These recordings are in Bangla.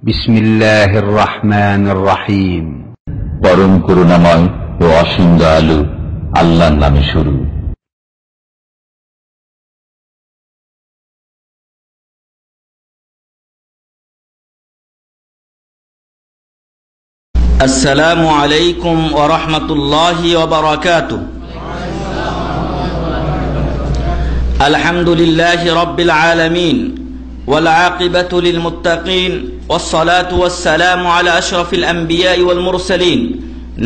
বিসমিল্লাহির রহমানির রহিম। পরম করুণাময় ও অসীম দয়ালু আল্লাহর নামে শুরু। আসসালামু আলাইকুম ওয়া রাহমাতুল্লাহি ওয়া বারাকাতুহু। আলহামদুলিল্লাহি রাব্বিল আলামিন ওয়াল আকিবাতু লিল মুত্তাকিন ওয়াসসালাতু ওয়াসসালামু আলা আশরাফিল আমবিয়া'i ওয়াল মুরসালিন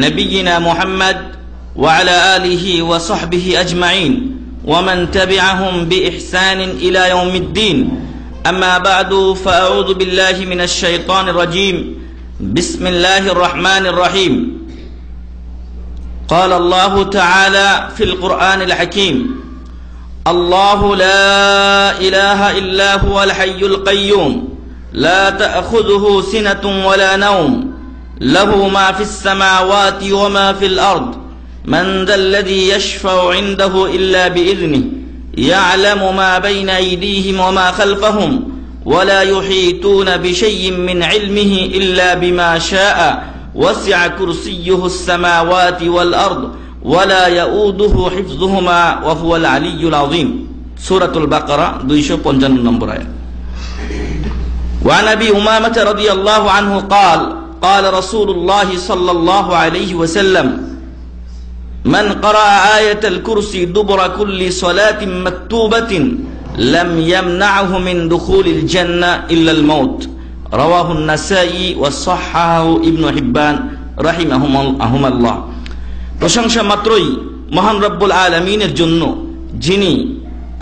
নবিয়িনা মুহাম্মদ ওয়া আলা আলিহি ওয়া সাহবিহি আজমাইন ওয়া মান তাবি'আহুম বিইহসানিন ইলা ইয়াউমিদ্দিন। আম্মা বা'দু ফাআউযু বিল্লাহি মিনাশ শাইতানির রাজীম। بسم الله الرحمن الرحيم. قال الله تعالى في القرآن الحكيم: الله لا إله إلا هو الحي القيوم لا تأخذه سنة ولا نوم له ما في السماوات وما في الأرض من ذا الذي يشفع عنده إلا بإذنه يعلم ما بين أيديهم وما خلفهم ولا يحيطون بشيء من علمه إلا بما شاء وسع كرسيه السماوات والأرض ولا يؤوده حفظهما وهو العلي العظيم. سورة البقرة 255 নম্বর আয়াত। وعن أبي أمامة رضي الله عنه قال قال رسول الله صلى الله عليه وسلم: من قرأ آية الكرسي دبر كل صلاة مكتوبة لم يمنعه من دخول الجنة إلا الموت. رواه النسائي وصححه ابن حبان رحمهم الله. প্রশংসা মাত্রই মহান রব্বুল আলামিনের জন্য, যিনি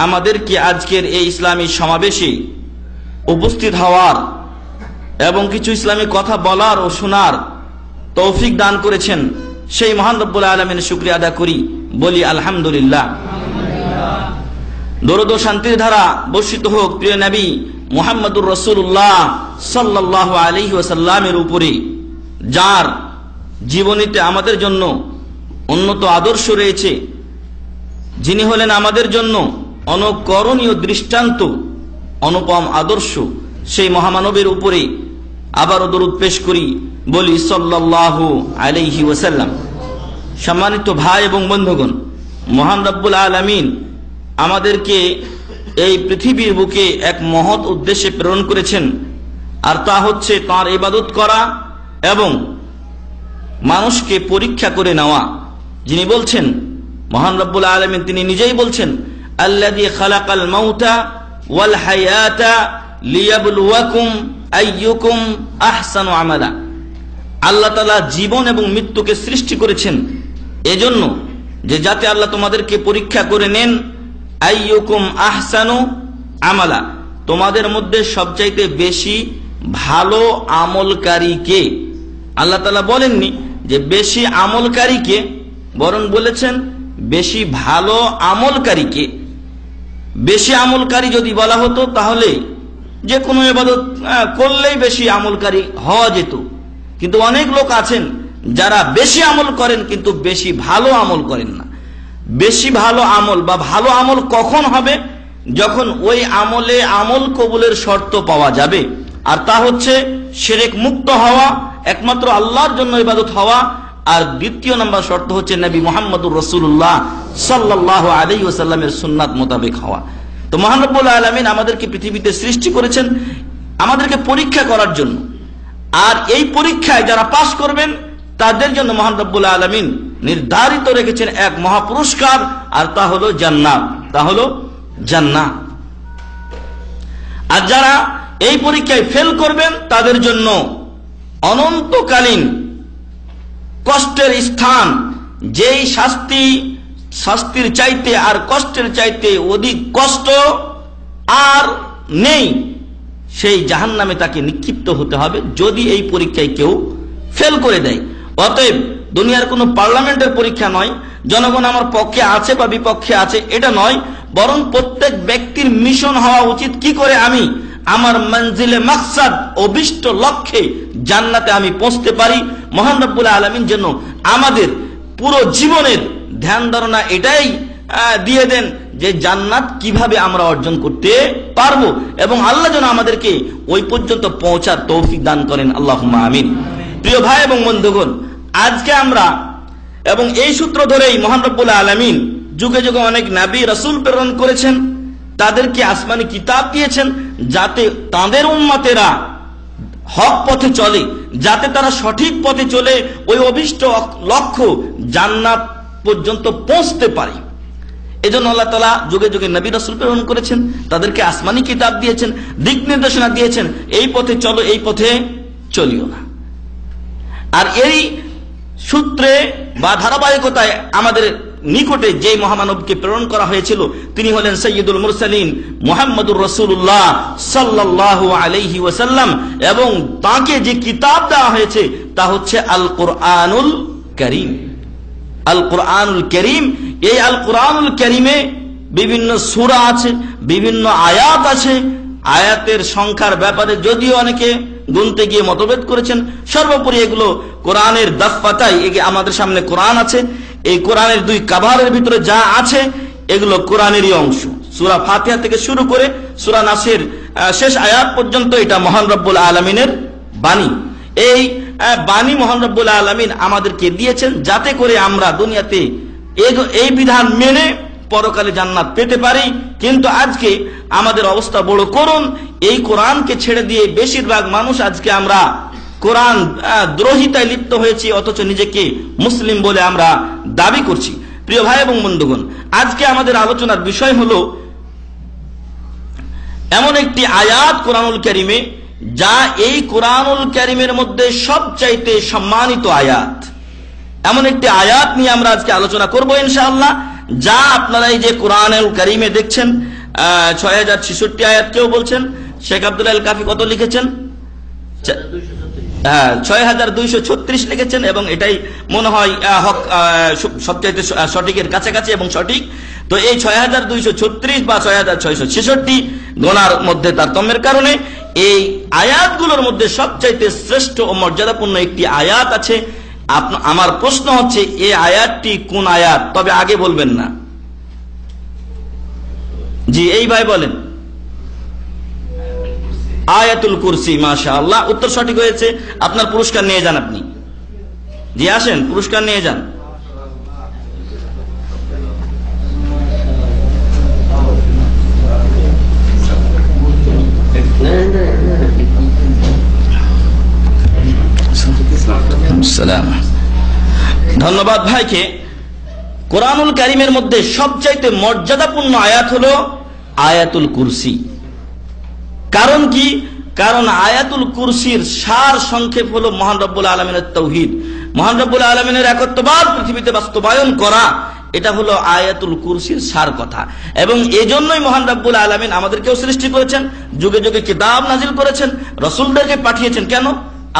আমাদেরকে আজকের এই ইসলামী সমাবেশে উপস্থিত হওয়ার এবং কিছু ইসলামী কথা বলার ও শোনার তৌফিক দান করেছেন। সেই মহান রব্বুল আলামিনের শুকরিয়া আদা করি, বলি আলহামদুলিল্লাহ। দরুদ ও শান্তির ধারা বর্ষিত হোক প্রিয় নবী মুহাম্মদুর রাসূলুল্লাহ সাল্লাল্লাহু আলাইহি ওয়াসাল্লামের উপরে, যার জীবনীতে আমাদের জন্য উন্নত আদর্শ রয়েছে, যিনি হলেন আমাদের জন্য অনুকরণীয় দৃষ্টান্ত, অনুপম আদর্শ। সেই মহামানবের উপরে আবারও দরুদ পেশ করি, বলি সাল্লাল্লাহু আলাইহি ওয়াসাল্লাম। সম্মানিত ভাই এবং বন্ধুগণ, মহান রব্বুল আলামিন আমাদেরকে এই পৃথিবীর বুকে এক মহৎ উদ্দেশ্যে প্রেরণ করেছেন, আর তা হচ্ছে তাঁর ইবাদত করা এবং মানুষকে পরীক্ষা করে নেওয়া। যিনি বলছেন, মহান রব্বুল আলামিন তিনি নিজেই বলছেন, আল্লাযী খালাকাল মাউতা ওয়াল হায়াতা লিয়াবলুয়াকুম আইয়ুকুম আহসানু আমালা। আল্লাহ তাআলা জীবন এবং মৃত্যুকে সৃষ্টি করেছেন এজন্য যে যাতে আল্লাহ তোমাদেরকে পরীক্ষা করে নেন। আইয়ুকুম আহসানু আমালা, তোমাদের মধ্যে সবচাইতে বেশি ভালো আমলকারী কে। আল্লাহ তাআলা বলেননি যে বেশি আমলকারী কে, বরং বলেছেন বেশি ভালো আমলকারী কে। বেশি আমলকারী যদি বলা হতো তাহলে যে কোনো ইবাদত করলেই বেশি আমলকারী হওয়া যেত, কিন্তু অনেক লোক আছেন যারা বেশি আমল করেন কিন্তু বেশি ভালো আমল করেন না। বেশি ভালো আমল বা ভালো আমল কখন হবে? যখন ওই আমলে আমল কবুলের শর্ত পাওয়া যাবে, আর তা হচ্ছে শিরক মুক্ত হওয়া, একমাত্র আল্লাহর জন্য ইবাদত হওয়া, আর দ্বিতীয় নম্বর শর্ত হচ্ছে নবী মুহাম্মদুর রাসূলুল্লাহ সাল্লাল্লাহু আলাইহি ওয়াসাল্লামের সুন্নাত মোতাবেক হওয়া। তো মহান রব্বুল আলামিন আমাদেরকে পৃথিবীতে সৃষ্টি করেছেন আমাদেরকে পরীক্ষা করার জন্য, আর এই পরীক্ষায় যারা পাশ করবেন তাদের জন্য মহান রব্বুল আলামিন নির্ধারিত রেখেছেন এক মহাপুরস্কার, আর তা হলো জান্নাত। তা হলো জান্নাত। আর যারা এই পরীক্ষায় ফেল করবেন তাদের জন্য অনন্তকালীন কষ্টের স্থান, যেই শাস্তির চাইতে আর কষ্টের চাইতে অধিক কষ্ট আর নেই, সেই জাহান্নামে তাকে নিক্ষিপ্ত হতে হবে যদি এই পরীক্ষায় কেউ ফেল করে দেয়। অতএব দুনিয়ার কোনো পার্লামেন্টের পরীক্ষা নয়, জনগণ আমার পক্ষে আছে বা বিপক্ষে আছে এটা নয়, বরং প্রত্যেক ব্যক্তির মিশন হওয়া উচিত কি করে আমি আমার মঞ্জিলে মাকসাদ অভিষ্ট লক্ষ্যে জান্নাতে আমি পৌঁছতে পারি। মহান রব্বুল আলামিন যেন আমাদের পুরো জীবনের ধ্যান ধারণা এটাই দিয়ে দেন যে জান্নাত কিভাবে আমরা অর্জন করতে পারবো, এবং আল্লাহ যেন আমাদেরকে ওই পর্যন্ত পৌঁছার তৌফিক দান করেন, আল্লাহুম্মা আমিন। প্রিয় ভাই এবং বন্ধুগণ, আজকে আমরা এবং এই সূত্র ধরেই মহান রব্বুল আলামিন যুগে যুগে অনেক নবী রাসূল প্রেরণ করেছেন, তাদেরকে আসমানি কিতাব দিয়েছেন, যাতে তাদের উম্মতেরা হক পথে চলে, যাতে তারা সঠিক পথে চলে ওই অভিষ্ট লক্ষ্য জান্নাত পর্যন্ত পৌঁছতে পারে। এজন্য আল্লাহ তাআলা যুগে যুগে নবী রাসূল প্রেরণ করেছেন, তাদেরকে আসমানি কিতাব দিয়েছেন, দিক নির্দেশনা দিয়েছেন, এই পথে চলো, এই পথে চলিও না। আর এই সূত্রে বা ধারাবাহিকতায় আমাদের নিকটে যে মহামানবকে প্রেরণ করা হয়েছিল তিনি হলেন সাইয়্যিদুল মুরসালিন মুহাম্মদুর রাসূলুল্লাহ সাল্লাল্লাহু আলাইহি ওয়াসাল্লাম, এবং তাকে যে কিতাব দেওয়া হয়েছে তা হচ্ছে আল কোরআনুল কারীম। আল কোরআনুল কারীম, এই আল কোরআনুল কারীমে বিভিন্ন সূরা আছে, বিভিন্ন আয়াত আছে। আয়াতের সংখ্যার ব্যাপারে যদিও অনেকে গুনতে গিয়ে মতভেদ করেছেন, সর্বোপরি এগুলো কোরআনের দফাতায় আমাদের সামনে কোরআন আছে। এই কোরআনের দুই কাভারের ভিতরে যা আছে এগুলো কোরআনেরই অংশ। সূরা ফাতিহা থেকে শুরু করে সূরা নাসের শেষ আয়াত পর্যন্ত এটা মহান রব্বুল আলামিনের বাণী। এই বাণী মহান রব্বুল আলামিন আমাদেরকে দিয়েছেন যাতে করে আমরা দুনিয়াতে এই বিধান মেনে পরকালে জান্নাত পেতে পারি। কিন্তু আজকে আমাদের অবস্থা বড় করুণ, এই কোরআনকে ছেড়ে দিয়ে বেশিরভাগ মানুষ আজকে আমরা কোরআন দ্রোহিতায় লিপ্ত হয়েছি, অথচ নিজেকে মুসলিম বলে আমরা দাবি করছি। প্রিয় ভাই এবং বন্ধুগণ, আজকে আমাদের আলোচনার বিষয় হলো এমন একটি আয়াত কোরআনুল কারীমে যা এই কোরআনুল কারীমের মধ্যে সবচাইতে সম্মানিত আয়াত। এমন একটি আয়াত নিয়ে আমরা আজকে আলোচনা করব ইনশাআল্লাহ, যা আপনারা এই যে কোরআনুল কারীমে দেখছেন 6066 আয়াত কেউ বলছেন। শেখ আব্দুল আল কাফি কত লিখেছেন? 6236 লিখেছেন, এবং এটাই মনে হয় সবচাইতে সঠিকের কাছাকাছি এবং সঠিক। তো এই 6236 বা 6666 গোনার মধ্যে তারতম্যের কারণে এই আয়াতগুলোর মধ্যে সবচাইতে শ্রেষ্ঠ ও মর্যাদাপূর্ণ একটি আয়াত আছে। আমার প্রশ্ন হচ্ছে এই আয়াতটি কোন আয়াত? তবে আগে বলবেন না। জি, এই ভাই বলেন। আয়াতুল কুরসি। মাশাআল্লাহ, উত্তর সঠিক হয়েছে। আপনার পুরস্কার নিয়ে যান আপনি। জি আসেন, পুরস্কার নিয়ে যান। ধন্যবাদ ভাইকে। কোরআনুল কারীমের মধ্যে সবচাইতে মর্যাদাপূর্ণ আয়াত হলো আয়াতুল কুরসি। কারণ কি? কারণ আয়াতুল কুরসির সার সংক্ষেপ হলো মহান রব্বুল আলামিনের তাওহীদ, মহান রব্বুল আলামিনের একত্ববাদ পৃথিবীতে বাস্তবায়ন করা। এটা হলো আয়াতুল কুরসির সার কথা। এবং এজন্যই মহান রব্বুল আলামিন আমাদেরকেও সৃষ্টি করেছেন, যুগে যুগে কিতাব নাজিল করেছেন, রাসূলদেরকে পাঠিয়েছেন। কেন?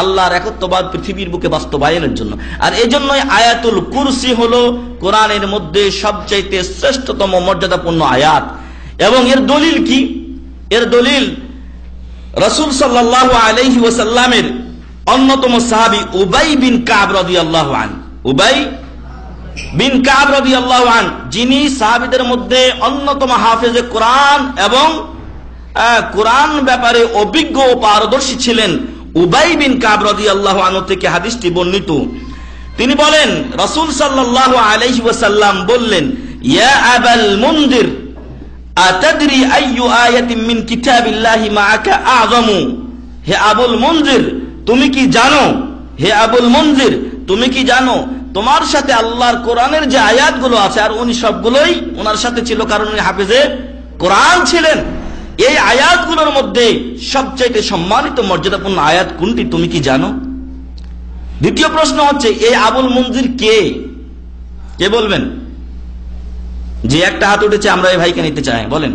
আল্লাহর একত্ববাদ পৃথিবীর বুকে বাস্তবায়নের জন্য। আর এজন্যই আয়াতুল কুরসি হলো কোরআনের মধ্যে সবচাইতে শ্রেষ্ঠতম মর্যাদাপূর্ণ আয়াত। এবং এর দলিল কি? এর দলিল রাসূল সাল্লাল্লাহু আলাইহি ওয়াসাল্লামের অন্যতম সাহাবী উবাই বিন কাব রাদিয়াল্লাহু আনহু। উবাই বিন কাব রাদিয়াল্লাহু আনহু, যিনি সাহাবীদের মধ্যে অন্যতম হাফেজে কোরআন এবং কোরআন ব্যাপারে অভিজ্ঞ ও পারদর্শী ছিলেন, উবাই বিন কাব রাদিয়াল্লাহু আনহু থেকে হাদিসটি বর্ণিত। তিনি বলেন, রাসূল সাল্লাল্লাহু আলাইহি ওয়াসাল্লাম বললেন, ইয়া আবাল মুনজির আতাদরি আইয়ু আয়াতিন মিন কিতাবিল্লাহি মাআকা আযমু। হে আবুল মুনজির, তুমি কি জানো? হে আবুল মুনজির, তুমি কি জানো তোমার সাথে আল্লাহর কোরআনের যে আয়াতগুলো আছে, আর উনি সবগুলোই ওনার সাথে ছিল, কারণ উনি হাফেজে কোরআন ছিলেন। এই আয়াতগুলোর মধ্যে সবচাইতে সম্মানিত মর্যাদাপূর্ণ আয়াত কোনটি তুমি কি জানো? দ্বিতীয় প্রশ্ন হচ্ছে, এই আবুল মুনজির কে? কে বলবেন? যে একটা হাত উঠেছে, আমরা এই ভাইকে নিতে চাই, বলেন।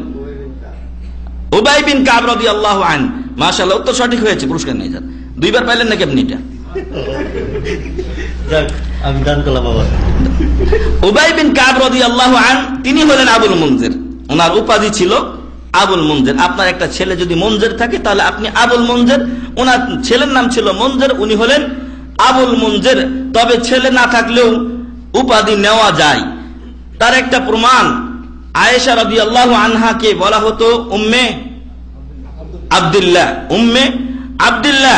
উবাই বিন কাব রাদিয়াল্লাহু আনহু। মাশাআল্লাহ, উত্তর সঠিক হয়েছে, পুরস্কার নিয়ে যান। দুইবার পাইলেন নাকি আপনি এটা? আমি দান করলাম বাবা। উবাই বিন কাব রাদিয়াল্লাহু আনহু, তিনি হলেন আবুল মুনজির। ওনার উপাধি ছিল আবুল মুনজির। আপনার একটা ছেলে যদি মুনজির থাকে তাহলে আপনি আবুল মুনজির। ওনার ছেলের নাম ছিল মুনজির, উনি হলেন আবুল মুনজির। তবে ছেলে না থাকলেও উপাধি নেওয়া যায়। তার একটা প্রমাণ আয়েশা রাদিয়াল্লাহু আনহাকে বলা হতো উম্মে আব্দুল্লাহ।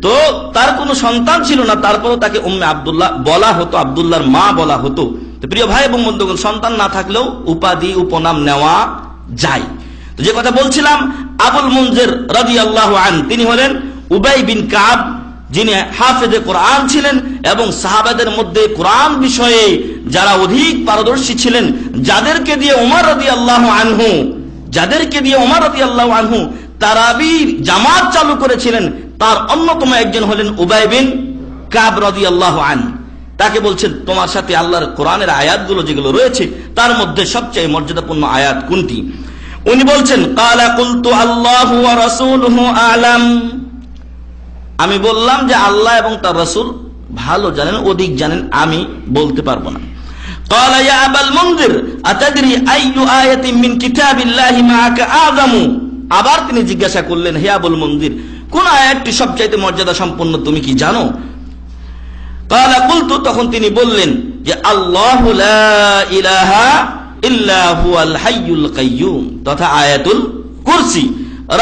তো তার কোনো সন্তান ছিল না, তারপরও তাকে উম্মে আব্দুল্লাহ বলা হতো, আব্দুল্লাহর মা বলা হতো। তো প্রিয় ভাই এবং বন্ধুগণ, সন্তান না থাকলেও উপাধি উপনাম নেওয়া যায়। তো যে কথা বলছিলাম, আবুল মুনজির রাদিয়াল্লাহু আনহু তিনি হলেন উবাই বিন কাব, যিনি হাফেজে কোরআন ছিলেন এবং সাহাবাদের মধ্যে কোরআন বিষয়ে যারা অধিক পারদর্শী ছিলেন, যাদেরকে দিয়ে ওমর রাদিয়াল্লাহু আনহু তারাবির জামাত চালু করেছিলেন, তার অন্যতম একজন হলেন উবাই বিন কাব রাদিয়াল্লাহু আনহু। তাকে বলছেন, তোমার সাথে আল্লাহর কোরআনের আয়াতগুলো যেগুলো রয়েছে তার মধ্যে সবচেয়ে মর্যাদাপূর্ণ আয়াত কোনটি? উনি বলছেন, ক্বালা কুলতু আল্লাহু ওয়া রাসূলুহু আ'লাম। আমি বললাম যে আল্লাহ এবং তার রাসূল ভালো জানেন, অধিক জানেন, আমি বলতে পারবো না। ক্বালা ইয়া আবাল মুনজির আতাদরি আইয়ু আয়াতিন মিন কিতাবিল্লাহি মাআকা আ'যামু। আবার তিনি জিজ্ঞাসা করলেন, হে আবুল মুনজির, কোন আয়াতটি সবচাইতে মর্যাদা সম্পন্ন তুমি কি জানো? ক্বালা কুলতু, তখন তিনি বললেন যে আল্লাহু লা ইলাহা ইল্লা হুয়াল হাইয়ুল কাইয়্যুম তথা আয়াতুল কুরসি।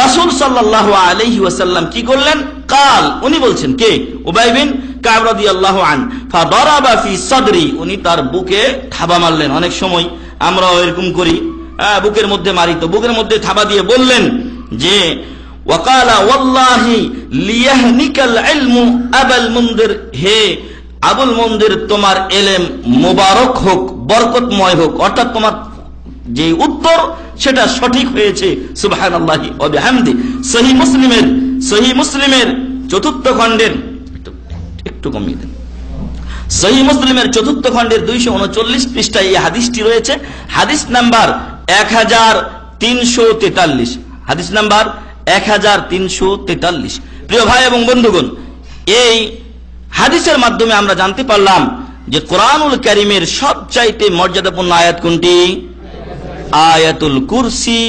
রাসূল সাল্লাল্লাহু আলাইহি ওয়াসাল্লাম কি করলেন? কাল, উনি বলছেন, কে? উবাই বিন কাব রাদিয়াল্লাহু আনহু। ফাদারাবা ফি সাদরি, উনি তার বুকে থাবা মারলেন। অনেক সময় আমরাও এরকম করি, বুকের মধ্যে মারি, তো বুকের মধ্যে থাবা দিয়ে বললেন যে ওয়াকালা ওয়াল্লাহি লিয়াহনিকাল ইলমু আবুল মুনজির, হে আবুল মুনজির, তোমার ইলম মোবারক হোক, বরকতময় হোক, অর্থাৎ তোমার যে উত্তর সেটা সঠিক হয়েছে। সুবহানাল্লাহি ওয়া বিহামদি। সহিহ মুসলিমের চতুর্থ খণ্ডের একটু কমিয়ে দেন, সহিহ মুসলিমের চতুর্থ খণ্ডের 239 পৃষ্ঠায় এই হাদিসটি রয়েছে। হাদিস নাম্বার 1343, হাদিস নাম্বার 1343। প্রিয় ভাই এবং বন্ধুগণ, এই হাদিসের মাধ্যমে আমরা জানতে পারলাম যে কোরআনুল কারীমের সবচাইতে মর্যাদাপূর্ণ আয়াত কোনটি? আয়াতুল কুরসি,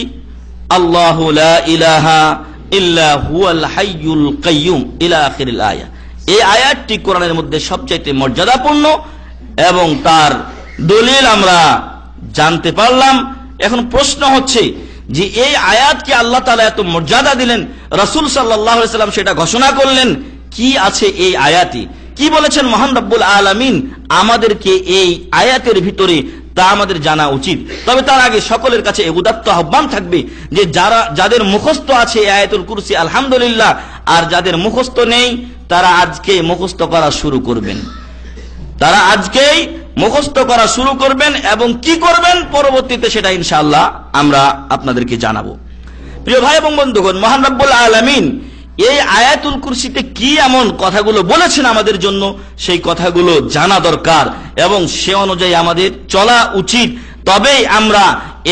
আল্লাহু লা ইলাহা ইল্লা হুয়াল হাইয়ুল কাইয়্যুম ইলা আখিরিল আয়া। এই আয়াতটি কোরআনের মধ্যে সবচাইতে মর্যাদাপূর্ণ এবং তার দলিল আমরা জানতে পারলাম। এখন প্রশ্ন হচ্ছে যে এই আয়াতকে আল্লাহ তাআলা এত মর্যাদা দিলেন, রাসূল সাল্লাল্লাহু আলাইহি ওয়াসাল্লাম সেটা ঘোষণা করলেন, কি আছে এই আয়াতে? কি বলেছেন মহান রব্বুল আলামিন আমাদেরকে এই আয়াতের ভিতরে, তা আমাদের জানা উচিত। তবে তার আগে সকলের কাছে উদাত্ত আহ্বান থাকবে যে যাদের মুখস্থ আছে এই আয়াতুল কুরসি আলহামদুলিল্লাহ, আর যাদের মুখস্থ নেই তারা আজকে মুখস্থ করা শুরু করবেন। এবং কি করবেন পরবর্তীতে সেটা ইনশাআল্লাহ আমরা আপনাদেরকে জানাবো। প্রিয় ভাই এবং বন্ধুগণ, মহান রব্বুল আলামিন এই আয়াতুল কুরসিতে কি এমন কথাগুলো বলেছেন আমাদের জন্য, সেই কথাগুলো জানা দরকার এবং সে অনুযায়ী আমাদের চলা উচিত। তবেই আমরা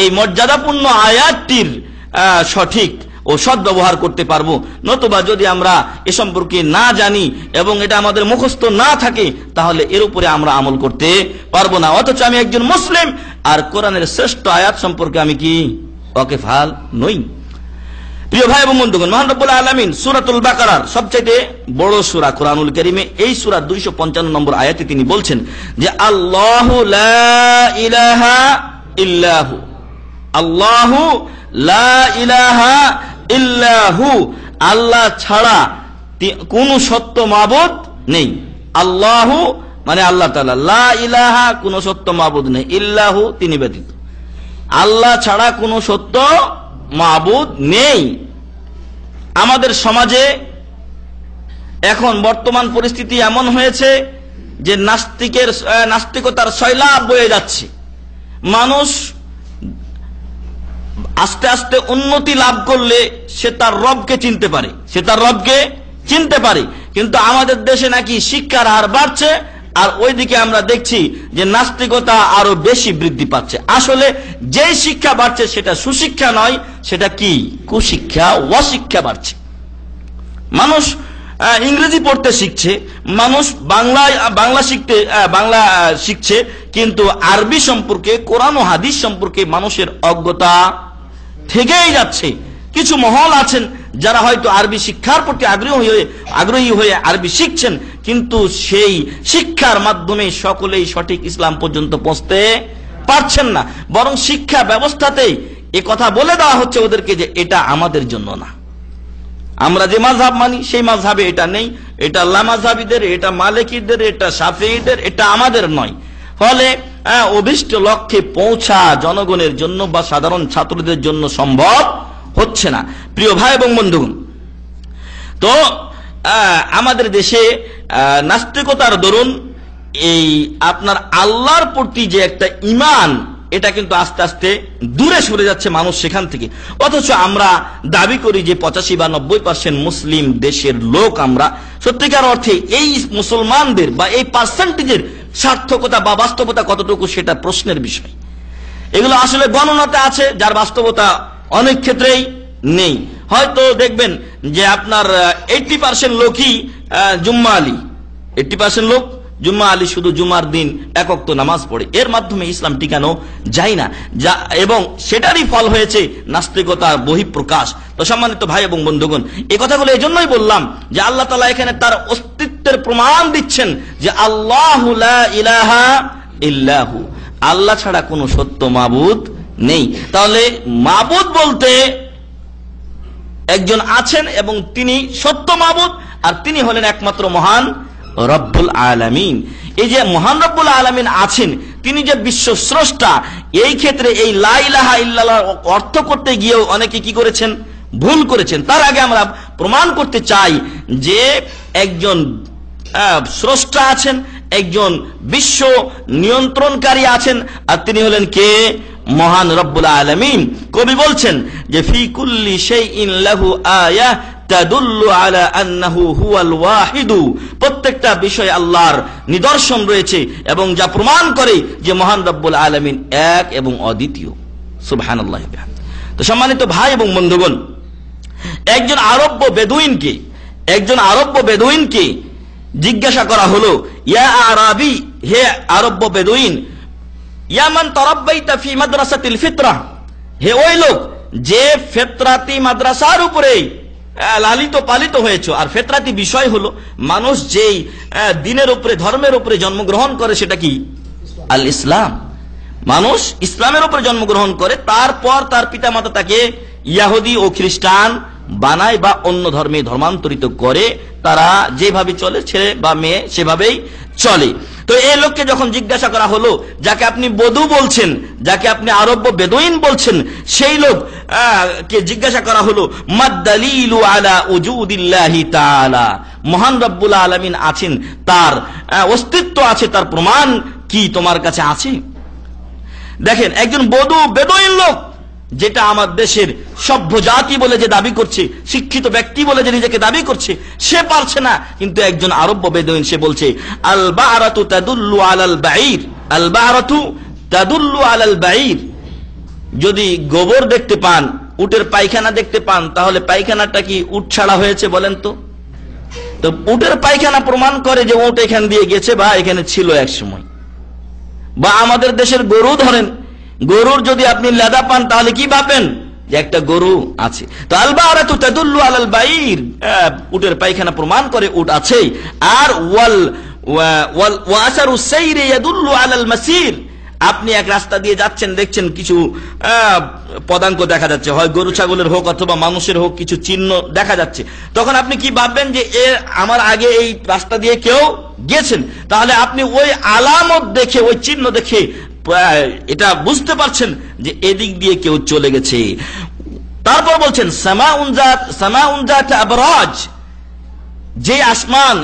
এই মর্যাদাপূর্ণ আয়াতটির সঠিক ও সদ্ব্যবহার করতে পারবো। নতুবা যদি আমরা এ সম্পর্কে না জানি এবং এটা আমাদের মুখস্থ না থাকে, তাহলে এর উপরে আমরা আমল করতে পারবো না। অথচ আমি একজন মুসলিম, আর কোরআনের শ্রেষ্ঠ আয়াত সম্পর্কে আমি কি ওয়াকিফাল নই? প্রিয় ভাই এবং বন্ধুগণ, মহান রব্বুল আলামিন সূরাতুল বাকারার সবচেয়ে বড় সূরা কোরআনুল কারীমে এই সূরার 255 নম্বর আয়াতে তিনি বলছেন যে আল্লাহু লা ইলাহা ইল্লাহু, আল্লাহু লা ইলাহা ইল্লাহু, আল্লাহ ছাড়া কোন সত্য মাবুদ নেই। আল্লাহু মানে আল্লাহ তাআলা, লা ইলাহা কোন সত্য মাবুদ নেই, ইল্লাহু তিনি ব্যতীত, আল্লাহ ছাড়া কোন সত্য মাবুদ নেই। আমাদের সমাজে এখন বর্তমান পরিস্থিতি এমন হয়েছে যে নাস্তিকতার সয়লাব বয়ে যাচ্ছে। মানুষ আস্তে আস্তে উন্নতি লাভ করলে সে তার রবকে চিনতে পারে, কিন্তু আমাদের দেশে নাকি শিক্ষার হার বাড়ছে, আর ওইদিকে আমরা দেখছি যে নাস্তিকতা আরো বেশি বৃদ্ধি পাচ্ছে। আসলে যে শিক্ষা বাড়ছে সেটা সুশিক্ষা নয়, সেটা কি? কুশিক্ষা, অশিক্ষা বাড়ছে। মানুষ ইংরেজি পড়তে শিখছে, মানুষ বাংলা শিখছে, কিন্তু আরবি সম্পর্কে, কোরআন ও হাদিস সম্পর্কে মানুষের অজ্ঞতা থেকেই যাচ্ছে। কিছু মহল আছেন যারা হয়তো আরবি শিক্ষার প্রতি আগ্রহী হয়ে আরবি শিখছেন, কিন্তু সেই শিক্ষার মাধ্যমে সকলেই সঠিক ইসলাম পর্যন্ত পৌঁছতে পারছেন না, বরং শিক্ষা ব্যবস্থাতেই এ কথা বলে দেওয়া হচ্ছে ওদেরকে যে এটা আমাদের জন্য না। আমরা যে মাযহাব মানি সেই মাযহাবে এটা নেই, এটা লামাযহাবীদের, এটা মালিকীদের, এটা শাফিঈদের, এটা আমাদের নয়। ফলে অভিষ্ট লক্ষ্যে পৌঁছা জনগণের জন্য বা সাধারণ ছাত্রদের জন্য সম্ভব হচ্ছে না। প্রিয় ভাই এবং বন্ধুগণ, তো আমাদের দেশে নাস্তিকতার দরুন এই আপনার আল্লাহর প্রতি যে একটা ঈমান, এটা কিন্তু আস্তে আস্তে দূরে সরে যাচ্ছে মানুষ সেখান থেকে। অথচ আমরা দাবি করি যে 85 বা 90% মুসলিম দেশের লোক আমরা। সত্যিকার অর্থে এই মুসলমানদের বা এই পার্সেন্টেজের সার্থকতা বা বাস্তবতা কতটুকু সেটা প্রশ্নের বিষয়। এগুলো আসলে গণনাতে আছে, যার বাস্তবতা অনেক ক্ষেত্রেই নেই। হয়তো দেখবেন যে আপনার 80% লোকই জুম্মা আলী, 80% লোক জুম্মা আলী শুধু জুমার দিন এক ওয়াক্ত নামাজ পড়ে। এর মাধ্যমে ইসলাম টিকানো যায় না, এবং সেটারই ফল হয়েছে নাস্তিকতার বহিঃপ্রকাশ। তো সম্মানিত ভাই এবং বন্ধুগণ, এই কথাগুলো এই জন্যই বললাম যে আল্লাহ তাআলা এখানে তার অস্তিত্বের প্রমাণ দিচ্ছেন যে আল্লাহু লা ইলাহা ইল্লাহু, আল্লাহ ছাড়া কোনো সত্য মাবুদ নেই। তাহলে মাবুদ বলতে একজন আছেন এবং তিনি সত্য মাবুদ, আর তিনি হলেন একমাত্র মহান রব্বুল আলামিন। এই যে মহান রব্বুল আলামিন আছেন, তিনি যে বিশ্ব স্রষ্টা, এই ক্ষেত্রে এই লা ইলাহা ইল্লাল্লাহ অর্থ করতে গিয়েও অনেকে কি করেছেন, ভুল করেছেন। তার আগে আমরা প্রমাণ করতে চাই যে একজন স্রষ্টা আছেন, একজন বিশ্ব নিয়ন্ত্রণকারী আছেন, আর তিনি হলেন কে? মহান রব্বুল আলামিন। কবি বলছেন যে ফি কুল্লি শাইইন লাহু আয়াহ তাদুল্লু আলা আন্নাহু হুয়াল ওয়াহিদু, প্রত্যেকটা বিষয়ে আল্লাহর নিদর্শন রয়েছে এবং যা প্রমাণ করে যে মহান রব্বুল আলামিন এক এবং অদ্বিতীয়। সুবহানাল্লাহ। তো সম্মানিত ভাই এবং বন্ধুগণ, একজন আরব্য বেদুইনকে জিজ্ঞাসা করা হলো, ইয়া আরাবি, হে আরব্য বেদুইন, ইয়া মান তারাব্বাইতা ফি মাদ্রাসাতিল ফিতরা, হে ওই লোক যে ফিতরাতি মাদ্রাসার উপরে লালিত পালিত হয়েছে। আর ফিতরাতি বিষয় হলো মানুষ যেই দিনের উপরে, ধর্মের উপরে জন্মগ্রহণ করে, সেটা কি? আল ইসলাম। মানুষ ইসলামের উপরে জন্মগ্রহণ করে, তারপর তার পিতামাতা তাকে ইহুদি ও খ্রিস্টান বানায় বা অন্য ধর্মে ধর্মান্তরিত করে। তারা যেভাবে চলে, ছেলে বা মেয়ে সেভাবেই চলে। তো এই লোককে যখন জিজ্ঞাসা করা হলো, যাকে আপনি বধু বলছেন, যাকে আপনি আরব্য বেদুইন বলছেন, সেই লোক কে জিজ্ঞাসা করা হলো, মাদ্দালিলু আলা উজুদিল্লাহি তাআলা, মহান রব্বুল আলামিন আছেন, তার অস্তিত্ব আছে, তার প্রমাণ কি তোমার কাছে আছে? দেখেন, একজন বেদুইন লোক, যেটা আমার দেশের সভ্য জাতি বলে যে দাবি করছে, শিক্ষিত ব্যক্তি বলে যে নিজেকে দাবি করছে, সে পারছে না। কিন্তু একজন আরব্য বেদুইন, সে বলছে আল বারাতু তাদুল্লু আলাল বাঈর, আল বারাতু তাদুল্লু আলাল বাঈর। যদি গোবর দেখতে পান, উটের পায়খানা দেখতে পান, তাহলে পায়খানাটা কি উট ছাড়া হয়েছে বলেন তো? তো উটের পায়খানা প্রমাণ করে যে উট এখান দিয়ে গেছে বা এখানে ছিল এক সময়। বা আমাদের দেশের গরু ধরেন, গরুর যদি আপনি লেদা পান, তাহলে কি ভাবেন? যে একটা গরু আছে। তো আল বারাতু তাদুল্লু আলাল বাঈর, উটের পায়খানা প্রমাণ করে উট আছে। আর ওয়া আসারু সাইরি ইয়াদুল্লু আলাল মাসির, আপনি এক রাস্তা দিয়ে যাচ্ছেন, দেখছেন কিছু পদাঙ্ক দেখা যাচ্ছে, হয় গরু ছাগলের হোক অথবা মানুষের হোক, কিছু চিহ্ন দেখা যাচ্ছে। তখন আপনি কি ভাববেন? যে আমার আগে এই রাস্তা দিয়ে কেউ গেছেন। তাহলে আপনি ওই আলামত দেখে, ওই চিহ্ন দেখে এটা বুঝতে পারছেন যে এদিক দিয়ে কেউ চলে গেছে। তারপর বলছেন সামাউন যাত আবরাজ, যে আসমান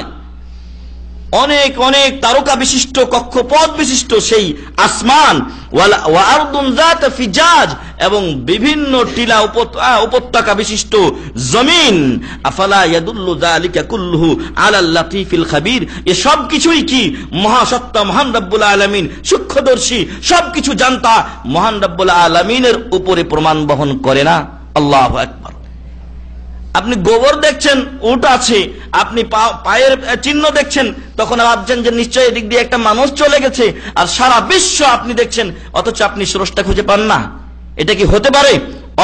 অনেক অনেক তারকা বিশিষ্ট, কক্ষপথ বিশিষ্ট সেই আসমান, ওয়া আরদুন যাত ফিজাজ, এবং বিভিন্ন টিলা উপত্যকা বিশিষ্ট জমিন। আফালা ইয়াদুল্লু যালিকা কুল্লুহু আলাল লাতীফিল খাবীর, এ সব কিছুই কি মহাসত্তা মহান রব্বুল আলামিন, সূক্ষ্মদর্শী, সবকিছু জানতা মহান রব্বুল আলামিনের উপরে প্রমাণ বহন করে না? আল্লাহু আকবার। আপনি গোবর দেখছেন, উট আছে, আপনি পায়ের চিহ্ন দেখছেন, তখন ভাবছেন যে নিশ্চয়ই এদিক দিয়ে একটা মানুষ চলে গেছে। আর সারা বিশ্ব আপনি দেখছেন, অথচ আপনি স্রষ্টা খুঁজে পান না। এটা কি হতে পারে?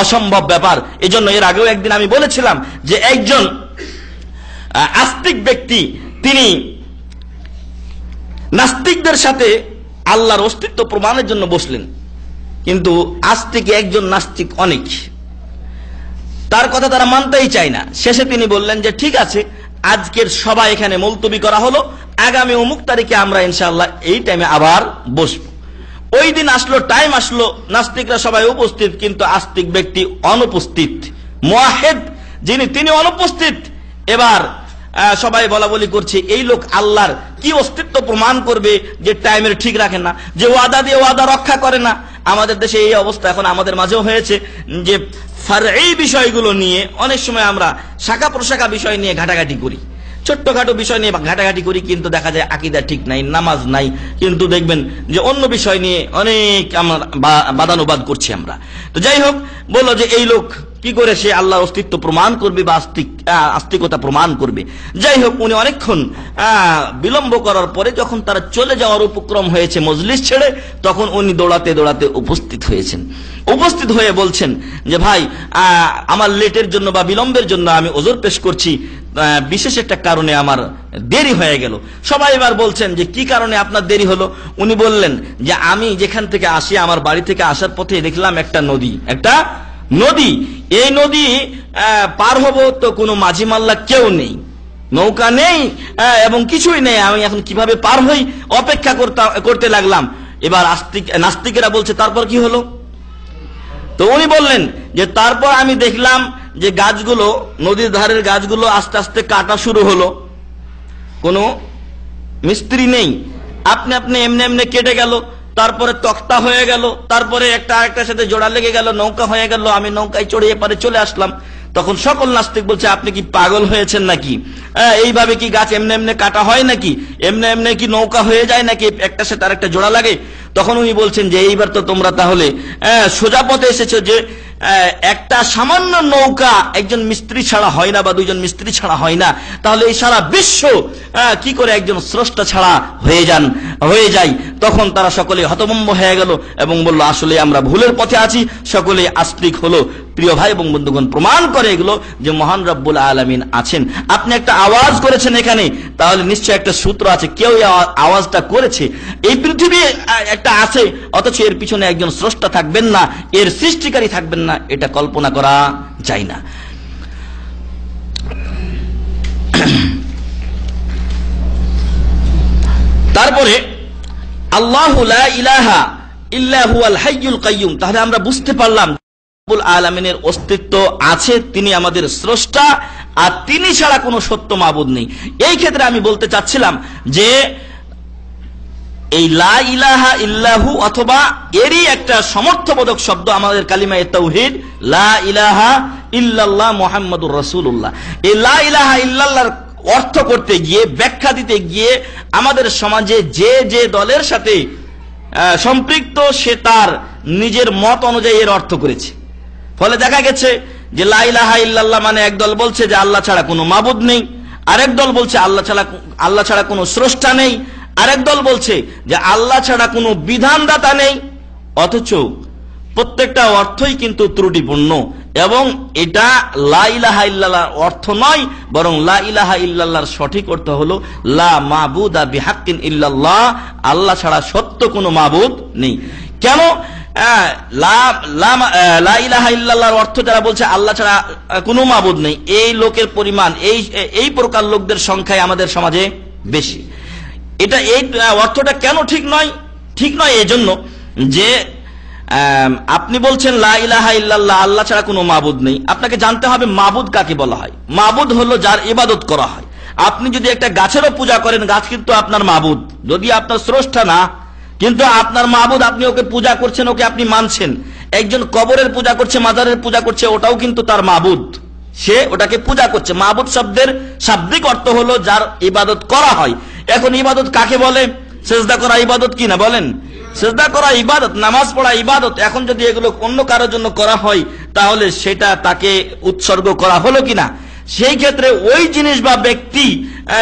অসম্ভব ব্যাপার। এজন্য এর আগেও একদিন আমি বলেছিলাম যে একজন আস্তিক ব্যক্তি, তিনি নাস্তিকদের সাথে আল্লাহর অস্তিত্ব প্রমাণের জন্য বসলেন, কিন্তু আস্তিক একজন, নাস্তিক অনেক, তার কথা তারা মানতেই চায় না। শেষে তিনি বললেন যে ঠিক আছে, আজকের সবাই এখানে মুলতবি করা হলো, আগামী অমুক তারিখে আমরা ইনশাআল্লাহ এই টাইমে আবার বসবো। ওই দিন আসলো, টাইম আসলো, নাস্তিকরা সবাই উপস্থিত, কিন্তু আস্তিক ব্যক্তি অনুপস্থিত। মুয়াহিদ যিনি, তিনি অনুপস্থিত। এবার সবাই বলা বলি করছে, এই লোক আল্লাহর কি অস্তিত্ব প্রমাণ করবে যে টাইমের ঠিক রাখে না, যে ওয়াদা দিয়ে ওয়াদা রক্ষা করে না। আমাদের দেশে এই অবস্থা এখন আমাদের মাঝেও হয়েছে যে এই বিষয়গুলো নিয়ে অনেক সময় আমরা শাখা প্রশাখা বিষয় নিয়ে ঘাটাঘাটি করি, ছোট্টখাটো বিষয় নিয়ে ঘাটাঘাটি করি, কিন্তু দেখা যায় আকীদা ঠিক নাই, নামাজ নাই, কিন্তু দেখবেন যে অন্য বিষয় নিয়ে অনেক আমরা বাদানুবাদ করছি আমরা। তো যাই হোক, বললো যে এই লোক কি করে সে আল্লাহর অস্তিত্ব প্রমাণ করবে বা আস্তিকতা প্রমাণ করবে। যাই হোক, উনি অনেকক্ষণ বিলম্ব করার পরে যখন তারা চলে যাওয়ার উপক্রম হয়েছে মজলিস ছেড়ে, তখন উনি দৌড়াতে দৌড়াতে উপস্থিত হয়েছেন। উপস্থিত হয়ে বলছেন যে ভাই, আমার লেটের জন্য বা বিলম্বের জন্য আমি ওজর পেশ করছি, বিশেষ একটা কারণে আমার দেরি হয়ে গেল। সবাই এবার বলছেন যে কি কারণে আপনার দেরি হলো। উনি বললেন যে আমি যেখান থেকে আসি, আমার বাড়ি থেকে আসার পথে দেখলাম একটা নদী, এই নদী পার হব তো কোনো মাঝি মাল্লা কেউ নেই, নৌকা নেই এবং কিছুই নেই, আমি এখন কিভাবে পার হই অপেক্ষা করতে লাগলাম। এবার নাস্তিকেরা বলছে তারপর কি হলো? তো উনি বললেন যে তারপর আমি দেখলাম যে গাছগুলো, নদীর ধারের গাছগুলো আস্তে আস্তে কাটা শুরু হলো, কোনো মিস্ত্রি নেই, আপনি এমনি এমনি কেটে গেল, তারপরে তক্তা হয়ে গেল, তারপরে একটা আরেকটার সাথে জোড়া লেগে গেল, নৌকা হয়ে গেল, আমি নৌকায় চড়ে এপারে চলে আসলাম। তখন সকল নাস্তিক বলছে আপনি কি পাগল হয়েছেন নাকি? এইভাবে কি গাছ এমনি এমনি কাটা হয় নাকি? এমনি এমনি কি নৌকা হয়ে যায় নাকি? একটা সাথে আরেকটা জোড়া লাগে। তখন উনি বলছেন যে এইবার তো তোমরা তাহলে সোজা পথে এসেছো, যে একটা সামান্য নৌকা একজন মিস্ত্রি ছাড়া হয় না বা দুইজন মিস্ত্রি ছাড়া হয় না, তাহলে এই সারা বিশ্ব কি করে একজন স্রষ্টা ছাড়া হয়ে যায়। তখন তারা সকলে হতভম্ব হয়ে গেল এবং বলল আসলে আমরা ভুলের পথে আছি, সকলে আস্তিক হলো। প্রিয় ভাই এবং বন্ধুগণ, প্রমাণ করে এগুলো যে মহান রব্বুল আলামিন আছেন। আপনি একটা আওয়াজ করেছেন এখানে, তাহলে নিশ্চয় একটা সূত্র আছে, কেউ এই আওয়াজটা করেছে। এই পৃথিবী একটা আছে, অথচ এর পিছনে একজন স্রষ্টা থাকবেন না, এর সৃষ্টিকারী থাকবেন না, এটা কল্পনা করা যায় না। তারপরে আল্লাহু লা ইলাহা ইল্লা হুয়াল হাইয়ুল কাইয়ুম, তাহলে আমরা বুঝতে পারলাম রব্বুল আলামিনের অস্তিত্ব আছে, তিনি আমাদের স্রষ্টা, আর তিনি ছাড়া কোনো সত্য মাবুদ নেই। এই ক্ষেত্রে আমি বলতে চাচ্ছিলাম যে এই লা ইলাহা ইল্লাহু অথবা এরই একটা সমর্থবোধক শব্দ আমাদের কালিমায়ে তাওহীদ, লা ইলাহা ইল্লাল্লাহ মুহাম্মাদুর রাসূলুল্লাহ। এই লা ইলাহা ইল্লাল্লাহর অর্থ করতে গিয়ে, ব্যাখ্যা দিতে গিয়ে আমাদের সমাজে যে যে দলের সাথে সম্পৃক্ত সে তার নিজের মত অনুযায়ী এর অর্থ করেছে। ফলে দেখা গেছে যে লা ইলাহা ইল্লাল্লাহ মানে একদল বলছে যে আল্লাহ ছাড়া কোনো মাবুদ নেই, আরেক দল বলছে আল্লাহ ছাড়া কোনো স্রষ্টা নেই, আরেক দল বলছে যে আল্লাহ ছাড়া কোনো বিধানদাতা নেই। অথচ প্রত্যেকটা অর্থই কিন্তু ত্রুটিপূর্ণ, এবং এটা লা ইলাহা ইল্লাল্লাহর অর্থ নয়, বরং লা ইলাহা ইল্লাল্লাহর সঠিক অর্থ হলো লা মাবুদা বিহাক্কিন ইল্লাল্লাহ, আল্লাহ ছাড়া সত্য কোনো মাবুদ নেই। কেন লা ইলাহা ইল্লাল্লাহর অর্থ যারা বলছে আল্লাহ ছাড়া কোনো মাবুদ নেই, এই লোকের পরিমাণ, এই প্রকার লোকদের সংখ্যায় আমাদের সমাজে বেশি। এটা এই অর্থটা কেন ঠিক নয় এজন্য যে আপনি বলছেন লা ইলাহা ইল্লাল্লাহ, আল্লাহ ছাড়া কোনো মাবুদ নেই। আপনাকে জানতে হবে মাবুদ কাকে বলা হয়। মাবুদ হলো যার ইবাদত করা হয়। আপনি যদি একটা গাছেরও পূজা করেন, গাছ কিন্তু আপনার মাবুদ, যদি আপনার স্রষ্টা না, কিন্তু আপনার মাবুদ, আপনি ওকে পূজা করছেন, ওকে আপনি মানছেন। একজন কবরের পূজা করছে, মাজারের পূজা করছে, ওটাও কিন্তু তার মাবুদ, সে ওটাকে পূজা করছে। মাবুদ শব্দের শাব্দিক অর্থ হলো যার ইবাদত করা হয়। এখন ইবাদত কাকে বলে? সেজদা করা ইবাদত কি না বলেন? সেজদা করা ইবাদত, নামাজ পড়া ইবাদত। এখন যদি এগুলো অন্য কারোর জন্য করা হয়, তাহলে সেটা তাকে উৎসর্গ করা হলো কিনা? সেই ক্ষেত্রে ওই জিনিস বা ব্যক্তি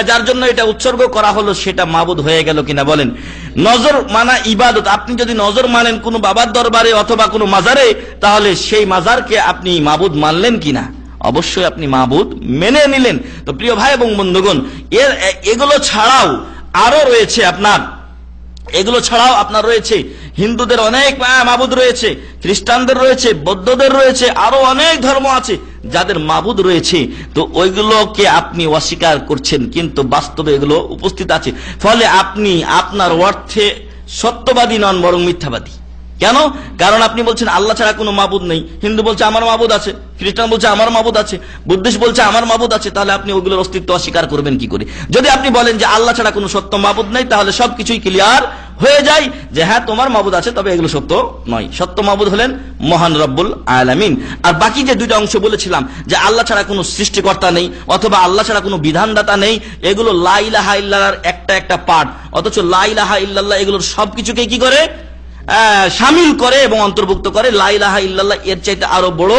যার জন্য এটা উৎসর্গ করা হলো, সেটা মাবুদ হয়ে গেল কিনা বলেন? নজর মানা ইবাদত, আপনি যদি নজর মানেন কোনো বাবার দরবারে অথবা কোনো মাজারে, তাহলে সেই মাজারকে আপনি মাবুদ মানলেন কিনা? অবশ্যই আপনি মাবুদ মেনে নিলেন। তো প্রিয় ভাই এবং বন্ধুগণ, এগুলো ছাড়াও আরো রয়েছে আপনার এগুলো ছাড়াও আপনার রয়েছে হিন্দুদের অনেক মাবুদ রয়েছে, খ্রিস্টানদের রয়েছে, বৌদ্ধদের রয়েছে, আরো অনেক ধর্ম আছে যাদের মাবুদ রয়েছে। তো ওইগুলোকে আপনি অস্বীকার করছেন, কিন্তু বাস্তবে এগুলো উপস্থিত আছে। ফলে আপনি আপনার অর্থে সত্যবাদী নন, বরং মিথ্যাবাদী। কেন? কারণ আপনি বলছেন আল্লাহ ছাড়া কোনো মাবুদ নেই। হিন্দু বলছে আমার মাবুদ আছে, খ্রিস্টান বলছে আমার মাবুদ আছে, বুদ্ধিস্ট বলছে আমার মাবুদ আছে। তাহলে আপনি ওগুলোর অস্তিত্ব অস্বীকার করবেন কি করে? যদি আপনি বলেন যে আল্লাহ ছাড়া কোনো সত্য মাবুদ নেই, তাহলে সবকিছুই ক্লিয়ার হয়ে যায় যে হ্যাঁ তোমার মাবুদ আছে, তবে এগুলো সত্য নয়। সত্য মাবুদ হলেন মহান রব্বুল আলামিন। আর বাকি যে দুইটা অংশ বলেছিলাম যে আল্লাহ ছাড়া কোনো সৃষ্টিকর্তা নেই অথবা আল্লাহ ছাড়া কোনো বিধানদাতা নেই, এগুলো লা ইলাহা ইল্লাল্লাহর একটা পার্ট। অথচ লা ইলাহা ইল্লাল্লাহ এগুলোর সবকিছুকে কি করে শামিল করে এবং অন্তর্ভুক্ত করে। লা ইলাহা ইল্লাল্লাহ এর চাইতে আরো বড়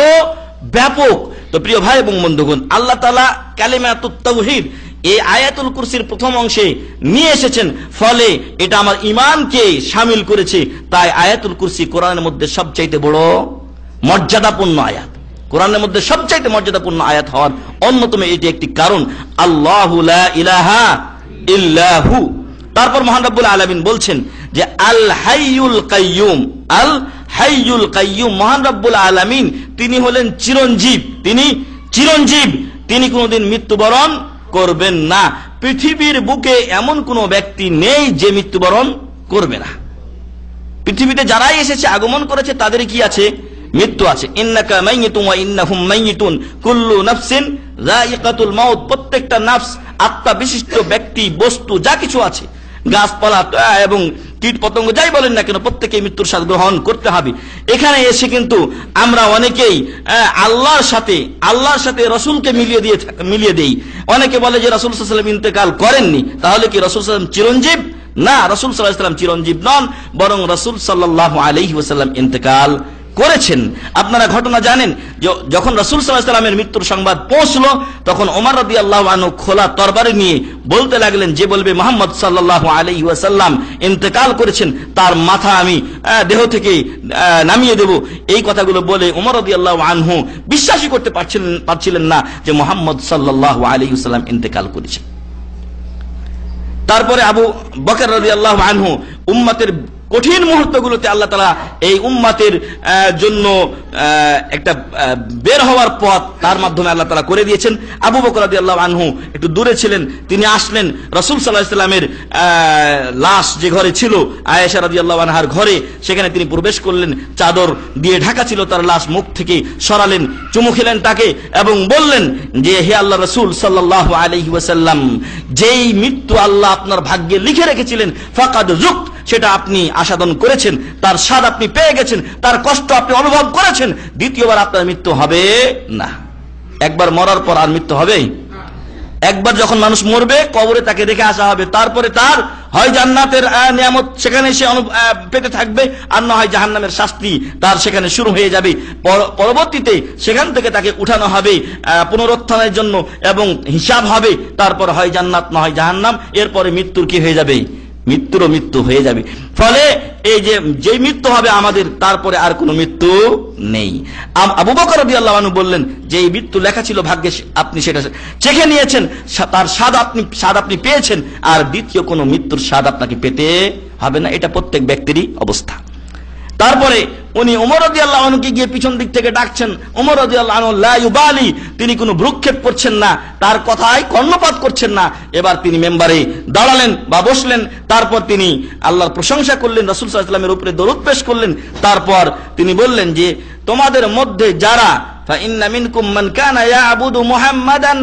ব্যাপক। তো প্রিয় ভাই এবং বন্ধুগণ, আল্লাহ তাআলা কালিমাতুত তাওহীদ এই আয়াতুল কুরসির প্রথম অংশে নিয়ে এসেছেন, ফলে এটা আমার ঈমানকে শামিল করেছে। তাই আয়াতুল কুরসি কোরআনের মধ্যে সবচাইতে বড় মর্যাদাপূর্ণ আয়াত। কোরআনের মধ্যে সবচাইতে মর্যাদাপূর্ণ আয়াত হওয়ার অন্যতম এটি একটি কারণ। আল্লাহু লা ইলাহা ইল্লাহু। তারপর মহান রব্বুল আলামিন বলছেন যে আল হাইয়ুল কাইয়ুম। আল হাইয়ুল কাইয়ুম, মহান রব্বুল আলামিন তিনি হলেন চিরঞ্জীব। তিনি চিরঞ্জীব, তিনি কোনোদিন মৃত্যুবরণ করবেন না। পৃথিবীর বুকে এমন কোন ব্যক্তি নেই যে মৃত্যুবরণ করবে না। পৃথিবীতে যারাই এসেছে, আগমন করেছে, তাদের কি আছে? মৃত্যু আছে। ইন্নাকা মাইয়িতুন ওয়া ইন্নাহুম মাইয়িতুন, কুল্লু নাফসিন যায়িকাতুল মাউত। প্রত্যেকটা নাফস, আত্মা বিশিষ্ট ব্যক্তি, বস্তু যা কিছু আছে, গাছপালা এবং কীট পতঙ্গ যাই বলেন না কেন, প্রত্যেকেই মৃত্যুর স্বাদ গ্রহণ করতে হবে। এখানে এসে কিন্তু আমরা অনেকেই আল্লাহর সাথে রসুলকে মিলিয়ে দেই। অনেকে বলে যে রাসূল সাল্লাল্লাহু আলাইহি ওয়াসাল্লাম ইন্তেকাল করেননি, তাহলে কি রাসূল সাল্লাল্লাহু আলাইহি ওয়াসাল্লাম চিরঞ্জীব? না, রাসূল সাল্লাল্লাহু আলাইহি ওয়াসাল্লাম চিরঞ্জীব নন, বরং রাসূল সাল্লাল্লাহু আলাইহি ওয়াসাল্লাম ইন্তেকাল করেছেন। আপনারা ঘটনা জানেন, যখন রাসূল সাল্লাল্লাহু আলাইহি ওয়াসাল্লামের মৃত্যুর সংবাদ পৌঁছলো, তখন ওমর রাদিয়াল্লাহু আনহু খোলা তরবারি নিয়ে বলতে লাগলেন, যে বলবে মুহাম্মদ সাল্লাল্লাহু আলাইহি ওয়াসাল্লাম ইন্তেকাল করেছেন, তার মাথা আমি দেহ থেকে নামিয়ে দেব। এই কথাগুলো বলে ওমর রাদিয়াল্লাহু আনহু বিশ্বাসই করতে পারছিলেন না যে মুহাম্মদ সাল্লাল্লাহু আলাইহি ওয়াসাল্লাম ইন্তেকাল করেছেন। তারপরে আবু বকর রাদিয়াল্লাহু আনহু উম্মতের কঠিন মুহূর্তগুলোতে আল্লাহ তাআলা এই উম্মতের জন্য একটা বের হওয়ার পথ তার মাধ্যমে আল্লাহ তাআলা করে দিয়েছেন। আবু বকর রাদিয়াল্লাহু আনহু একটু দূরে ছিলেন, তিনি আসলেন রাসূল সাল্লাল্লাহু আলাইহি ওয়াসাল্লামের লাশ যে ঘরে ছিল, আয়েশা রাদিয়াল্লাহু আনহার ঘরে, সেখানে তিনি প্রবেশ করলেন। চাদর দিয়ে ঢাকা ছিল তার লাশ, মুখ থেকে সরালেন, চুমু খেলেন তাকে এবং বললেন যে হে আল্লাহর রাসূল সাল্লাল্লাহু আলাইহি ওয়াসাল্লাম, যেই মৃত্যু আল্লাহ আপনার ভাগ্যে লিখে রেখেছিলেন, ফাকাদ যুক্ত, সেটা আপনি আস্বাদন করেছেন, তার স্বাদ আপনি পেয়ে গেছেন, তার কষ্ট আপনি অনুভব করেছেন। দ্বিতীয়বার আপনার মৃত্যু হবে না। একবার মরার পর আর মৃত্যু হবে? একবার যখন মানুষ মরবে, কবরে তাকে রেখে আসা হবে, তারপরে তার হয় জান্নাতের নিয়ামত সেখানে সে পেতে থাকবে, আর না হয় জাহান্নামের শাস্তি তার সেখানে শুরু হয়ে যাবে। পরবর্তীতে সেখান থেকে তাকে উঠানো হবে পুনরুত্থানের জন্য এবং হিসাব হবে, তারপর হয় জান্নাত না হয় জাহান্নাম। এরপরে মৃত্যুর কি হয়ে যাবে? মৃত্যুরও মৃত্যু হয়ে যাবে। ফলে এই যে মৃত্যু হবে আমাদের, তারপরে আর কোনো মৃত্যু নেই। আবু বকর রাদিয়াল্লাহু আনহু বললেন যে এই মৃত্যু লেখা ছিল ভাগ্যে, আপনি সেটা চেখে নিয়েছেন, তার স্বাদ আপনি পেয়েছেন, আর দ্বিতীয় কোনো মৃত্যুর স্বাদ আপনাকে পেতে হবে না। এটা প্রত্যেক ব্যক্তিরই অবস্থা। তারপরে উনি ওমর রাদিয়াল্লাহু আনহুকে গিয়ে পিছন দিক থেকে ডাকছেন। ওমর রাদিয়াল্লাহু আনহু লা ইউবালি, তিনি কোনো ভ্রুক্ষেপ করছেন না, তার কথায় কর্ণপাত করছেন না। এবার তিনি মেম্বারে দাঁড়ালেন বা বসলেন, তারপর তিনি আল্লাহর প্রশংসা করলেন, রাসূল সাল্লাল্লাহু আলাইহি ওয়াসাল্লামের উপরে দরুদ পেশ করলেন। তারপর তিনি বললেন যে তোমাদের মধ্যে যারা ফাইন্না মিনকুম মান কানা ইয়াবুদু মুহাম্মাদান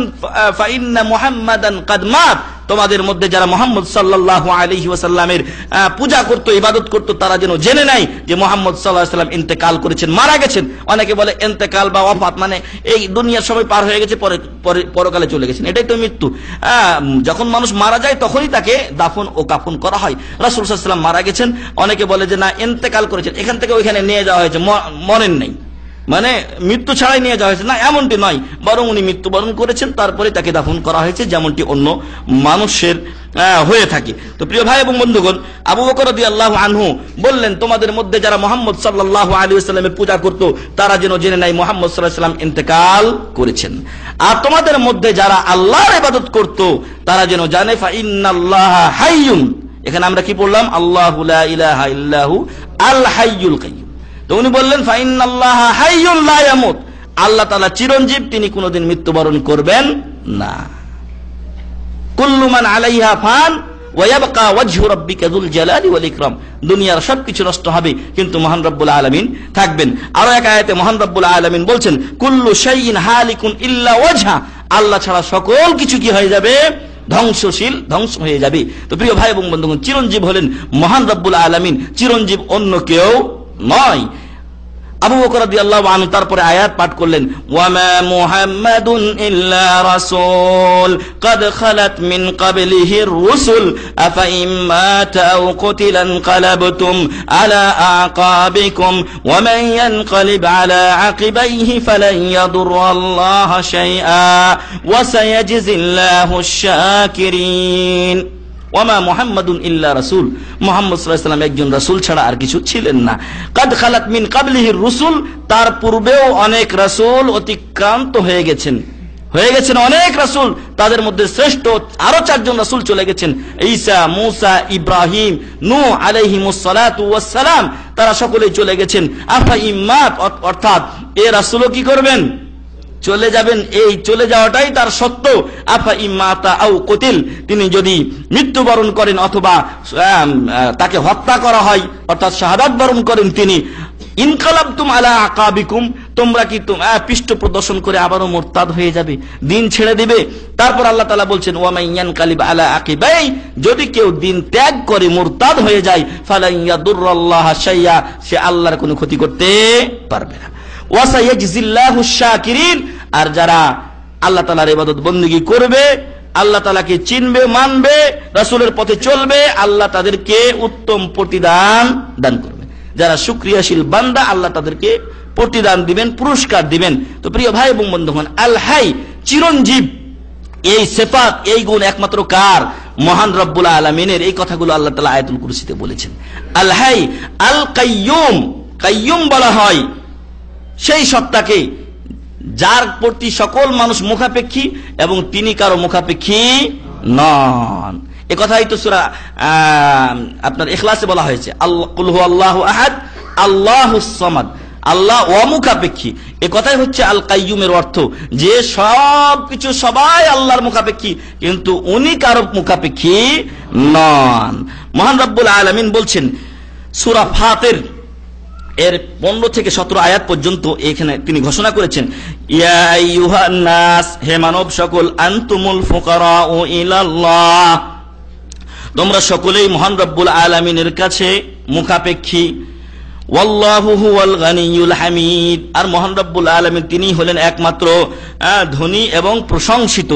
ফাইন্না মুহাম্মাদান কাদ মাত, তোমাদের মধ্যে যারা মুহাম্মদ সাল্লাল্লাহু আলাইহি ওয়াসাল্লামের পূজা করত, ইবাদত করত, তারা যেন জেনে নেয় যে মুহাম্মদ সাল্লাল্লাহু আলাইহি ওয়াসাল্লাম ইন্তেকাল করেছেন, মারা গেছেন। অনেকে বলে ইন্তেকাল বা ওয়াফাত মানে এই দুনিয়ার সময় পার হয়ে গেছে, পরকালে চলে গেছেন, এটাই তো মৃত্যু। যখন মানুষ মারা যায় তখনই তাকে দাফন ও কাফন করা হয়। রাসূল সাল্লাল্লাহু আলাইহি ওয়াসাল্লাম মারা গেছেন, অনেকে বলে যে না ইন্তেকাল করেছেন, এখান থেকে ওইখানে নিয়ে যাওয়া হয়েছে, মরেন নাই, মানে মৃত্যু ছাড়াই নিয়ে যাওয়া হয়েছে, না এমনটি নয়, বরং উনি মৃত্যুবরণ করেছেন, তারপরে তাকে দাফন করা হয়েছে, যেমনটি অন্য মানুষের হয়ে থাকে। তো প্রিয় ভাই এবং বন্ধুগণ, আবু বকর রাদিয়াল্লাহু আনহু বললেন তোমাদের মধ্যে যারা মুহাম্মদ সাল্লাল্লাহু আলাইহি ওয়াসাল্লামের পূজা করত, তারা যেন জেনে নেয় মুহাম্মদ সাল্লাল্লাহু আলাইহি ওয়াসাল্লাম ইন্তেকাল করেছেন। আর তোমাদের মধ্যে যারা আল্লাহর ইবাদত করত, তারা যেন জানে ফা ইন্নাল্লাহা হাইয়ুন, এখানে আমরা কি পড়লাম? আল্লাহু লা ইলাহা ইল্লাহু আল হাইয়ুল কাইয়্যুম। তো উনি বললেন ফাইন্নাল্লাহা হাইয়ুন লা ইয়ামুত, আল্লাহ তাআলা চিরঞ্জীব, তিনি কোনোদিন মৃত্যুবরণ করবেন না। কুল্লু মান আলাইহা ফান ওয়া ইয়াবকা ওয়াজহু রাব্বিকা যুল জালালি ওয়াল ইকরাম, দুনিয়ার সবকিছু নষ্ট হবে কিন্তু মহান রব্বুল আলামিন থাকবেন। আরো এক আয়াতে মহান রব্বুল আলামিন বলছেন কুল্লু শাইইন হালিকুন ইল্লা ওয়াজহা, আল্লাহ ছাড়া সকল কিছু কি হয়ে যাবে? ধ্বংসশীল, ধ্বংস হয়ে যাবে। তো প্রিয় ভাই এবং বন্ধুগণ, চিরঞ্জীব হলেন মহান রব্বুল আলামিন, চিরঞ্জীব অন্য কেউ নয়। আবু বকর রাদিয়াল্লাহু আনহু তারপরে আয়াত পাঠ করলেন ওয়া মা মুহাম্মাদুন ইল্লা রাসূল ক্বাদ খালাত মিন ক্বাবলিহির রুসুল আফা ইম্মাতা আও কুতিলা ইনকালাবতুম আলা আকাবিকুম ওয়া মান ইয়ানকালিব আলা আকিবাইহি ফালান ইয়াদুররাল্লাহা শাইআ ওয়া সায়াজজিল্লাহুশ শাকিরিন। ওয়ামা মুহাম্মাদুন ইল্লা রাসূল, মুহাম্মদ সাল্লাল্লাহু আলাইহি ওয়াসাল্লাম একজন রাসূল ছাড়া আর কিছু ছিলেন না। কাদ খালাত মিন ক্বাবলিহির রুসুল, তার পূর্বেও অনেক রাসূল অতিক্রান্ত হয়ে গেছেন অনেক রাসূল, তাদের মধ্যে শ্রেষ্ঠ আরো 4 জন রাসূল চলে গেছেন, ঈসা, মূসা, ইব্রাহিম, নূহ আলাইহিমুস সালাতু ওয়াস সালাম, তারা সকলেই চলে গেছেন। আফা ইম্মাত, অর্থাৎ এই রাসূলও কি করবেন? চলে যাবেন, এই চলে যাওয়াটাই তার সত্য। আফা ইম্মাতা আও কুতিল, তিনি যদি মৃত্যুবরণ করেন অথবা তাকে হত্যা করা হয় অর্থাৎ শাহাদাত বরণ করেন তিনি, ইনকালাবতুম আলা আকাবিকুম, তোমরা কি পৃষ্ঠ প্রদর্শন করে আবারও মুরতাদ হয়ে যাবে, দিন ছেড়ে দিবে। তারপর আল্লাহ তাআলা বলছেন ওয়া মান ইয়ানকালিব আলা আকিবাই, যদি কেউ দিন ত্যাগ করে মুরতাদ হয়ে যায় ফালান ইয়াদুররাল্লাহা শাইআ, সে আল্লাহর কোনো ক্ষতি করতে পারবে না। ওয়া সায়াজজিল্লাহুশ শাকিরিন, আর যারা আল্লাহ তাআলার ইবাদত বندگی করবে, আল্লাহ তাআলাকে চিনবে, মানবে, রাসূলের পথে চলবে, আল্লাহ তাদেরকে উত্তম প্রতিদান দান করবে। যারা শুকরিয়াশীল বান্দা, আল্লাহ তাদেরকে প্রতিদান দিবেন, পুরস্কার দিবেন। তো প্রিয় ভাই এবং বন্ধুগণ, আল হাই, চিরঞ্জীব, এই সিফাত, এই গুণ একমাত্র কার? মহান রব্বুল আলামিনের। এই কথাগুলো আল্লাহ তাআলা আয়াতুল কুরসিতে বলেছেন। আল হাই, আল কাইয়্যুম, কাইয়্যুম বলা হয় সেই সত্তাকে যার প্রতি সকল মানুষ মুখাপেক্ষী এবং তিনি কারো মুখাপেক্ষী নন। এ কথাই তো সূরা আপনার ইখলাসে বলা হয়েছে, কুল হুয়াল্লাহু আহাদ আল্লাহুস সামাদ, আল্লাহ অমুখাপেক্ষী। এ কথাই হচ্ছে আল কাইয়্যুমের অর্থ, যে সব কিছু সবাই আল্লাহর মুখাপেক্ষী কিন্তু উনি কারো মুখাপেক্ষী নন। মহান রব্বুল আলামিন বলছেন সূরা ফাতির এর 15 থেকে 17 আয়াত পর্যন্ত, এখানে তিনি ঘোষণা করেছেন ইয়া আইয়ুহান নাস, হে মানব সকল, আনতুমুল ফুকারাউ ইলাল্লাহ, তোমরা সকলেই মহান রব্বুল আলামিনের কাছে মুখাপেক্ষী। ওয়াল্লাহু হুয়াল গানিয়ুল হামিদ, আর মহান রব্বুল আলামিন তিনি হলেন একমাত্র ধনী এবং প্রশংসিত।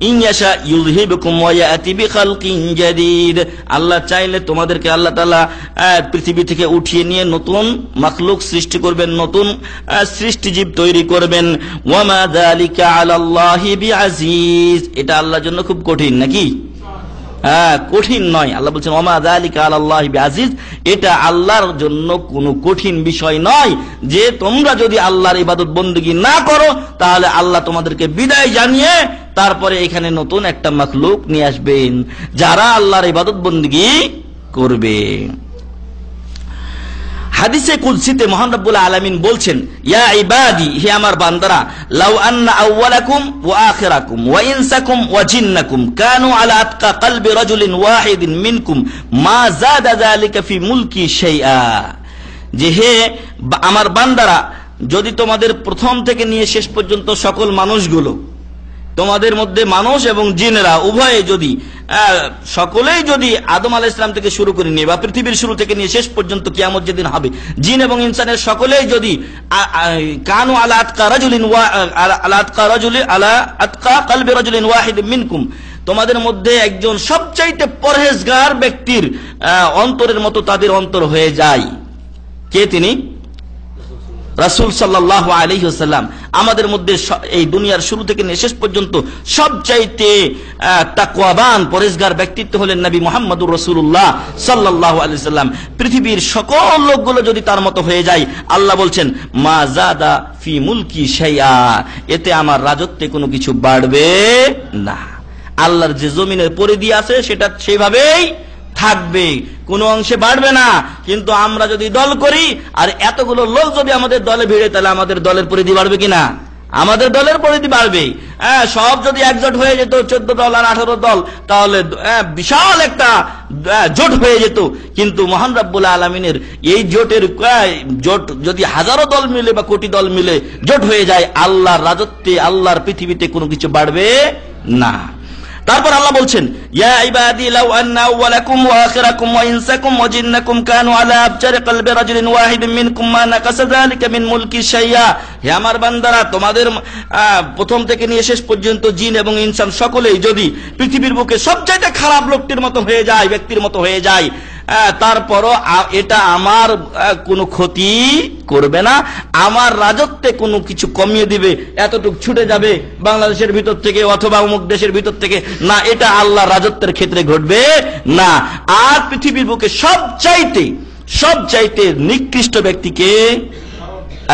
ইনয়াশা ইউযহিবকুম ওয়া ইয়াতি বিখালকিন জাদীদ, আল্লাহ চাইলে তোমাদেরকে আল্লাহ তাআলা পৃথিবী থেকে উঠিয়ে নিয়ে নতুন মাখলুক সৃষ্টি করবেন, নতুন সৃষ্টিজীব তৈরি করবেন। ওয়া মা যালিকা আলাল্লাহি বিআজিজ, এটা আল্লাহর জন্য খুব কঠিন নাকি? কঠিন নয়। আল্লাহ বলছেন ওয়া মা যালিকা আলাল্লাহি বিআজিজ, এটা আল্লাহর জন্য কোনো কঠিন বিষয় নয় যে তোমরা যদি আল্লাহর ইবাদত বندگی না করো তাহলে আল্লাহ তোমাদেরকে বিদায় জানিয়ে তারপরে এখানে নতুন একটা মাখলুক নিয়ে আসবেন যারা আল্লাহর ইবাদত বندگی করবে। হাদিসে কুদসিতে মহান রব্বুল আলামিন বলছেন ইয়া ইবাদি, হে আমার বান্দারা, লাউ আন্না আউওয়ালাকুম ওয়া আখিরাকুম ওয়া ইনসাকুম ওয়া জিন্নাকুম কানু আলা আতকা কলবি রাজুলিন ওয়াহিদিন মিনকুম মা যাদা যালিকা ফি মুলকি শাইআ, যে হে আমার বান্দারা, যদি তোমাদের প্রথম থেকে নিয়ে শেষ পর্যন্ত সকল মানুষগুলো, তোমাদের মধ্যে মানুষ এবং জিনেরা উভয়ে যদি সকলেই যদি আদম আলাইহিস সালাম থেকে শুরু করে নিয়ে বা পৃথিবীর শুরু থেকে নিয়ে শেষ পর্যন্ত কিয়ামত যেদিন হবে, জিন এবং ইনসানের সকলেই যদি কানু আলা আতকা রাজুলিন আলা আতকা কলবি রাজুলিন ওয়াহিদ মিনকুম, তোমাদের মধ্যে একজন সবচাইতে পরহেজগার ব্যক্তির অন্তরের মতো তাদের অন্তর হয়ে যায়। কে তিনি? রাসূল সাল্লাল্লাহু আলাইহি ওয়াসাল্লাম। আমাদের মধ্যে এই দুনিয়ার শুরু থেকে নিয়ে শেষ পর্যন্ত সবচাইতে তাকওয়াবান পরহেজগার ব্যক্তিত্ব হলেন নবী মুহাম্মদুর রাসূলুল্লাহ সাল্লাল্লাহু আলাইহি ওয়াসাল্লাম। পৃথিবীর সকল লোকগুলো যদি তার মতো হয়ে যায়, আল্লাহ বলছেন মা যাদা ফি মুলকি শাইআ, এতে আমার রাজত্বে কোনো কিছু বাড়বে না। আল্লাহর যে জমিনের পরিধি আছে সেটা সেইভাবেই থাকবে, কোনো অংশে বাড়বে না। কিন্তু আমরা যদি দল করি আর এতগুলো লোক যদি আমাদের দলে ভিড়ে, তাহলে আমাদের দলের পরিধি বাড়বে কিনা? আমাদের দলের পরিধি বাড়বে। সব যদি একজোট হয়ে যেত 14 দল আর 18 দল, তাহলে বিশাল একটা জোট হয়ে যেত। কিন্তু মহান রব্বুল আলামিনের এই জোটের জোট যদি হাজারো দল মিলে বা কোটি দল মিলে জোট হয়ে যায়, আল্লাহর রাজত্বে, আল্লাহর পৃথিবীতে কোনো কিছু বাড়বে না। তারপর আল্লাহ বলছেন, ইয়া ইবাদি লাউ আন্না আওয়ালাকুম ওয়া আখিরাকুম ওয়া ইনসাকুম ওয়া জিন্নাকুম কানু আলা আফজারি কলবি রাজুলিন ওয়াহিদিন মিনকুম মা নাকাসা যালিকা মিন মুলকি শাইয়া। হে আমার বান্দারা, তোমাদের প্রথম থেকে নিয়ে শেষ পর্যন্ত জিন এবং ইনসান সকলেই যদি পৃথিবীর বুকে সবচাইতে খারাপ লোকটির মতো হয়ে যায়, ব্যক্তির মতো হয়ে যায়, তারপরও এটা আমার কোনো ক্ষতি করবে না, আমার রাজত্বে কোনো কিছু কমিয়ে দিবে, এতটুকু ছুটে যাবে বাংলাদেশের ভিতর থেকে অথবা অমুক দেশের ভিতর থেকে, না, এটা আল্লাহর রাজত্বের ক্ষেত্রে ঘটবে না। আর পৃথিবীর বুকে সবচাইতে নিকৃষ্ট ব্যক্তিকে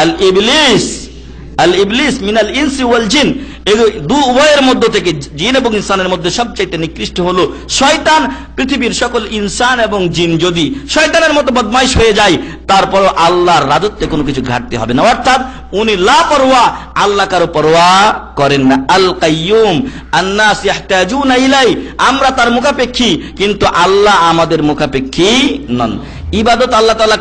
আল ইবলিস মিনাল ইনসি ওয়াল জিন, উভয়ের মধ্য থেকে জিন এবং ইনসানের মধ্যে সবচাইতে নিকৃষ্ট হলো শয়তান। পৃথিবীর সকল ইনসান এবং জিন যদি শয়তানের মতো বদমাইশ হয়ে যায়, তারপর আল্লাহর রাজত্বে কোনো কিছু ঘাটতি হবে না। অর্থাৎ উনি লাপরওয়া, আল্লাহ কারো পরোয়া করেন না। আল কাইয়ুম আন্নাস ইয়াহতাজুনা ইলাই, আমরা তার মুখাপেক্ষী, কিন্তু আল্লাহ আমাদের মুখাপেক্ষী নন। ইবাদত আল্লাহ তাআলা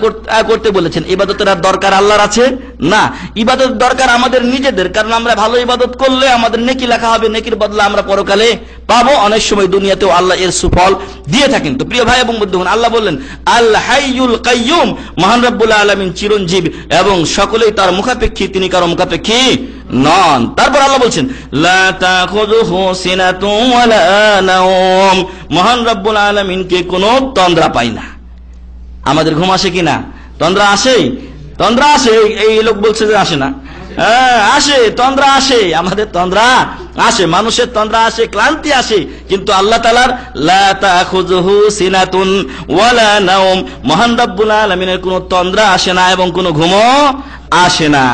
করতে বলেছেন, ইবাদতের আর দরকার আল্লাহর আছে না। ইবাদত দরকার আমাদের নিজেদের, কারণ আমরা ভালো ইবাদত করলে আমাদের নেকি লেখা হবে, নেকির বদলা আমরা পরকালে পাবো। অনেক সময় দুনিয়াতেও আল্লাহ এর সুফল দিয়ে থাকেন। তো প্রিয় ভাই এবং বন্ধুগণ, আল্লাহ বললেন আল হাইয়ুল কাইয়ুম, মহান রব্বুল আলামিন চিরঞ্জীব এবং সকলেই তার মুখাপেক্ষী, তিনি কারো মুখাপেক্ষী নন। তারপর আল্লাহ বলছেন লা তাখুযুহু সিনাতুন ওয়ালা নাওম, মহান রব্বুল আলামিনকে কোনো তন্দ্রা পায় না। আমাদের ঘুম আসে কিনা? তন্দ্রা আসে। এই লোক বলছে যে আসে না। আসে, তন্দ্রা আসে, আমাদের তন্দ্রা আসে, মানুষের তন্দ্রা আসে, ক্লান্তি আসে, কিন্তু আল্লাহ তাআলার লা তাখুযুহু সিনাতুন ওয়ালা নাওম, মহান রব্বুল আলামিনের কোনো তন্দ্রা আসে না এবং কোনো ঘুমও আসে না।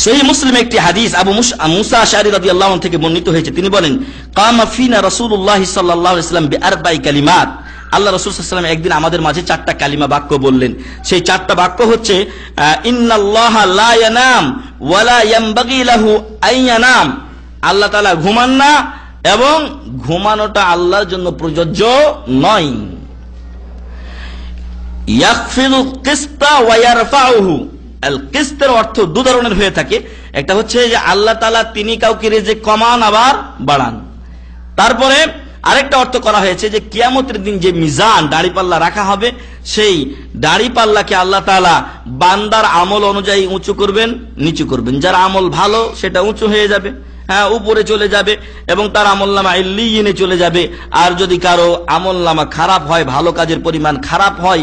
সহিহ মুসলিমে একটি হাদিস আবু মুসা আশআরী রাদিয়াল্লাহু আনহু থেকে বর্ণিত হয়েছে, তিনি বলেন কামা ফিনা রাসূলুল্লাহ সাল্লাল্লাহু আলাইহি ওয়াসাল্লাম বিআরবাই কালিমাত, আল্লাহ রাসূল সাল্লাল্লাহু আলাইহি ওয়াসাল্লাম একদিন আমাদের মাঝে 4টা কালিমা বাক্য বললেন। সেই 4টা বাক্য হচ্ছে ইন্নাল্লাহা লা ইয়ানাম ওয়া লা ইয়ানবাগি লাহু আইয়ানাম, আল্লাহ তাআলা ঘুমান না এবং ঘুমানোটা আল্লাহর জন্য প্রযোজ্য নয়। ইয়াখফিদু কিসতা ওয়া ইয়ারফাউহু, আল কিসতের অর্থ দু ধরনের হয়ে থাকে। একটা হচ্ছে যে আল্লাহ তাআলা তিনি কাউকে রিজিক কমান আবার বাড়ান। তারপরে আরেকটা অর্থ করা হয়েছে যে কিয়ামতের দিন যে মিজান, দাড়িপাল্লা রাখা হবে, সেই দাড়িপাল্লাকে আল্লাহ তাআলা বান্দার আমল অনুযায়ী উঁচু করবেন, নিচু করবেন। যার আমল ভালো সেটা উঁচু হয়ে যাবে, উপরে চলে যাবে এবং তার আমলনামা ইল্লিয়িনে চলে যাবে। আর যদি কারো আমলনামা খারাপ হয়, ভালো কাজের পরিমাণ খারাপ হয়,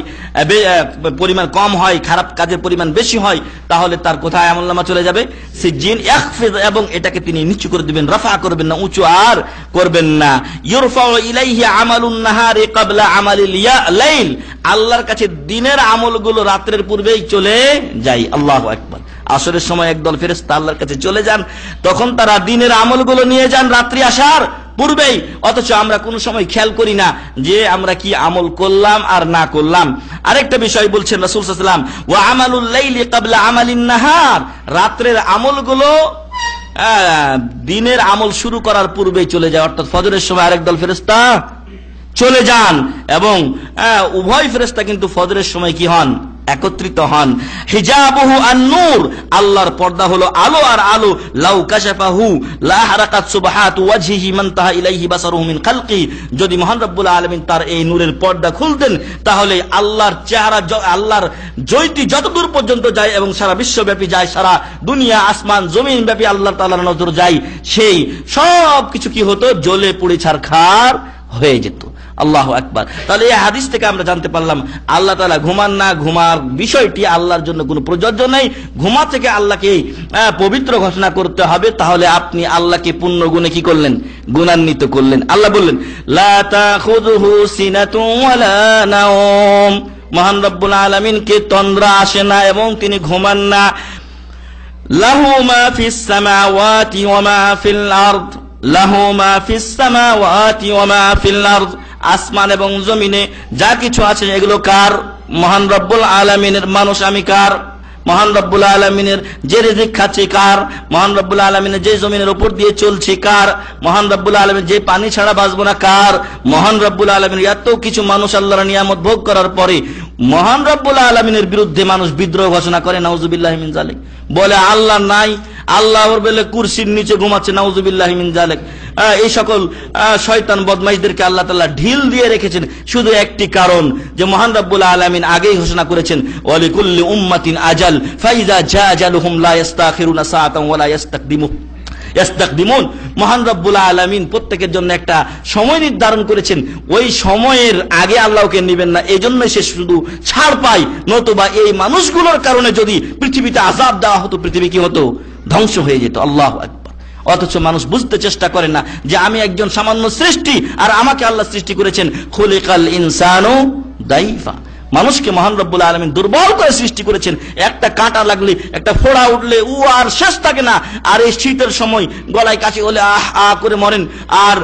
পরিমাণ কম হয়, খারাপ কাজের পরিমাণ বেশি হয়, তাহলে তার কোথায় আমলনামা চলে যাবে? সিজিন। ইয়াখফিদ, এবং এটাকে তিনি নিচু করে দিবেন, রাফা করবেন না, উঁচু আর করবেন না। ইউরফাউ ইলাইহি আমালুন নাহারি ক্বাবলা আমালিল লাইল, আল্লাহর কাছে দিনের আমলগুলো রাতের পূর্বেই চলে যায়। আল্লাহু আকবার। আসরের সময় একদল ফেরেশতা আল্লাহর কাছে চলে যান, তখন তারা দিনের আমলগুলো নিয়ে যান রাত্রি আসার পূর্বেই, অথচ আমরা কোন সময় খেয়াল করি না যে আমরা কি আমল করলাম আর না করলাম। আরেকটা বিষয় বলছেন রাসূল সাল্লাল্লাহু আলাইহি ওয়াসাল্লাম, ওয়া আমালুল লাইলি ক্বাবলা আমালিন নাহার, রাতের আমলগুলো দিনের আমল শুরু করার পূর্বেই চলে যায়। অর্থাৎ ফজরের সময় আরেক দল ফেরেশতা চলে যান এবং উভয় ফেরেশতা কিন্তু ফজরের সময় কি হন? একত্রিত হন। হিজাবুহু আন-নূর, আল্লাহর পর্দা হলো আলো আর আলো। লাউ কাশাফাহু লা হারাকাত সুবহাতু ওয়াজহিহি মান তাহা ইলাইহি বাসারুহু মিন খালকি, যদি মহান রব্বুল আলামিন তার এই নূরের পর্দা খুলতেন, তাহলে আল্লাহর চেহারা, আল্লাহর জ্যোতি যতদূর পর্যন্ত যায় এবং সারা বিশ্বব্যাপী যায়, সারা দুনিয়া আসমান জমিন ব্যাপী আল্লাহ তাআলার নজর যায়, সেই সব কিছু কি হতো? জ্বলে পুড়ে ছারখার হয়ে যেত। আল্লাহু আকবার। তাহলে এই হাদিস থেকে আমরা জানতে পারলাম আল্লাহ তাআলা ঘুমান না, ঘুমার বিষয়টি আল্লাহর জন্য কোনো প্রযোজ্য নেই। ঘুমা থেকে আল্লাহকে পবিত্র ঘোষণা করতে হবে। তাহলে আপনি আল্লাহকে পূর্ণ গুণে কি করলেন? গুণান্বিত করলেন। আল্লাহ বললেন লা তাখুযুহু সিনাতুন ওয়ালা নাওম, মহান রব্বুল আলামিনকে তন্দ্রা আসে না এবং তিনি ঘুমান না। লাহু মা ফিস সামাওয়াতি ওয়া মা ফিল আরদ, লাহু মা ফিস সামাওয়াতি ওয়া মা ফিল আরদ, আসমান এবং জমিনে যা কিছু আছে এগুলো কার? মহান রব্বুল আলামিনের। মানুষ আমি কার? মহান রব্বুল আলামিনের। যে রিজিক খাচ্ছি কার? মহান রব্বুল আলামিনের। যে জমিনের উপর দিয়ে চলছি কার? মহান রব্বুল আলামিন। যে পানি ছাড়া বাঁচবো না কার? মহান রব্বুল আলামিন। এত কিছু মানুষ আল্লাহর নিয়ামত ভোগ করার পরে মহান রব্বুল আলামিনের বিরুদ্ধে মানুষ বিদ্রোহ ঘোষণা করে, নাউজুবিল্লাহি মিন যালিক। বলে আল্লাহ নাই, আল্লাহ ওর বেলে কুরসির নিচে ঘুমাচ্ছে, নাউজুবিল্লাহি মিন যালিক। এই সকল শয়তান বদমাইশদেরকে আল্লাহ তাআলা ঢিল দিয়ে রেখেছেন শুধু একটি কারণ, যে মহান রব্বুল আলামিন আগেই ঘোষণা করেছেন ওয়ালিকুল্লি উম্মাতিন আজাল ফাইযা জা আজালুহুম লা ইস্তাখিরুনা সাআতান ওয়া লা ইস্তাকদিমুন। মহান রব্বুল আলামিন প্রত্যেকের জন্য একটা সময় নির্ধারণ করেছেন, ওই সময়ের আগে আল্লাহকে নেবেন না, এজন্য সে শুধু ছাড় পায়। নতুবা এই মানুষগুলোর কারণে যদি পৃথিবীতে আযাব দেওয়া হতো, পৃথিবী কি হতো? ধ্বংস হয়ে যেত। আল্লাহু আকবার। অথচ মানুষ বুঝতে চেষ্টা করে না যে আমি একজন সামান্য সৃষ্টি, আর আমাকে আল্লাহ সৃষ্টি করেছেন খুলিকাল ইনসানু দাইফা। মানুষকে মহান রব্বুল আলামিন দুর্বল করে সৃষ্টি করেছেন। একটা কাঁটা লাগলে, একটা ফোড়া উঠলে ও আর শেষ থাকে না। আর এই শীতের সময় গলায় কাশি হলে আহ আহ করে মরেন, আর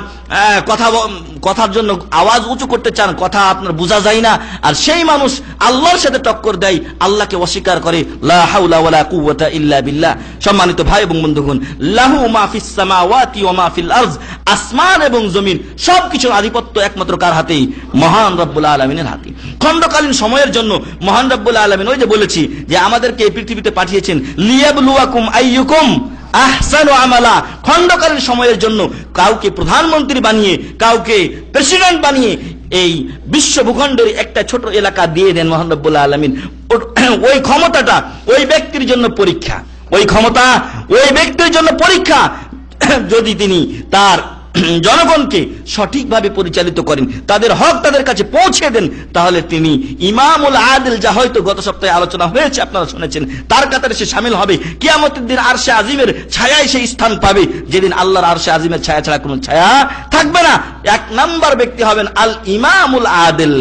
কথার জন্য আওয়াজ উঁচু করতে চান, কথা আপনার বোঝা যায় না। আর সেই মানুষ আল্লাহর সাথে টক্কর দেয়, আল্লাহকে অস্বীকার করে। লা হাওলা ওয়ালা কুওয়াতা ইল্লা বিল্লাহ। সম্মানিত ভাই এবং বন্ধুগণ, লাহু মা ফিস সামাওয়াতি ওয়া মা ফিল আরদ, আসমান এবং জমিন সবকিছুর আধিপত্য একমাত্র কার হাতেই? মহান রব্বুল আলামিনের হাতে। খণ্ডকালীন সময়ের জন্য মহান রব্বুল আলামিন, ওই যে বলেছি যে আমাদেরকে এই পৃথিবীতে পাঠিয়েছেন লিয়াবলুয়াকুম আইয়ুকুম আহসানু আমালা। খণ্ডকালীন সময়ের জন্য কাউকে প্রধানমন্ত্রী বানিয়ে, কাউকে প্রেসিডেন্ট বানিয়ে এই বিশ্ব ভূখণ্ডের একটা ছোট এলাকা দিয়ে দেন মহান রব্বুল আলামিন। ওই ক্ষমতাটা ওই ব্যক্তির জন্য পরীক্ষা, ওই ক্ষমতা ওই ব্যক্তির জন্য পরীক্ষা। যদি তিনি তার জনগণকে সঠিকভাবে পরিচালিত করেন, তাদের হক তাদের কাছে পৌঁছে দেন, তাহলে তিনি ইমামুল আদিল, যা হয়তো গত সপ্তাহে আলোচনা হয়েছে, আপনারা শুনেছেন, তার কাতারে সে শামিল হবে। কিয়ামতের দিন আরশে আজিমের ছায়ায় সেই স্থান পাবে, যেদিন আল্লাহর আরশে আজিমের ছায়া ছাড়া কোনো ছায়া থাকবে না। এক নাম্বার ব্যক্তি হবেন আল ইমামুল আদিল।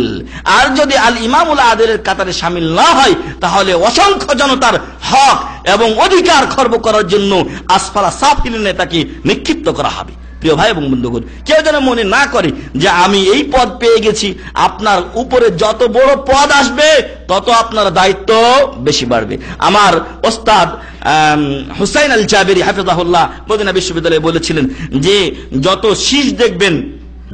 আর যদি আল ইমামুল আদিলের কাতারে শামিল না হয়, তাহলে অসংখ্য জনতার হক এবং অধিকার খর্ব করার জন্য আসফালা সাফিলিনে তাকে নিক্ষিপ্ত করা হবে। প্রিয় ভাই এবং বন্ধুগণ, কেউ যেন মনে না করে যে আমি এই পদ পেয়ে গেছি। আপনার উপরে যত বড় পদ আসবে তত আপনার দায়িত্ব বেশি বাড়বে। আমার ওস্তাদ হুসাইন আল জাবেরি হাফিজাহুল্লাহ মদিনা বিশ্ববিদ্যালয়ে বলেছিলেন যে যত শীষ দেখবেন,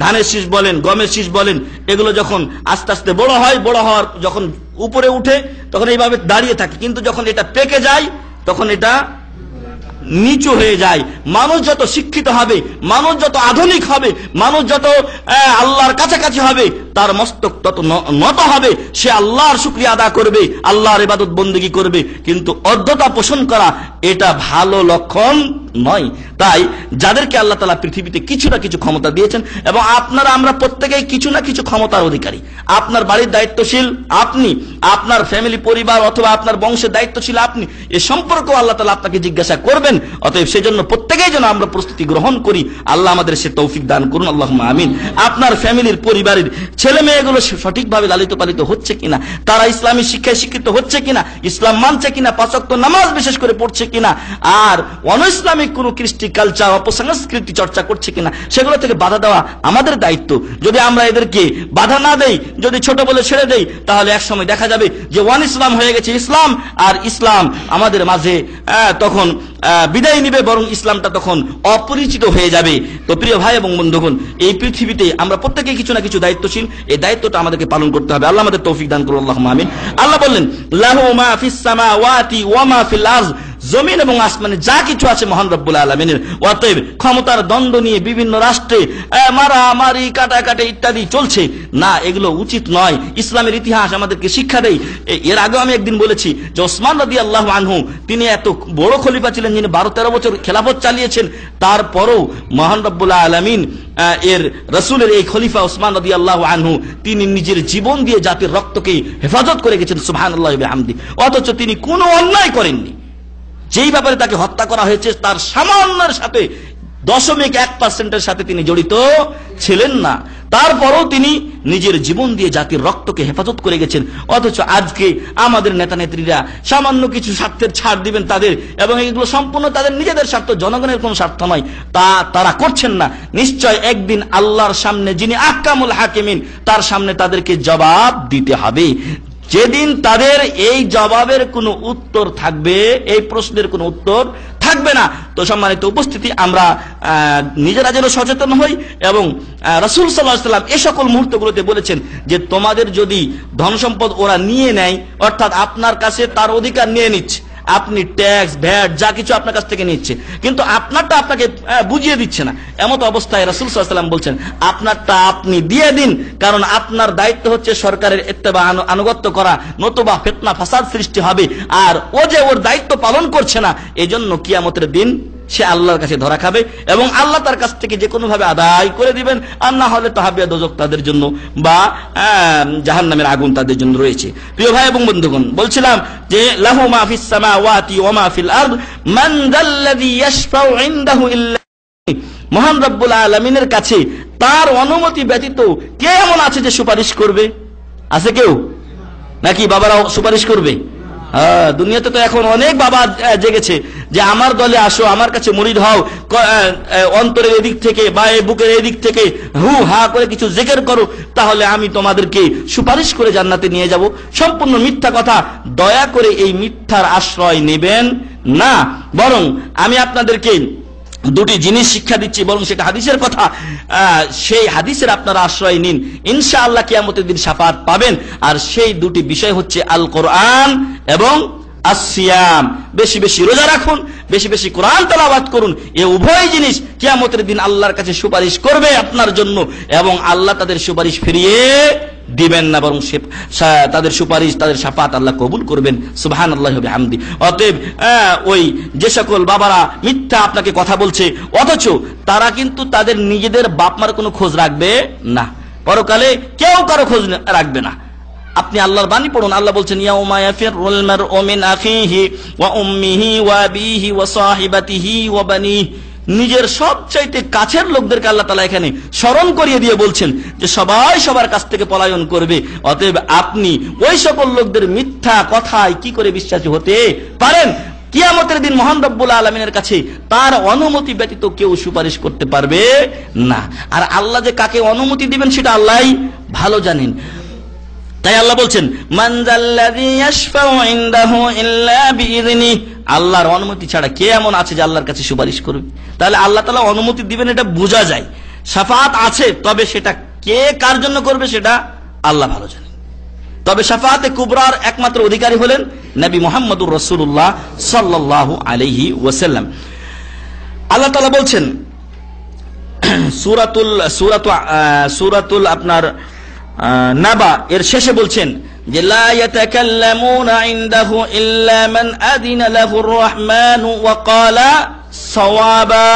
ধানের শীষ বলেন, গমের শীষ বলেন, এগুলো যখন আস্তে আস্তে বড় হয়, বড় হওয়ার যখন উপরে উঠে তখন এইভাবে দাঁড়িয়ে থাকে, কিন্তু যখন এটা পেকে যায় তখন এটা নিচু হয়ে যায়। মানুষ যত শিক্ষিত হবে, মানুষ যত আধুনিক হবে, মানুষ যত আল্লাহর কাছাকাছি হবে, তার মস্তক তত নত হবে। সে আল্লাহর শুকরিয়া আদা করবে, আল্লাহর ইবাদত বন্দেগী করবে। কিন্তু অধ্যতা পোষণ করা এটা ভালো লক্ষণ নয়। তাই যাদেরকে আল্লাহ তাআলা পৃথিবীতে কিছু না কিছু ক্ষমতা দিয়েছেন, এবং আপনারা আমরা প্রত্যেকেই কিছু না কিছু ক্ষমতার অধিকারী। আপনার বাড়ির দায়িত্বশীল আপনি, আপনার ফ্যামিলি পরিবার অথবা আপনার বংশের দায়িত্বশীল আপনি। এ সম্পর্কে আল্লাহ তাআলা আপনাকে জিজ্ঞাসা করবেন। অতএব সেজন্য প্রত্যেকেই যেন আমরা প্রস্তুতি গ্রহণ করি। আল্লাহ আমাদের সে তৌফিক দান করুন, আল্লাহুম্মা আমিন। আপনার ফ্যামিলির পরিবারের ছেলে মেয়েগুলো সঠিকভাবে লালিত পালিত হচ্ছে কিনা, তারা ইসলামী শিক্ষায় শিক্ষিত হচ্ছে কিনা, ইসলাম মানছে কিনা, 5 ওয়াক্ত নামাজ বিশেষ করে পড়ছে কিনা, আর অনইসলামিক কোন কৃষ্টি কালচার অপসংস্কৃতি চর্চা করছে কিনা, সেগুলো থেকে বাধা দেওয়া আমাদের দায়িত্ব। যদি আমরা এদেরকে বাধা না দেই, যদি ছোট বলে ছেড়ে দেই, তাহলে এক সময় দেখা যাবে যে ওয়ান ইসলাম হয়ে গেছে ইসলাম, আর ইসলাম আমাদের মাঝে তখন বিদায় নিবে, বরং ইসলামটা তখন অপরিচিত হয়ে যাবে। তো প্রিয় ভাই এবং বন্ধুগণ, এই পৃথিবীতে আমরা প্রত্যেকেই কিছু না কিছু দায়িত্বশীল। এই দায়িত্বটা আমাদেরকে পালন করতে হবে। আল্লাহ আমাদের তৌফিক দান করুন, আল্লাহুম্মা আমিন। আল্লাহ বললেন লাহু মা ফিস সামাওয়াতি ওয়া মা ফিল আরদ, জমিন এবং আসমানে যা কিছু আছে মহান রব্বুল আলামিনের। অতএব ক্ষমতার দ্বন্দ্ব নিয়ে বিভিন্ন রাষ্ট্রে মারামারি, কাটাকাটি ইত্যাদি চলছে না, এগুলো উচিত নয়। ইসলামের ইতিহাস আমাদেরকে শিক্ষা দেয়। এর আগে আমি একদিন বলেছি যে ওসমান রাদিয়াল্লাহু আনহু তিনি এত বড় খলিফা ছিলেন, যিনি 12-13 বছর খেলাফত চালিয়েছেন। তারপরও মহান রব্বুল আলামিন এর রাসূলের এই খলিফা ওসমান রাদিয়াল্লাহু আনহু তিনি নিজের জীবন দিয়ে জাতির রক্তকে হেফাজত করে গেছেন, সুবহানাল্লাহি ওয়া বিহামদি। অথচ তিনি কোনো অন্যায় করেননি। যেই ব্যাপারে তাকে হত্যা করা হয়েছে তার সামান্যের সাথে 0.1% সাথে তিনি জড়িত ছিলেন না। তারপরও তিনি নিজের জীবন দিয়ে জাতির রক্তকে হেফাজত করে গেছেন। অথচ আজকে আমাদের নেতা নেত্রীরা সামান্য কিছু স্বার্থের ছাড় দিবেন তাদের, এবং এগুলো সম্পূর্ণ তাদের নিজেদের স্বার্থ, জনগণের কোন স্বার্থ নয়, তা তারা করছেন না। নিশ্চয় একদিন আল্লাহর সামনে, যিনি আহকামুল হাকিমিন, তার সামনে তাদেরকে জবাব দিতে হবে। যেদিন তাদের এই জবাবের কোনো উত্তর থাকবে, এই প্রশ্নের কোনো উত্তর থাকবে না। তো সম্মানিত উপস্থিতি, আমরা নিজেরা যেন সচেতন হই, এবং রাসূল সাল্লাল্লাহু আলাইহি ওয়াসাল্লাম এই সকল মুহূর্তগুলোতে বলেছেন যে তোমাদের যদি ধন সম্পদ ওরা নিয়ে নেয়, অর্থাৎ আপনার কাছে তার অধিকার নিয়ে নিচ্ছে, আপনি ট্যাক্স ভ্যাট যা কিছু আপনার কাছ থেকে নিচ্ছে, কিন্তু আপনারটা আপনাকে বুঝিয়ে দিচ্ছে না, এমত অবস্থায় রাসূল সাল্লাল্লাহু আলাইহি ওয়াসাল্লাম বলছেন আপনারটা আপনি দিয়ে দিন, কারণ আপনার দায়িত্ব হচ্ছে সরকারের ইত্তেবা আনুগত্য করা, নতুবা ফিতনা ফাসাদ সৃষ্টি হবে। আর ও যে ওর দায়িত্ব পালন করছে না, এজন্য কিয়ামতের দিন সে আল্লাহর কাছে ধরা খাবে, এবং আল্লাহ তার কাছ থেকে যে কোনো ভাবে আদায় করে দিবেন, আর না হলে তাহাবিয়া দোজখ তাদের জন্য, বা জাহান্নামের আগুন তাদের জন্য রয়েছে। প্রিয় ভাই এবং বন্ধুগণ, বলছিলাম যে লাহু মা ফিস সামাওয়াতি ওয়া মা ফিল আরদ মান যাল্লাযী ইয়াশফাউ ইনদাহু ইল্লা, মহান রব্বুল আলামিনের কাছে তার অনুমতি ব্যতীত কে এমন আছে যে সুপারিশ করবে? আছে কেউ? নাকি বাবারা সুপারিশ করবে? দুনিয়াতে তো এখন অনেক বাবা জেগেছে যে আমার দলে আসো, আমার কাছে মুরিদ হও, অন্তরের এদিক থেকে বা বুকের এদিক থেকে হু হা করে কিছু জিকির করো, তাহলে আমি তোমাদেরকে সুপারিশ করে জান্নাতে নিয়ে যাব। সম্পূর্ণ মিথ্যা কথা। দয়া করে এই মিথ্যার আশ্রয় নেবেন না, বরং আমি আপনাদেরকে দুটি জিনিস শিক্ষা দিচ্ছি, বরং সেটা হাদিসের কথা, সেই হাদিসের আপনারা আশ্রয় নিন, ইনশাআল্লাহ কিয়ামতের দিন শাফাত পাবেন। আর সেই দুটি বিষয় হচ্ছে আল কোরআন এবং আসিয়াম। বেশি বেশি রোজা রাখুন, বেশি বেশি কোরআন তেলাওয়াত করুন। এই উভয় জিনিস কিয়ামতের দিন আল্লাহর কাছে সুপারিশ করবে আপনার জন্য, এবং আল্লাহ তাদের সুপারিশ ফিরিয়ে দিবেন না, বরং তাদের সুপারিশ, তাদের শাফাত আল্লাহ কবুল করবেন। সুবহানাল্লাহি ওয়া বিহামদি। অতএব ওই যে সকল বাবারা মিথ্যা আপনাকে কথা বলছে, অথচ তারা কিন্তু তাদের নিজেদের বাপ মার কোনো খোঁজ রাখবে না, পরকালে কেউ কারো খোঁজ রাখবে না। আপনি আল্লাহর বাণী পড়ুন, আল্লাহ বলছেন ইয়াউমা ইয়াফিরুল মারউ মিন আখিহি ওয়া উম্মিহি ওয়া আবিহি ওয়া সাহিবাতিহি ওয়া বানিহি। নিজের সবচাইতে কাছের লোকদেরকে আল্লাহ তাআলা এখানে স্মরণ করিয়ে দিয়ে বলছেন যে সবাই সবার কাছ থেকে পলায়ন করবে। অতএব আপনি ওই সকল লোকদের মিথ্যা কথায় কি করে বিশ্বাসী হতে পারেন? কিয়ামতের দিন মহান রব্বুল আলামিনের কাছে তার অনুমতি ব্যতীত কেউ সুপারিশ করতে পারবে না। আর আল্লাহ যে কাকে অনুমতি দিবেন সেটা আল্লাহই ভালো জানেন। তাই আল্লাহ বলছেন মান যাল্লাযী ইয়াশফাউ ইনদাহু ইল্লা বিইযনিহি, আল্লাহর অনুমতি ছাড়া কে এমন আছে যে আল্লাহর কাছে সুপারিশ করবে? তাহলে আল্লাহ তাআলা অনুমতি দিবেন এটা বোঝা যায়। শাফাত আছে, তবে সেটা কে কার জন্য করবে সেটা আল্লাহ ভালো জানেন। তবে শাফাতে কুবরার একমাত্র অধিকারী হলেন নবী মুহাম্মদুর রাসূলুল্লাহ সাল্লাল্লাহু আলাইহি ওয়াসাল্লাম। আল্লাহ তাআলা বলছেন সূরাতুল আপনার নাবা এর শেষে বলছেন যে লা ইয়াতাকাল্লামুনা ইনদাহু ইল্লা মান আযিনা লাহুর রাহমানু ওয়া ক্বালা সাওয়াবা।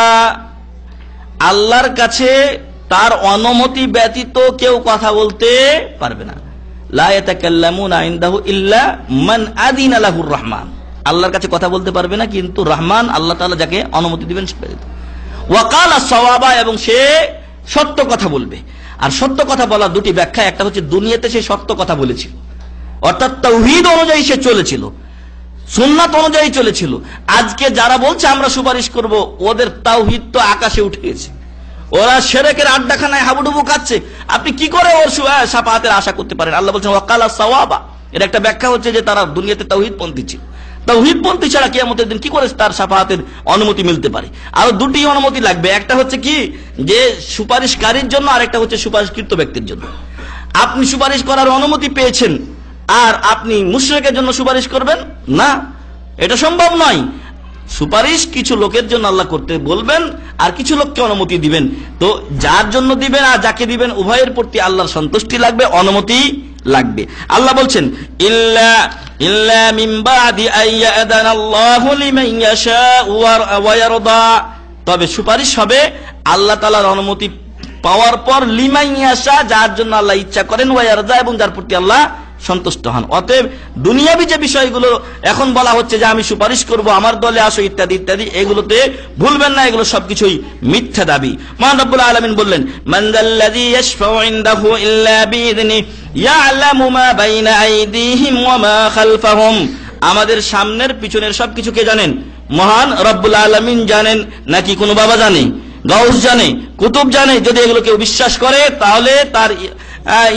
আল্লাহর কাছে তার অনুমতি ব্যতীত কেউ কথা বলতে পারবে না। লা ইয়াতাকাল্লামুনা ইনদাহু ইল্লা মান আযিনা লাহুর রাহমান, আল্লাহর কাছে কথা বলতে পারবে না, কিন্তু রহমান আল্লাহ তাআলা যাকে অনুমতি দিবেন সে ওয়া ক্বালা সাওয়াবা, এবং সে সত্য কথা বলবে। আর সত্য কথা বলার দুটি ব্যাখ্যা, একটা হচ্ছে দুনিয়াতে সে সত্য কথা বলেছিল, অর্থাৎ তাওহীদ অনুযায়ী সে চলেছিল, সুন্নাত অনুযায়ী চলেছিল। আজকে যারা বলছে আমরা সুপারিশ করব, ওদের তাওহীদ তো আকাশে উঠে গেছে, ওরা শিরকের আড্ডাখানায় হাবুডুবু খাচ্ছে। আপনি কি করে ওর শাফাআতের আশা করতে পারেন? আল্লাহ বলছেন ওয়াকালা সাওয়াবা। এর একটা ব্যাখ্যা হচ্ছে যে তারা দুনিয়াতে তাওহীদপন্থী ছিল, তাওহীদপন্থী ছাড়া কিয়ামতের দিন কি করে তার শাফাআতের অনুমতি মিলতে পারে? আরো দুটি অনুমতি লাগবে, একটা হচ্ছে কি যে সুপারিশকারীর জন্য, আর একটা হচ্ছে সুপারিশকৃত ব্যক্তির জন্য। আপনি সুপারিশ করার অনুমতি পেয়েছেন আর আপনি মুশরিকের জন্য সুপারিশ করবেন না, এটা সম্ভব নয়। সুপারিশ কিছু লোকের জন্য আল্লাহ করতে বলবেন, আর কিছু লোককে অনুমতি দিবেন। তো যার জন্য দিবেন আর যাকে দিবেন উভয়ের প্রতি আল্লাহর সন্তুষ্টি লাগবে, অনুমতি লাগবে। আল্লাহ বলছেন ইল্লা মিন বাদি আইয়াদানাল্লাহু লিমান ইয়াশাউ ওয়া ইয়ারদা, তবে সুপারিশ হবে আল্লাহ তাআলার অনুমতি পাওয়ার পর, লিমান ইয়াশা যার জন্য আল্লাহ ইচ্ছা করেন, ওয়া ইয়ারদা এবং যার প্রতি আল্লাহ সন্তুষ্ট হন। অতএব দুনিয়াবি যে বিষয়গুলো এখন বলা হচ্ছে যে আমি সুপারিশ করব, আমার দলে আসো, ইত্যাদি ইত্যাদি, এগুলোতে ভুলবেন না, এগুলো সবকিছুই মিথ্যা দাবি। মহান রব্বুল আলামিন বললেন, মান যাল্লাযী ইয়াশফাউ ইনদাহু ইল্লা বিইذনিহি ইয়ালামু মা বাইনা আইদিহিম ওয়া মা খালফাহুম। আমাদের সামনের পিছনের সবকিছু কে জানেন? মহান রব্বুল আলামিন জানেন। নাকি কোনো বাবা জানে, গাউস জানে, কুতুব জানে? যদি এগুলো কেউ বিশ্বাস করে তাহলে তার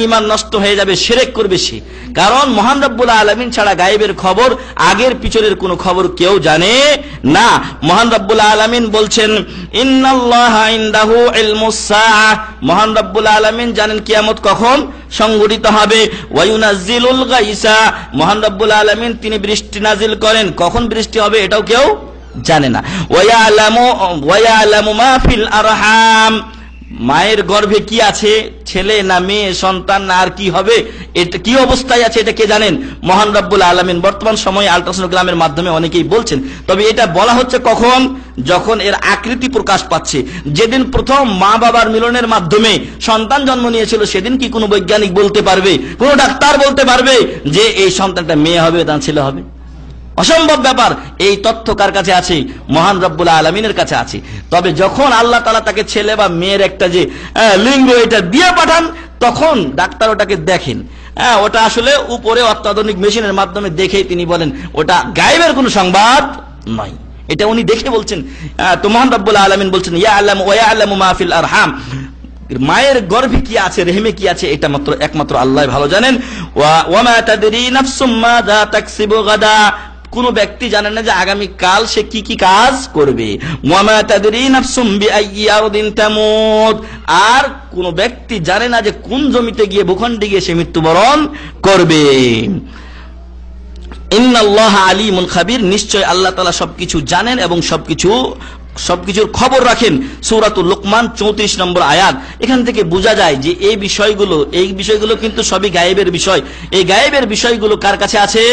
ঈমান নষ্ট হয়ে যাবে, শিরক করবে সে। কারণ মহান রব্বুল আলামিন ছাড়া গায়েবের খবর, আগের পিছনের কোনো খবর কেউ জানে না। মহান রব্বুল আলামিন বলছেন, ইন্নাল্লাহা ইনদাহু ইলমুস সাআহ, মহান রব্বুল আলামিন জানেন কিয়ামত কখন সংঘটিত হবে। ওয়া ইউনাজ্জিলুল গায়সা, মহান রব্বুল আলামিন তিনি বৃষ্টি নাজিল করেন, কখন বৃষ্টি হবে এটাও কেউ জানে না। ওয়া ইয়ালামু মা ফিল আরহাম, মায়ের গর্ভে কি আছে, ছেলে না মেয়ে, সন্তান না আর কি হবে, এটা কি অবস্থায় আছে, এটা কে জানেন? মহান রব্বুল আলামিন। বর্তমান সময়ে আল্ট্রাসোনোগ্রামের মাধ্যমে অনেকেই বলছেন, তবে এটা বলা হচ্ছে কখন? যখন এর আকৃতি প্রকাশ পাচ্ছে। যেদিন প্রথম মা বাবার মিলনের মাধ্যমে সন্তান জন্ম নিয়েছিল, সেদিন কি কোনো বৈজ্ঞানিক বলতে পারবে, কোনো ডাক্তার বলতে পারবে যে এই সন্তানটা মেয়ে হবে না ছেলে হবে? অসম্ভব ব্যাপার। এই তথ্য কার কাছে আছে? মহান রব্বুল আলামিনের কাছে আছে। তবে যখন আল্লাহ তাআলা তাকে ছেলে বা মেয়ের একটা যে লিঙ্গ এটা দিয়ে পাঠান, তখন ডাক্তার ওটাকে দেখেন। ওটা আসলে উপরে অত্যাধুনিক মেশিনের মাধ্যমে দেখেই তিনি বলেন ওটা গায়েবের কোনো সংবাদ নয়। এটা উনি দেখে বলছেন। তো মহান রব্বুল আলামিন বলছেন, ইয়ালামু ওয়া ইয়ালামু মা ফিল আরহাম, মায়ের গর্ভে কি আছে, রেহেমে কি আছে, এটা একমাত্র আল্লাহ ভালো জানেন। ওয়া মা তাদরি নাফসুম মাযা তাকসিবু গাদা, কোন ব্যক্তি জানে না যে আগামী কাল সে কি কি কাজ করবে। ওয়া মা তাদরি নাফসুম বিআইয়ি আরদিন তামুত, আর কোন ব্যক্তি জানে না যে কোন জমিতে গিয়ে, ভূখণ্ডে গিয়ে সে মৃত্যুবরণ করবে। ইন্নাল্লাহা আলিমুন খাবির, নিশ্চয় আল্লাহ তাআলা সবকিছু জানেন এবং সবকিছুর খবর রাখেন। সূরাতুল লুকমান 34 নম্বর আয়াত। এখান থেকে বোঝা যায় যে এই বিষয়গুলো কিন্তু সবই গায়েবের বিষয়। এই গায়েবের বিষয়গুলো কার কাছে আছে?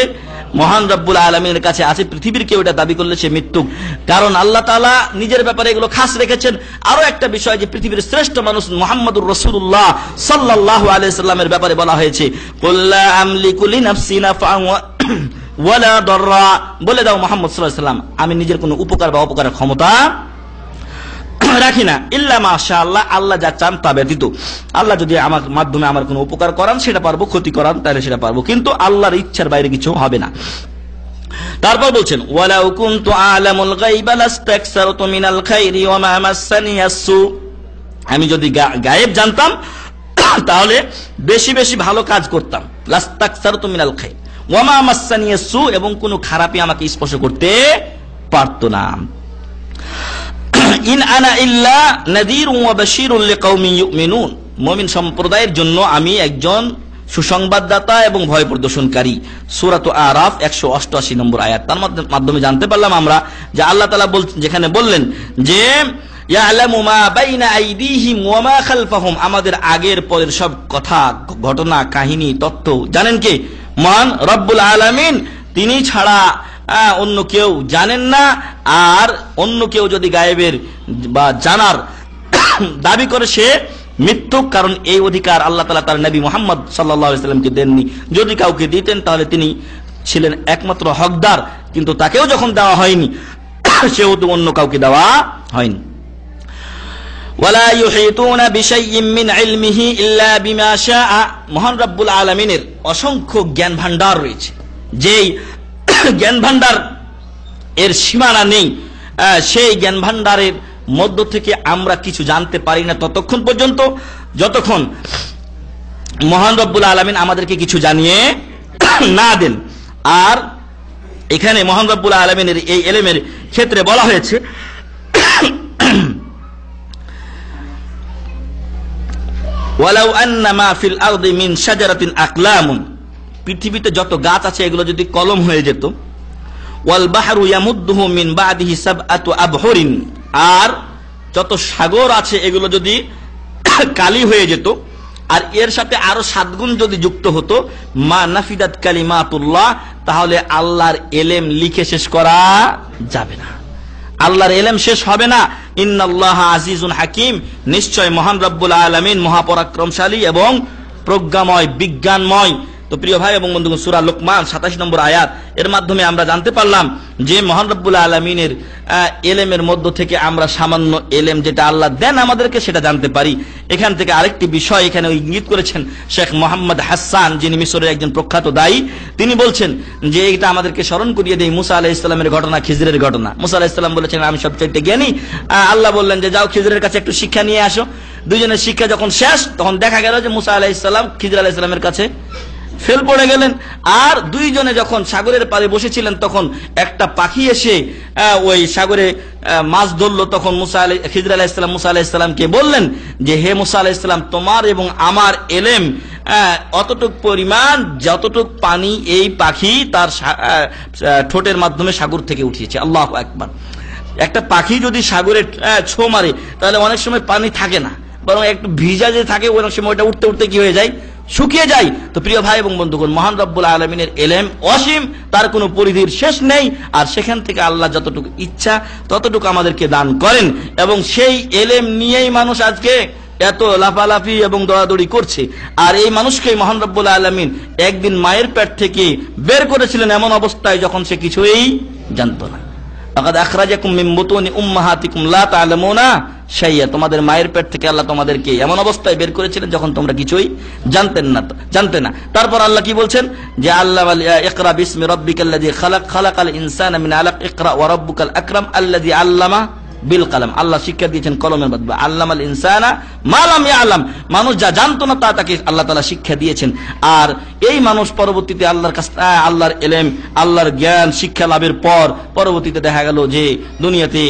মহান রব্বুল আলামিনের কাছে আছে। পৃথিবীর কেউ এটা দাবি করলে সে মিথ্যুক। কারণ আল্লাহ তাআলা নিজের ব্যাপারে এগুলো খাস রেখেছেন। আরো একটা বিষয় যে পৃথিবীর শ্রেষ্ঠ মানুষ মুহাম্মদুর রাসূলুল্লাহ সাল্লাল্লাহু আলাইহি সাল্লামের ব্যাপারে বলা হয়েছে, কুল লা আমলিকু লিনাফসি নাফআন ওয়ালা দাররা, বলে দাও মুহাম্মদ সাল্লাল্লাহু আলাইহি সাল্লাম, আমি নিজের কোনো উপকার বা অপকারের ক্ষমতা রাখি না, ইল্লা মাশাআল্লাহ, আল্লাহ যা চান তা ব্যতীত। আল্লাহ যদি আমার মাধ্যমে আমার কোনো উপকার করান সেটা পারবো, ক্ষতি করান তাহলে সেটা পারবো, কিন্তু আল্লাহর ইচ্ছার বাইরে কিছু হবে না। তারপর বলছেন, ওয়ালাউ কুনতু আ'লামুল গায়বা লাস্তাকসারতু মিনাল খাইরি ওয়া মা মাসসানিয়াস সু, আমি যদি গায়েব জানতাম তাহলে বেশি বেশি ভালো কাজ করতাম। লাস্তাকসারতু মিনাল খাইর ওয়া মা মাসসানিয়াস সু, এবং কোনো খারাপই আমাকে স্পর্শ করতে পারতো না। ইন আনা ইল্লা নাযীরুন ওয়া বাশীরুন লিকাওমিন ইউমিনুন, মুমিন সম্প্রদায়ের জন্য আমি একজন সুসংবাদদাতা এবং ভয় প্রদর্শনকারী। সূরাত আরাফ 188 নম্বর আয়াত। তার মাধ্যমে জানতে পারলাম আমরা যে আল্লাহ তাআলা যেখানে বললেন যে ইয়ালামু মা বাইনা আইদিহিম ওয়া মা খালফাহুম, আমাদের আগের পরের সব কথা, ঘটনা, কাহিনী, তথ্য জানেন কে? মহান রব্বুল আলামিন। তিনি ছাড়া অন্য কেউ জানেন না। আর অন্য কেউ যদি গায়েবের বা জানার দাবি করে সে মিথ্যুক। কারণ এই অধিকার আল্লাহ তাআলা তার নবী মুহাম্মদ সাল্লাল্লাহু আলাইহি সাল্লামকে দেননি। যদি কাউকে দিতেন তাহলে তিনি ছিলেন একমাত্র হকদার, কিন্তু তাকেও যখন দেওয়া হয়নি সেও তো অন্য কাউকে দেওয়া হয়নি। ওয়ালা ইউহিতুনা বিশাইইম মিন ইলমিহি ইল্লা বিমা শাআ, মহান রব্বুল আলামিনের অসংখ্য জ্ঞান ভান্ডার রয়েছে, যেই জ্ঞান ভান্ডার এর সীমানা নেই। সেই জ্ঞান ভান্ডারের মধ্য থেকে আমরা কিছু জানতে পারি না ততক্ষণ পর্যন্ত যতক্ষণ মহান রব্বুল আলামিন আমাদেরকে কিছু জানিয়ে না দেন। আর এখানে মহান রব্বুল আলামিনের এই ইলমের ক্ষেত্রে বলা হয়েছে ওয়ালাউ আন্না মা ফিল আরদি মিন শাজারাতিন আকলামুন, পৃথিবীতে যত গাছ আছে এগুলো যদি কলম হয়ে যেত, ওয়াল বাহরু ইয়ামুদ্দুহু মিন বাদিহি সাবআতু আবহুরিন, আর যত সাগর আছে এগুলো যদি কালি হয়ে যেত আর এর সাথে আরো 7 গুণ যদি যুক্ত হতো, মা নাফিদাত কালিমাতুল্লাহ, তাহলে আল্লাহর ইলম লিখে শেষ করা যাবে না, আল্লাহর ইলম শেষ হবে না। ইন্নাল্লাহা আজিজুন হাকিম, নিশ্চয় মহান রব্বুল আলামিন মহাপরাক্রমশালী এবং প্রজ্ঞাময়, বিজ্ঞানময়। তো প্রিয় ভাই এবং বন্ধুগণ, সূরা লোকমান 27 নম্বর আয়াত, এর মাধ্যমে আমরা জানতে পারলাম যে মহান রব্বুল আলামিনের এলেমের মধ্য থেকে আমরা সামান্য এলেম যেটা আল্লাহ দেন আমাদেরকে সেটা জানতে পারি। এখান থেকে আরেকটি বিষয় এখানে ইঙ্গিত করেছেন শেখ মোহাম্মদ হাসান, যিনি মিশরের একজন প্রখ্যাত দায়ী। তিনি বলছেন যে এটা আমাদেরকে স্মরণ করিয়ে দেয় মুসা আলাইহিস সালামের ঘটনা, খিজরের ঘটনা। মুসা আলাইহিস সালাম বলেছেন আমি সবচেয়ে জ্ঞানী। আল্লাহ বললেন যে যাও খিজরের কাছে একটু শিক্ষা নিয়ে আসো। দুইজনের শিক্ষা যখন শেষ, তখন দেখা গেল যে মুসা আলাইহিস সালাম খিজর আলাইহিস সালামের কাছে ফেল পড়ে গেলেন। আর দুইজনে যখন সাগরের পাড়ে বসেছিলেন, তখন একটা পাখি এসে ওই সাগরে মাছ ধরলো। তখন খিজর আলাইহিস সালাম মুসা আলাইহিস সালামকে বললেন যে হে মুসা আলাইহিস সালাম, তোমার এবং আমার এলেম অতটুক পরিমাণ যতটুক পানি এই পাখি তার ঠোঁটের মাধ্যমে সাগর থেকে উঠিয়েছে। আল্লাহু আকবার। একটা পাখি যদি সাগরে ছো মারে তাহলে অনেক সময় পানি থাকে না, বরং একটু ভিজা যে থাকে অনেক সময় ওটা উঠতে উঠতে কি হয়ে যায়, শুকিয়ে যায়। তো প্রিয় ভাই এবং বন্ধুগণ, মহান রব্বুল আলামিনের এলেম অসীম, তার কোনো পরিধির শেষ নেই। আর সেখান থেকে আল্লাহ যতটুকু ইচ্ছা ততটুকু আমাদেরকে দান করেন, এবং সেই এলেম নিয়েই মানুষ আজকে এত লাফালাফি এবং দৌড়াদৌড়ি করছে। আর এই মানুষকে মহান রব্বুল আলামিন একদিন মায়ের পেট থেকে বের করেছিলেন এমন অবস্থায় যখন সে কিছুই জানতো না। লাকাদ আখরাজাকুম মিন বুতুনি উম্মাহাতিকুম লা তা'লামুনা শাইয়া, তোমাদের মায়ের পেট থেকে আল্লাহ তোমাদেরকে এমন অবস্থায় বের করেছিলেন যখন তোমরা কিছুই জানতে না। তারপর আল্লাহ কি বলছেন যে আল্লাহ ইকরা বিসমি রাব্বিকাল্লাযী খালাক, খালাকাল ইনসানা মিন আলাক, ইকরা ওয়া রাব্বুকাল আকরাম আল্লাযী আল্লামা বিল কালাম। আল্লাহ শিক্ষা দিয়েছেন কলমের মাধ্যমে। আল্লামাল ইনসানা মা লাম ইয়ালাম, মানুষ যা জানতো না তা তাকে আল্লাহ তাআলা শিক্ষা দিয়েছেন। আর এই মানুষ পরবর্তীতে আল্লাহর কাছে আল্লাহর এলেম, আল্লাহর জ্ঞান শিক্ষা লাভের পর পরবর্তীতে দেখা গেল যে দুনিয়াতে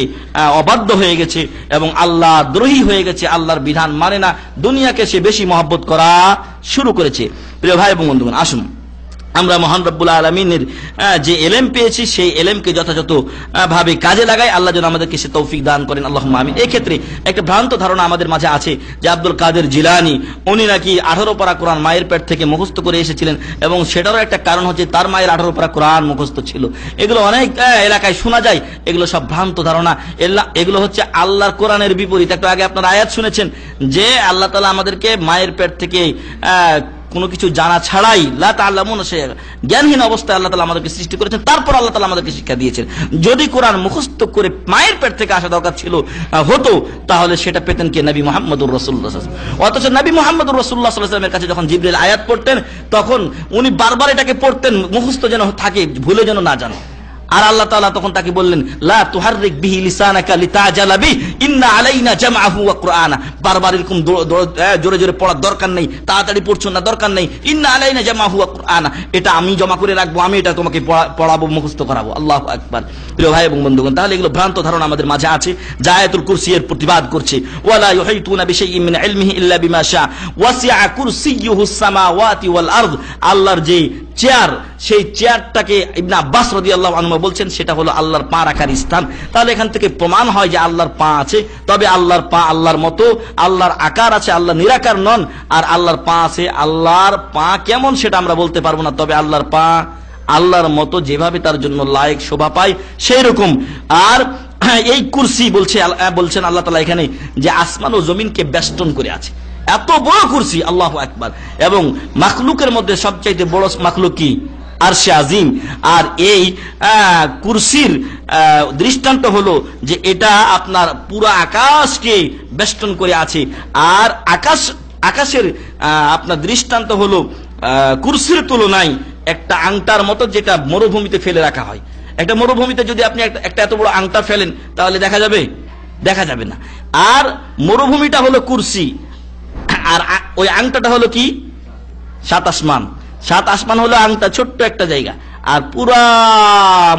অবাধ্য হয়ে গেছে এবং আল্লাহ দ্রোহী হয়ে গেছে, আল্লাহর বিধান মানে না, দুনিয়াকে সে বেশি মহব্বত করা শুরু করেছে। প্রিয় ভাই এবং বন্ধুগণ, আসুন আমরা মহান রব্বুল আলামিনের যে এলেম পেয়েছি সেই এলেমকে যথাযথ ভাবে কাজে লাগাই। আল্লাহ যেন আমাদেরকে সে তৌফিক দান করেন, আল্লাহুম্মা আমিন। এই ক্ষেত্রে একটা ভ্রান্ত ধারণা আমাদের মাঝে আছে যে আব্দুল কাদের জিলানী উনি নাকি 18 পারা কোরআন মায়ের পেট থেকে মুখস্থ করে এসেছিলেন, এবং সেটারও একটা কারণ হচ্ছে তার মায়ের 18 পারা কোরআন মুখস্থ ছিল। এগুলো অনেক এলাকায় শোনা যায়, এগুলো সব ভ্রান্ত ধারণা। এগুলো হচ্ছে আল্লাহর কোরআনের বিপরীত। একটু আগে আপনারা আয়াত শুনেছেন যে আল্লাহ তাআলা আমাদেরকে মায়ের পেট থেকে কোনো কিছু জানা ছাড়াই লা তা'লামুনা শাইআ, জ্ঞানহীন অবস্থায় আল্লাহ তাআলা আমাদেরকে সৃষ্টি করেছেন, তারপর আল্লাহ তাআলা আমাদেরকে শিক্ষা দিয়েছেন। যদি কোরআন মুখস্থ করে মায়ের পেট থেকে আসা দরকার ছিল হতো, তাহলে সেটা পেতেন কে? নবী মুহাম্মদুর রাসূলুল্লাহ সাল্লাল্লাহু আলাইহি ওয়াসাল্লাম। অথচ নবী মুহাম্মদুর রাসূলুল্লাহ সাল্লাল্লাহু আলাইহি ওয়াসাল্লামের কাছে যখন জিবরিল আয়াত পড়তেন, তখন উনি বারবার এটাকে পড়তেন মুখস্থ যেন থাকে, ভুলে যেন না যান। আর আল্লাহ তাআলা তখন তাকে বললেন লা তুহাররিক বিহি লিসানাকা লিতাজালা বি ইন্না আলাইনা জামআহু ওয়া কুরআনা। বারবার এরকম জোরে জোরে পড়ার দরকার নেই, তাড়াতাড়ি পড়ছো না, দরকার নেই। ইন্না আলাইনা জামআহু ওয়া কুরআনা, এটা আমি জমা করে রাখবো, আমি এটা তোমাকে পড়াবো, মুখস্থ করাবো। আল্লাহু আকবার। প্রিয় ভাই এবং বন্ধুগণ, তাহলে এগুলো ভ্রান্ত ধারণা আমাদের মাঝে আছে, যা আয়াতুল কুরসি এর প্রতিবাদ করছে। ওয়ালা ইউহিতুনা বিশাইইন মিন ইলমিহি ইল্লা বিমা শা ওয়াসিআ কুরসিয়্যুহুস সামাওয়াতি ওয়াল আরদ। আল্লাহর যে চেয়ার, সেই চেয়ারটাকে ইবনে আব্বাস রাদিয়াল্লাহু আনহু বলছেন সেটা হলো আল্লাহর পা রাখার স্থান। তাহলে এখান থেকে প্রমাণ হয় যে আল্লাহর পা আছে, তবে আল্লাহর পা আল্লাহর মতো, আল্লাহর আকার আছে, আল্লাহ নিরাকার নন। আর আল্লাহর পা আছে, আল্লাহর পা কেমন সেটা আমরা বলতে পারবো না, তবে আল্লাহর পা আল্লাহর মতো, যেভাবে তার জন্য লায়েক শোভা পায় সেই রকম। আর এই কুরসি বলছেন আল্লাহ তাআলা এখানে যে আসমান ও জমিনকে বেষ্টন করে আছে, এত বড় কুরসি। আল্লাহু আকবার। এবং মাখলুকের মধ্যে সবচাইতে বড় মাখলুক কি? আরশে আজিম। আর এই কুরসির দৃষ্টান্ত হলো যে এটা আপনার পুরো আকাশকে বেষ্টন করে আছে। আর আকাশের আপনার দৃষ্টান্ত হলো কুরসির তুলনায় একটা আংটার মতো, যেটা মরুভূমিতে ফেলে রাখা হয়। একটা মরুভূমিতে যদি আপনি একটা এত বড় আংটা ফেলেন তাহলে দেখা যাবে না। আর মরুভূমিটা হলো কুরসি, আর ওই আংটাটা হলো কি? 7 আসমান। 7 আসমান হলো আংটা, ছোট্ট একটা জায়গা, আর পুরা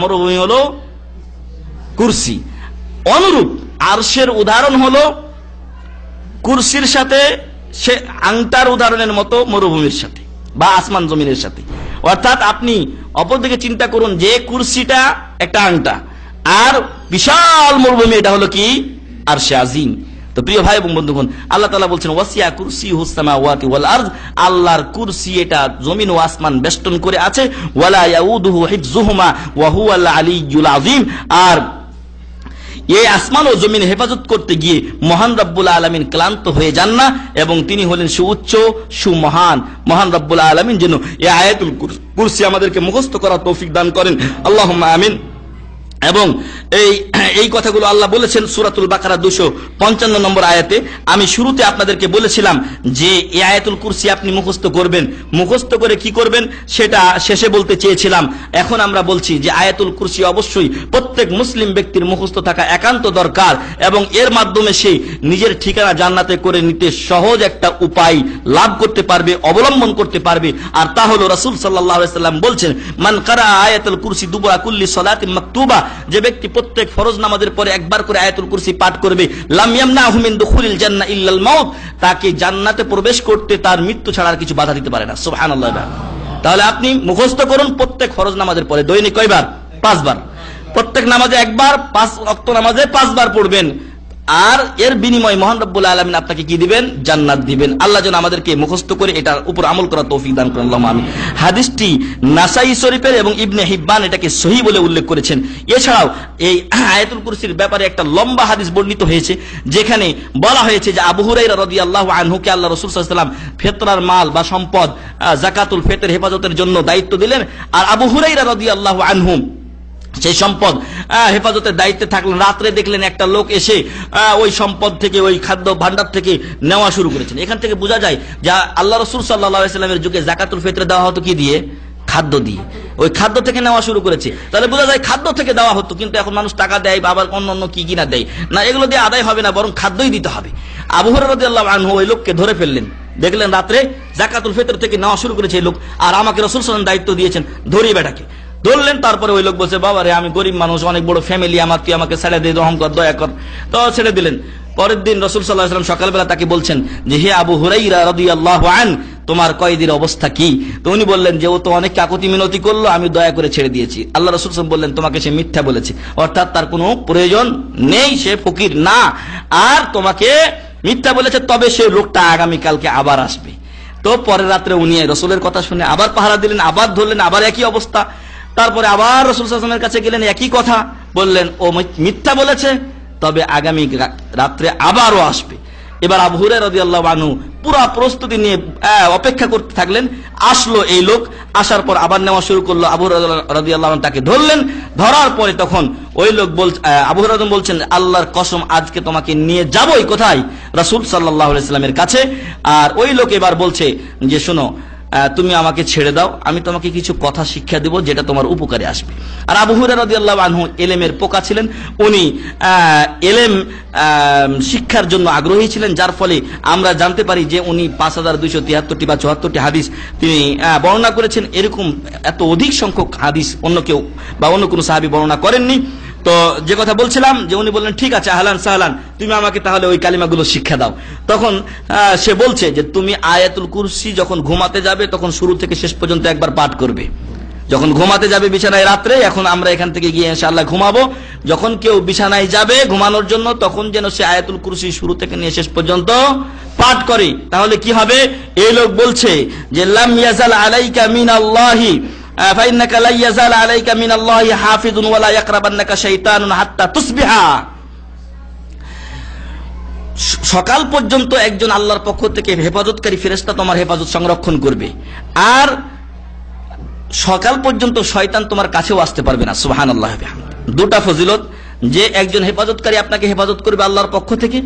মরুভূমি হলো কুরসি। অনুরূপ আরশের উদাহরণ হলো কুরসির সাথে, সে আংটার উদাহরণের মতো মরুভূমির সাথে বা আসমান জমিনের সাথে। অর্থাৎ আপনি অপরদিকে চিন্তা করুন যে কুরসিটা একটা আংটা, আর বিশাল মরুভূমি এটা হলো কি? আরশে আজিম। তো প্রিয় ভাই এবং বন্ধুগণ, আল্লাহ তাআলা বলছেন ওয়াসিয়া কুরসিয়ুহুস সামাওয়াতি ওয়াল আরদ, আল্লাহর কুরসি এটা জমিন ও আসমান বেষ্টন করে আছে। ওয়ালা ইয়াউদুহু হিফযুহুমা ওয়া হুয়াল আলিয়্যুল আযীম, আর এই আসমান ও জমিন হেফাজত করতে গিয়ে মহান রব্বুল আলামিন ক্লান্ত হয়ে যান না, এবং তিনি হলেন সুউচ্চ সুমহান। মহান রব্বুল আলামিন যেন এই আয়াতুল কুরসি আমাদেরকে মুখস্থ করার তৌফিক দান করেন, আল্লাহুম্মা আমিন। এবং এই কথাগুলো আল্লাহ বলেছেন সূরাতুল বাকারা 255 নম্বর আয়াতে। আমি শুরুতে আপনাদেরকে বলেছিলাম যে এই আয়াতুল কুরসি আপনি মুখস্থ করবেন, মুখস্থ করে কি করবেন সেটা শেষে বলতে চেয়েছিলাম। এখন আমরা বলছি যে আয়াতুল কুরসি অবশ্যই প্রত্যেক মুসলিম ব্যক্তির মুখস্থ থাকা একান্ত দরকার, এবং এর মাধ্যমে সে নিজের ঠিকানা জান্নাতে করে নিতে সহজ একটা উপায় লাভ করতে পারবে, অবলম্বন করতে পারবে। আর তা হলো রাসূল সাল্লাল্লাহু আলাইহি সাল্লাম বলছেন, মান কারা আয়াতুল কুরসি দুবরা কুল্লি সালাতিন মাকতুবা, যে ব্যক্তি প্রত্যেক ফরজ নামাজের পরে একবার করে আয়াতুল কুরসি পাঠ করবে, লাম ইয়ামনাহু মিন দুখুলিল জান্নাহ ইল্লাল মাউত, তাকে জান্নাতে প্রবেশ করতে তার মৃত্যু ছাড়া আর কিছু বাধা দিতে পারে না। সুবহানাল্লাহ। তাহলে আপনি মুখস্থ করুন প্রত্যেক ফরজ নামাজের পরে, দৈনিক কয়বার? 5 বার। প্রত্যেক নামাজে একবার, 5 ওয়াক্ত নামাজে 5 বার পড়বেন, আর এর বিনিময়ে মহান রব্বুল আলামিন আপনাকে কি দিবেন? জান্নাত দিবেন। আল্লাহ যেন আমাদেরকে মুখস্থ করে এটার উপর আমল করার তৌফিক দান করেন, আল্লাহুম্মা আমিন। হাদিসটি নাসাই শরীফের এবং ইবনে হিব্বান এটাকে সহিহ বলে উল্লেখ করেছেন। এছাড়াও এই আয়াতুল কুরসির ব্যাপারে একটা লম্বা হাদিস বর্ণিত হয়েছে, যেখানে বলা হয়েছে যে আবু হুরায়রা রাদিয়াল্লাহু আনহুকে আল্লাহ রাসূল সাল্লাল্লাহু আলাইহি ওয়াসাল্লাম ফিতরার মাল বা সম্পদ, যাকাতুল ফিতর হেফাজতের জন্য দায়িত্ব দিলেন, আর আবু হুরায়রা রাদিয়াল্লাহু আনহু সেই সম্পদ হেফাজতের দায়িত্বে থাকলেন। রাত্রে দেখলেন একটা লোক এসে ওই সম্পদ থেকে, ওই খাদ্য ভান্ডার থেকে নেওয়া শুরু করেছেন। এখান থেকে বোঝা যায় যে আল্লাহ রাসূল সাল্লাল্লাহু আলাইহি ওয়াসাল্লামের যুগে যাকাতুল ফিতর দেওয়া হতো কি দিয়ে? খাদ্য দিয়ে। ওই খাদ্য থেকে নেওয়া শুরু করেছে, তাহলে বোঝা যায় খাদ্য থেকে দেওয়া হতো। কিন্তু এখন মানুষ টাকা দেয়, আবার অন্য কি কিনা দেয় না, এগুলো দিয়ে আদায় হবে না, বরং খাদ্যই দিতে হবে। আবু হুরায়রা রাদিয়াল্লাহু আনহু ওই লোককে ধরে ফেললেন, দেখলেন রাত্রে যাকাতুল ফিতর থেকে নেওয়া শুরু করেছে এই লোক, আর আমাকে রাসূল সাল্লাল্লাহু আলাইহি ওয়াসাল্লাম দায়িত্ব দিয়েছেন, ধরিয়ে বেটাকে ধরলেন। তারপরে ওই লোক বলছে, বাবা রে, আমি গরিব মানুষ, অনেক বড় ফ্যামিলি আমার, তুই আমাকে ছেড়ে দে, রহম কর, দয়া কর। তো ছেড়ে দিলেন। পরের দিন রাসূল সাল্লাল্লাহু আলাইহি ওয়াসাল্লাম সকালবেলা তাকে বলছেন যে, হে আবু হুরায়রা রাদিয়াল্লাহু আন, তোমার কয়েদির অবস্থা কি? তো উনি বললেন যে ও তো অনেক কাকুতি মিনতি করলো, আমি দয়া করে ছেড়ে দিয়েছি। আল্লাহ রাসূল সাল্লাল্লাহু আলাইহি ওয়াসাল্লাম বললেন, তোমাকে সে মিথ্যা বলেছে, অর্থাৎ তার কোনো প্রয়োজন নেই, সে ফকির না, আর তোমাকে মিথ্যা বলেছে, তবে সে লোকটা আগামীকালকে আবার আসবে। তো পরের রাত্রে উনি রাসূলের কথা শুনে আবার পাহারা দিলেন, আবার ধরলেন, আবার একই অবস্থা। তারপরে আবার রাসূল সাল্লাল্লাহু আলাইহি ওয়াসাল্লামের কাছে গেলেন, একই কথা বললেন, ও মিথ্যা বলেছে, তবে আগামী রাত্রে আবারও আসবে। এবার আবু হুরায়রা রাদিয়াল্লাহু আনহু পুরো প্রস্তুতি নিয়ে অপেক্ষা করতে থাকলেন। আসলো এই লোক, আসার পর আবার নেওয়া শুরু করলো। আবু হুরায়রা রাদিয়াল্লাহু আনহু তাকে ধরলেন। ধরার পরে তখন ওই লোক আবু হুরায়রা বলছেন, আল্লাহর কসম, আজকে তোমাকে নিয়ে যাবই কোথায়? রাসূল সাল্লাল্লাহু আলাইহি ওয়াসাল্লামের কাছে। আর ওই লোক এবার বলছে যে, শোনো, তুমি আমাকে ছেড়ে দাও, আমি তোমাকে কিছু কথা শিক্ষা দেব যেটা তোমার উপকারে আসবে। আর আবু হুরায়রা রাদিয়াল্লাহু আনহু এলেমের পোকা ছিলেন, উনি এলেম শিক্ষার জন্য আগ্রহী ছিলেন, যার ফলে আমরা জানতে পারি যে উনি 5273টি বা 74টি হাদিস তিনি বর্ণনা করেছেন। এরকম এত অধিক সংখ্যক হাদিস অন্য কেউ বা অন্য কোনো সাহাবী বর্ণনা করেননি। তো যে কথা বলছিলাম, যে উনি বললেন, ঠিক আছে, আহলান সাহলান, তুমি আমাকে তাহলে ওই কালিমাগুলো শিক্ষা দাও। তখন সে বলছে যে, তুমি আয়াতুল কুরসি যখন ঘুমাতে যাবে তখন শুরু থেকে শেষ পর্যন্ত একবার পাঠ করবে। যখন ঘুমাতে যাবে বিছানায় রাত্রে, এখন আমরা এখান থেকে গিয়ে ইনশাআল্লাহ ঘুমাবো, যখন কেউ বিছানায় যাবে ঘুমানোর জন্য, তখন যেন সে আয়াতুল কুরসি শুরু থেকে নিয়ে শেষ পর্যন্ত পাঠ করে। তাহলে কি হবে? এই লোক বলছে যে, লাম ইয়াজাল আলাইকা মিনাল্লাহি ফাইন্নাকা লা ইয়াজাল আলাইকা মিনাল্লাহি হাফিজুন ওয়া লা ইয়াকরাবান্নাকা শাইতানুন হাত্তা তুসবিহা। সকাল পর্যন্ত একজন আল্লাহর পক্ষ থেকে হেফাজতকারী ফেরেশতা তোমার হেফাজত সংরক্ষণ করবে, আর সকাল পর্যন্ত শয়তান তোমার কাছেও আসতে পারবে না। সুবহানাল্লাহ। দুটা ফজিলত, যে একজন হেফাজতকারী আপনাকে হেফাজত করবে আল্লাহর পক্ষ থেকে,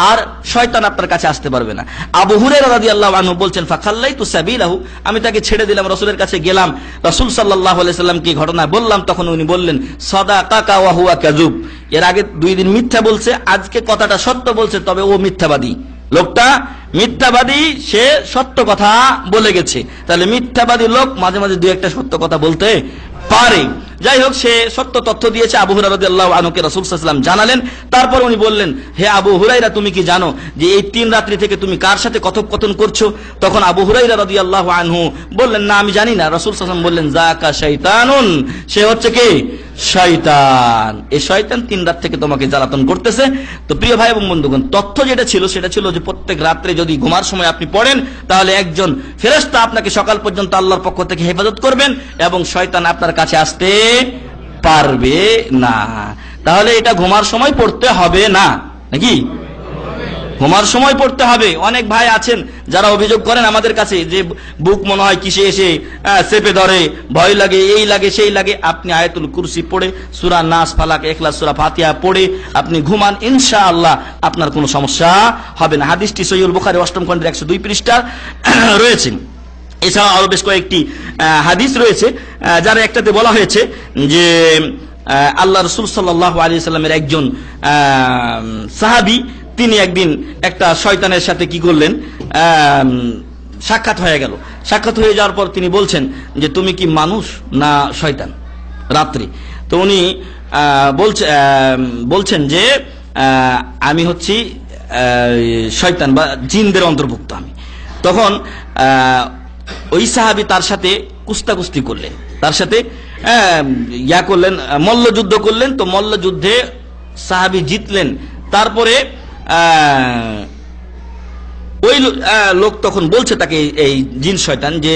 আর শয়তান আপনার কাছে আসতে পারবে না। আবু হুরায়রা রাদিয়াল্লাহু আনহু বলছেন, ফাখাল্লাইতু সাবিলাহু, আমি তাকে ছেড়ে দিলাম, রাসূলের কাছে গেলাম, রাসূল সাল্লাল্লাহু আলাইহি সাল্লামকে ঘটনা বললাম। তখন উনি বললেন, সাদাকাকা ওয়া হুয়া কাযুব, এর আগে 2 দিন মিথ্যা বলছে, আজকে কথাটা সত্য বলছে, তবে ও মিথ্যাবাদী। লোকটা মিথ্যাবাদী, সে সত্য কথা বলে গেছে। তাহলে মিথ্যাবাদী লোক মাঝে মাঝে 2-1টা সত্য কথা বলতে পারে। যাই হোক, সে সত্য তথ্য দিয়েছে। আবু হুরায়রা রাদিয়াল্লাহু আনহুকে রাসূল সাল্লাল্লাহু আলাইহি ওয়াসাল্লাম জানালেন। তারপর উনি বললেন, হে আবু হুরায়রা, তুমি কি জানো যে এই 3 রাত্রি থেকে তুমি কার সাথে কথোপকথন করছো? তখন আবু হুরায়রা রাদিয়াল্লাহু আনহু বললেন, না, আমি জানি না। রাসূল সাল্লাল্লাহু আলাইহি ওয়াসাল্লাম বললেন, যাকা শাইতানুন, সে হচ্ছে কি? শয়তান। এই শয়তান 3 রাত থেকে তোমাকে জ্বালাতন করতেছে। তো প্রিয় ভাই এবং বন্ধুগণ, তথ্য যেটা ছিল সেটা ছিল যে প্রত্যেক রাত্রে যদি ঘুমার সময় আপনি পড়েন, তাহলে একজন ফেরেশতা আপনাকে সকাল পর্যন্ত আল্লাহর পক্ষ থেকে হেফাজত করবেন এবং শয়তান আপনার কাছে আসতে পারবে না। তাহলে এটা ঘুমার সময় পড়তে হবে না, নাকি? ঘুমার সময় পড়তে হবে। অনেক ভাই আছেন যারা অভিযোগ করেন আমাদের কাছে যে বুক মনে হয় কিসে এসে চেপে ধরে, ভয় লাগে, এই লাগে সেই লাগে। আপনি আয়াতুল কুরসি পড়ে, সূরা নাস, ফালাক, ইখলাস, সূরা ফাতিহা পড়ে আপনি ঘুমান, ইনশাআল্লাহ আপনার কোনো সমস্যা হবে না। হাদিসটি সহিহুল বুখারী 8ম খণ্ডের 102 পৃষ্ঠা রয়েছে। এছাড়া আরো বেশ কয়েকটি হাদিস রয়েছে, যার একটাতে বলা হয়েছে যে আল্লাহ রাসূল সাল্লাল্লাহু আলাইহি সাল্লামের একজন সাহাবী, তিনি একদিন একটা শয়তানের সাথে কি করলেন, সাক্ষাৎ হয়ে গেল। সাক্ষাৎ হয়ে যাওয়ার পর তিনি বলছেন যে তুমি কি মানুষ না শয়তান রাত্রি? তো উনি বলছেন যে আমি হচ্ছি শয়তান বা জিনদের অন্তর্ভুক্ত আমি। তখন ওই সাহাবী তার সাথে কুস্তাকুস্তি করলেন, তার সাথে করলেন, মল্লযুদ্ধ করলেন। তো মল্লযুদ্ধে সাহাবী জিতলেন। তারপরে ওই লোক তখন বলছে তাকে, এই জিন শয়তান, যে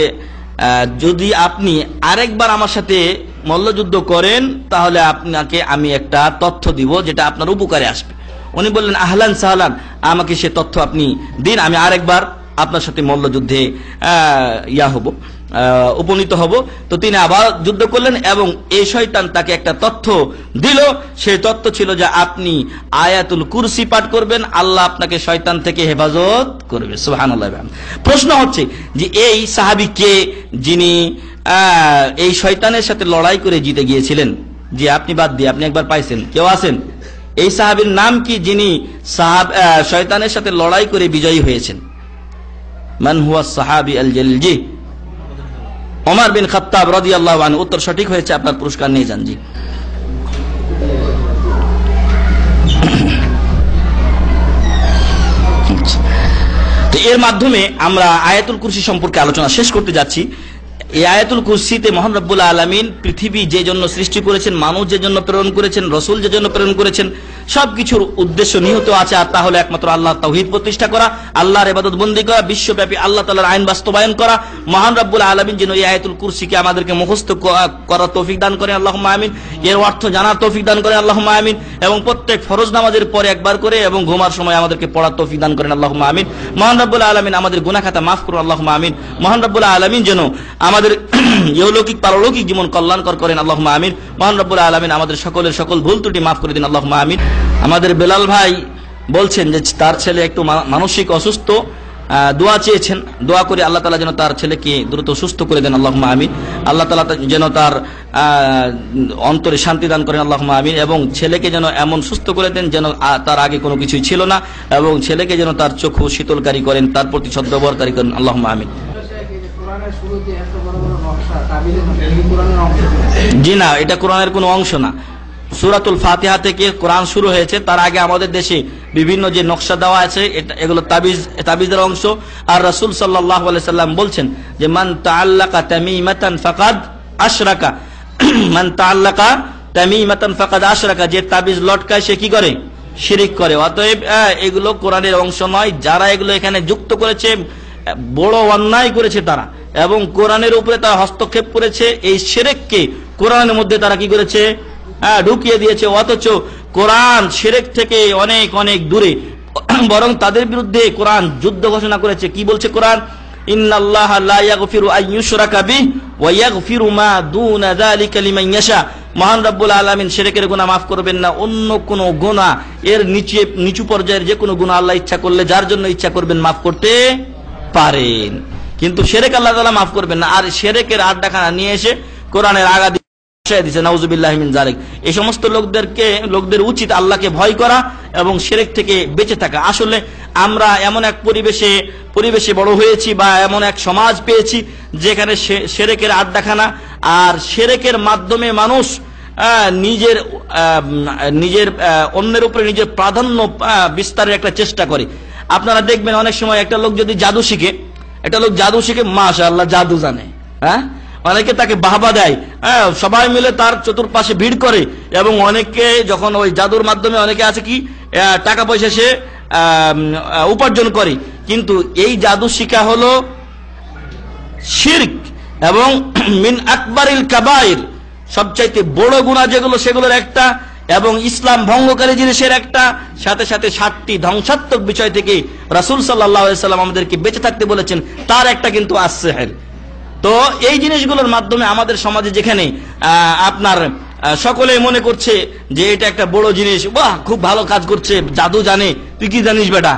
যদি আপনি আরেকবার আমার সাথে মল্লযুদ্ধ করেন তাহলে আপনাকে আমি একটা তথ্য দিব যেটা আপনার উপকারে আসবে। উনি বললেন আহলান সাহলান, আমাকে সে তথ্য আপনি দিন, আমি আরেকবার আপনার সাথে মল্লযুদ্ধে উপনীত হব। তো তিনি আবার যুদ্ধ করলেন এবং এই শয়তান তাকে একটা তথ্য দিল। সেই তথ্য ছিল যে আপনি আয়াতুল কুরসি পাঠ করবেন, আল্লাহ আপনাকে শয়তান থেকে হেফাজত করবে। সুবহানাল্লাহ। প্রশ্ন হচ্ছে যে এই সাহাবী কে, যিনি এই শয়তানের সাথে লড়াই করে জিতে গিয়েছিলেন? যে আপনি বাদ দিয়ে আপনি একবার পাইছেন, কেউ আছেন? এই সাহাবীর নাম কি যিনি শয়তানের সাথে লড়াই করে বিজয়ী হয়েছেন? মান হুয়া সাহাবী আল জলিল? ওমর বিন খাত্তাব রাদিয়াল্লাহু আনহু। উত্তর সঠিক হয়েছে, আপনার পুরস্কার নিয়ে যান। জি, তো এর মাধ্যমে আমরা আয়াতুল কুরসি সম্পর্কে আলোচনা শেষ করতে যাচ্ছি। এই আয়াতুল কুরসিতে মহান রব্বুল আলামিন পৃথিবী যে জন্য সৃষ্টি করেছেন, মানুষ যে জন্য প্রেরণ করেছেন, রসুল যে জন্য প্রেরণ করেছেন, সবকিছুর উদ্দেশ্য নিহিত আছে। আর তা হলো একমাত্র আল্লাহর তাওহীদ প্রতিষ্ঠা করা, আল্লাহর ইবাদত বন্দেগী করা, বিশ্বব্যাপী আল্লাহ তাআলার আইন বাস্তবায়ন করা। মহান রব্বুল আলামিন যেন এই আয়াতুল কুরসিকে আমাদেরকে মুখস্থ করার তৌফিক দান করেন, আল্লাহুম্মা আমিন। এর অর্থ জানার তৌফিক দান করেন, আল্লাহুম্মা আমিন। এবং প্রত্যেক ফরজ নামাজের পরে একবার করে এবং ঘুমার সময় আমাদেরকে পড়ার তৌফিক দান করেন, আল্লাহুম্মা আমিন। মহান রব্বুল আলামিন আমাদের গুনাহ খাতা মাফ করুন, আল্লাহুম্মা আমিন। মহান রব্বুল আলামিন যেন আমাদের ইহলৌকিক পারলৌকিক জীবন কল্যাণকর করেন, আল্লাহুম্মা আমিন। মহান রব্বুল আলামিন আমাদের সকলের সকল ভুল ত্রুটি মাফ করে দিন, আল্লাহুম্মা আমিন। আমাদের বেলাল ভাই বলছেন যে তার ছেলে একটু মানসিক অসুস্থ, দোয়া চেয়েছেন। দোয়া করে আল্লাহ তাআলা যেন তার ছেলেকে দ্রুত সুস্থ করে দেন, আল্লাহুম্মা আমিন। আল্লাহ তাআলা যেন তার অন্তরে শান্তি দান করেন, আল্লাহুম্মা আমিন। এবং ছেলেকে যেন এমন সুস্থ করে দেন যেন তার আগে কোনো কিছুই ছিল না, এবং ছেলেকে যেন তার চক্ষু শীতলকারী করেন, তার প্রতি সদ্ব্যবহারকারী করেন, আল্লাহুম্মা আমিন। জি না, এটা কোরআনের কোনো অংশ না। সূরাতুল ফাতিহা থেকে কোরআন শুরু হয়েছে। তার আগে আমাদের দেশে বিভিন্ন যে নকশা দেওয়া আছে এগুলো তাবিজের অংশ। আর রাসূল সাল্লাল্লাহু আলাইহি সাল্লাম বলছেন যে মান তাআল্লাকা তামিমাতান ফাকাদ আশরাকা, মান তাআল্লাকা তামিমাতান ফাকাদ আশরাকা, যে তাবিজ লটকায় সে কি করে? শিরিক করে। অতএব এগুলো কোরআনের অংশ নয়। যারা এগুলো এখানে যুক্ত করেছে বড় অন্যায় করেছে তারা, এবং কোরআনের উপরে তারা হস্তক্ষেপ করেছে। এই শিরককে কোরআনের মধ্যে তারা কি করেছে? ঢুকিয়ে দিয়েছে। অথচ কোরআন শিরক থেকে অনেক অনেক দূরে, বরং তাদের বিরুদ্ধে কোরআন যুদ্ধ ঘোষণা করেছে। কি বলছে কোরআন? ইন্নাল্লাহা লা ইয়াগফিরু আন ইউশরাকা বিহি ওয়া ইয়াগফিরু মা দুনা যালিকা লিমান ইয়াশা। মহান রব্বুল আলামিন শিরকের গুনাহ মাফ করবেন না, অন্য কোন গুনাহ, এর নিচু পর্যায়ের যে কোনো গুনাহ আল্লাহ ইচ্ছা করলে যার জন্য ইচ্ছা করবেন মাফ করতে পারেন, কিন্তু শিরক আল্লাহ তাআলা মাফ করবেন না। আর শিরকের আড্ডাখানা নিয়ে এসে কোরআনের আগা দিয়েছে, নাউযুবিল্লাহি মিন যালিক। এই সমস্ত লোকদের উচিত আল্লাহকে ভয় করা এবং শিরক থেকে বেঁচে থাকা। আসলে আমরা এমন এক পরিবেশে বড় হয়েছি বা এমন এক সমাজ পেয়েছি যেখানে শিরকের আড্ডাখানা, আর শিরকের মাধ্যমে মানুষ নিজের অন্যের উপরে নিজের প্রাধান্য বিস্তারের একটা চেষ্টা করে। আপনারা দেখবেন অনেক সময় একটা লোক যদি জাদু শিখে, মাশাআল্লাহ জাদু জানে, অনেকে তাকে বাহবা দেয়, সবাই মিলে তার চতুর্পাশে ভিড় করে, এবং অনেকে যখন ওই জাদুর মাধ্যমে অনেকে আছে কি টাকা পয়সা সে উপার্জন করে। কিন্তু এই জাদু শিখা হলো শিরক এবং মিন আকবারিল কাবাইর, সবচাইতে বড় গুনাহ যেগুলো সেগুলোর একটা। এবং ইসলাম ভঙ্গকারী জিনিসের একটা, সাথে সাথে 7টি ধ্বংসাত্মক বিষয় থেকে রাসূল সাল্লাল্লাহু আলাইহি সাল্লাম আমাদেরকে বেঁচে থাকতে বলেছেন, তার একটা কিন্তু আসসিহর। তো এই জিনিসগুলোর মাধ্যমে আমাদের সমাজে যেখানে আপনার সকলেই মনে করছে যে এটা একটা বড় জিনিস, বাহ খুব ভালো কাজ করছে, জাদু জানে, তুই কি জানিস বেটা,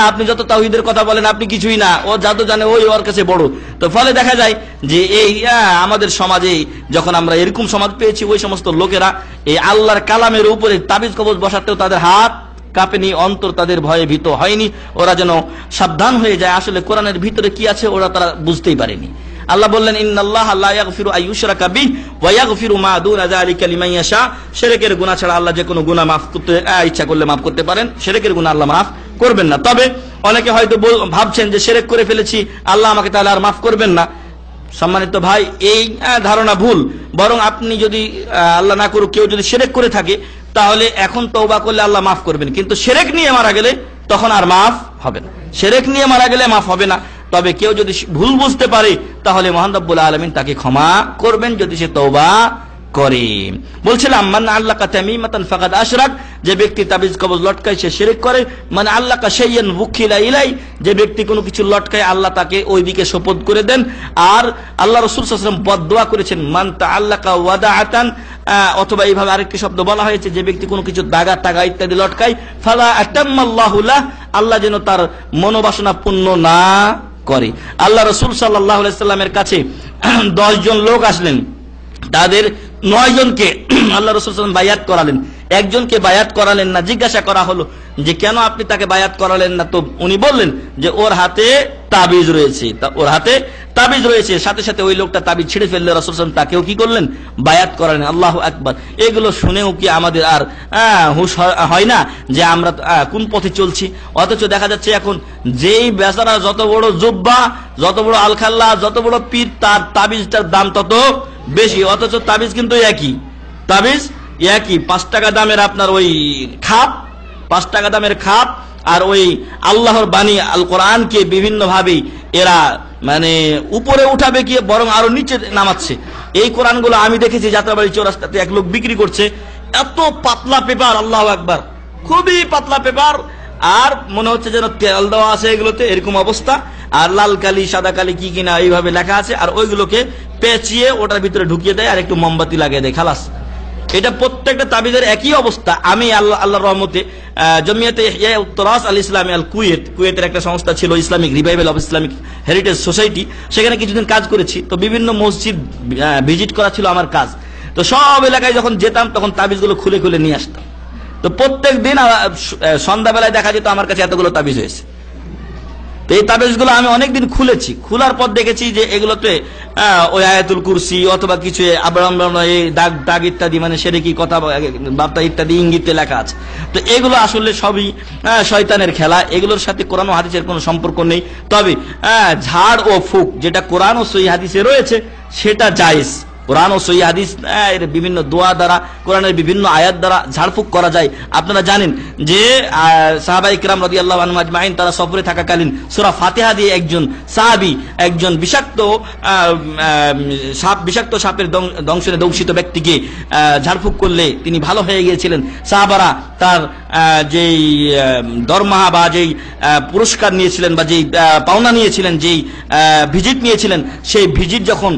আপনি যত তাওহীদের কথা বলেন আপনি কিছুই না, ও জাদু জানে, ওই ওর কাছে বড়। তো ফলে দেখা যায় যে এই আমাদের সমাজে যখন আমরা এরকম সমাজ পেয়েছি, ওই সমস্ত লোকেরা এই আল্লাহর কালামের উপরে তাবিজ কবজ বসাতেও তাদের হাত কাঁপেনি, অন্তর তাদের ভয়ে ভীত হয়নি, ওরা যেন সাবধান হয়ে যায় আসলে কোরআনের ভিতরে কি আছে ওরা তারা বুঝতেই পারেনি। আল্লাহ বললেন, ইন্নাল্লাহা লা ইয়াগফিরু আইয়ুশরাকা বিহি ওয়া ইয়াগফিরু মা দুনা যালিকা লিমান ইয়াশা। শিরকের গুনাহ ছাড়া আল্লাহ যে কোনো গুনাহ মাফ করতে ইচ্ছা করলে মাফ করতে পারেন, শিরকের গুনাহ আল্লাহ মাফ করবেন না। তবে অনেকে হয়তো ভাবছেন যে শিরক করে ফেলেছি, আল্লাহ আমাকে তাহলে আর মাফ করবেন না। সম্মানিত ভাই, এই ধারণা ভুল। বরং আপনি যদি আল্লাহ না করুক কেউ যদি শিরক করে থাকে, তাহলে এখন তওবা করলে আল্লাহ মাফ করবেন, কিন্তু শিরক নিয়ে মারা গেলে তখন আর মাফ হবে না। শিরক নিয়ে মারা গেলে মাফ হবে না। তবে কেউ যদি ভুল বুঝতে পারে তাহলে মহান রব্বুল আলামিন তাকে ক্ষমা করবেন যদি সে তওবা করে। বলছিলাম, মান আল্লাকা তামিমাতান ফাকাদ আশরাক, যে ব্যক্তি তাবিজ কবজ লটকায় সে শিরক করে। মানে আল্লাকা শাইয়ান ওয়াকিলা ইলাই, যে ব্যক্তি কোনো কিছু লটকায় আল্লাহ তাকে ওই দিকে সুপোদ করে দেন। আর আল্লাহ রাসূল সাল্লাল্লাহু আলাইহি ওয়াসাল্লাম বদদুয়া করেছেন, মান তাআল্লাকা ওয়াদাআতান, অথবা এইভাবে আরেকটি শব্দ বলা হয়েছে, যে ব্যক্তি কোনো কিছু দাগা টাগা ইত্যাদি লটকায়, ফালা আতাম্মাল্লাহু লাহ, আল্লাহ যেন তার মনোবাসনা পূর্ণ না করে। আল্লাহ রাসূল সাল্লাল্লাহু আলাইহি সাল্লামের কাছে 10 জন লোক আসলেন, তাদের 9 জনকে আল্লাহ রাসূল সাল্লাল্লাহু আলাইহি ওয়াসাল্লাম বায়াত করালেন, একজনকে বায়াত করালেন না। জিজ্ঞাসা করা হলো যে কেন আপনি তাকে বায়াত করালেন না? তো উনি বললেন যে ওর হাতে তাবিজ রয়েছে। ওর হাতে তাবিজ রয়েছে। সাথে সাথে ওই লোকটা তাবিজ ছিঁড়ে ফেললে রাসূল সাল্লাল্লাহু আলাইহি ওয়াসাল্লাম তাকেও কি করলেন? বায়াত করালেন। আল্লাহু আকবার। এগুলো শুনেও কি আমাদের আর হুঁশ হয় না যে আমরা কোন পথে চলছি? অথচ দেখা যাচ্ছে এখন যেই বেচারা যত বড় জুব্বা, যত বড় আলখাল্লা, যত বড় পীর, তার তাবিজটার দাম তত বেশি। অথচ তাবিজ কিন্তু একই, তাবিজ একই। 5 টাকা দামের আপনার ওই খাপ, 5 টাকা দামের খাপ, আর ওই আল্লাহর বাণী আল কোরআনকে বিভিন্ন ভাবে এরা মানে উপরে উঠাবে কি বরং আরো নিচে নামাচ্ছে। এই কোরআনগুলো আমি দেখেছি যাত্রাবাড়ি চৌরাস্তাতে এক লোক বিক্রি করছে, এত পাতলা পেপার, আল্লাহু আকবার, খুবই পাতলা পেপার, আর মনে হচ্ছে যেন তেল দেওয়া আছে এগুলোতে, এরকম অবস্থা। আর লাল কালি সাদা কালি কি কিনা এইভাবে লেখা আছে, আর ওইগুলোকে পেঁচিয়ে ওটার ভিতরে ঢুকিয়ে দেয় আর একটু মোমবাতি লাগিয়ে দেয়, খালাস। এটা প্রত্যেকটা তাবিজের একই অবস্থা। আমি আল্লাহর রহমতে জমিয়তে ইহয়া উত্তরাস আল ইসলামী আল কুয়েতের একটা সংস্থা ছিল, Islamic revival of Islamic heritage society, সেখানে কিছুদিন কাজ করেছি। তো বিভিন্ন মসজিদ ভিজিট করা ছিল আমার কাজ। তো সব এলাকায় যখন যেতাম তখন তাবিজগুলো খুলে খুলে নিয়ে আসতাম। তো প্রত্যেক দিন সন্ধ্যাবেলায় দেখা যেত আমার কাছে এতগুলো তাবিজ হয়েছে। তো এই তাবিজগুলো আমি অনেকদিন খুলেছি, খোলার পর দেখেছি যে এগুলোতে ওই আয়াতুল কুরসি অথবা কিছু দাগ ইত্যাদি, মানে সেরে কি কথা বার্তা ইত্যাদি ইঙ্গিতে লেখা আছে। তো এগুলো আসলে সবই শয়তানের খেলা, এগুলোর সাথে কোরআন ও হাদিসের কোনো সম্পর্ক নেই। তবে ঝাড় ও ফুক যেটা কোরআন ও সহিহ হাদিসে রয়েছে সেটা জায়েজ। কোরআন ও সহিহ হাদিস এর বিভিন্ন দোয়া দ্বারা, কোরআনের বিভিন্ন আয়াত দ্বারা ঝাড়ফুঁক করা যায়। আপনারা জানেন যে সাহাবায়ে কিরাম রাদিয়াল্লাহু আনহুম আজমাইন তারা সফরে থাকাকালীন সূরা ফাতিহা দিয়ে একজন সাহাবী, একজন বিষাক্ত সাপের দংশনে দংশিত ব্যক্তিকে ঝাড়ফুঁক করলে তিনি ভালো হয়ে গিয়েছিলেন। সাহাবারা তার যেই দরমাহা বা যেই পুরস্কার নিয়েছিলেন বা যেই পাওনা নিয়েছিলেন, যেই ভিজিট নিয়েছিলেন, সেই ভিজিট যখন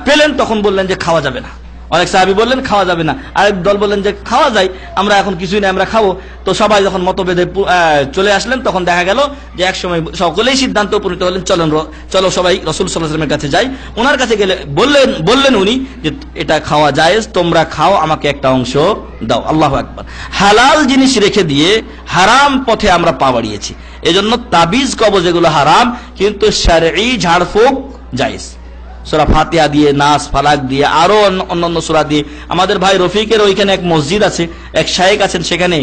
পেলেন তখন বললেন যে খাওয়া যাবে না। অনেক সাহাবী বললেন খাওয়া যাবে না, আরেক দল বললেন যে খাওয়া যায়, আমরা এখন কিছুই না, আমরা খাবো। তো সবাই যখন মতভেদে চলে আসলেন তখন দেখা গেল যে একসময় সকলেই সিদ্ধান্ত উপনীত হলেন, চলো সবাই রাসূল সাল্লাল্লাহু আলাইহি ওয়াসাল্লামের কাছে যাই। ওনার কাছে গেলে বললেন উনি যে এটা খাওয়া জায়েজ, তোমরা খাও, আমাকে একটা অংশ দাও। আল্লাহু আকবার। হালাল জিনিস রেখে দিয়ে হারাম পথে আমরা পা বাড়িয়েছি। এজন্য তাবিজ কবজ এগুলো হারাম, কিন্তু শারঈ ঝাড়ফুঁক জায়েজ। সূরা ফাতিহা দিয়ে, নাস ফালাক দিয়ে, আরো অন্যান্য সূরা দিয়ে। আমাদের ভাই রফিকের ওইখানে এক মসজিদ আছে, এক শায়েখ আছেন, সেখানে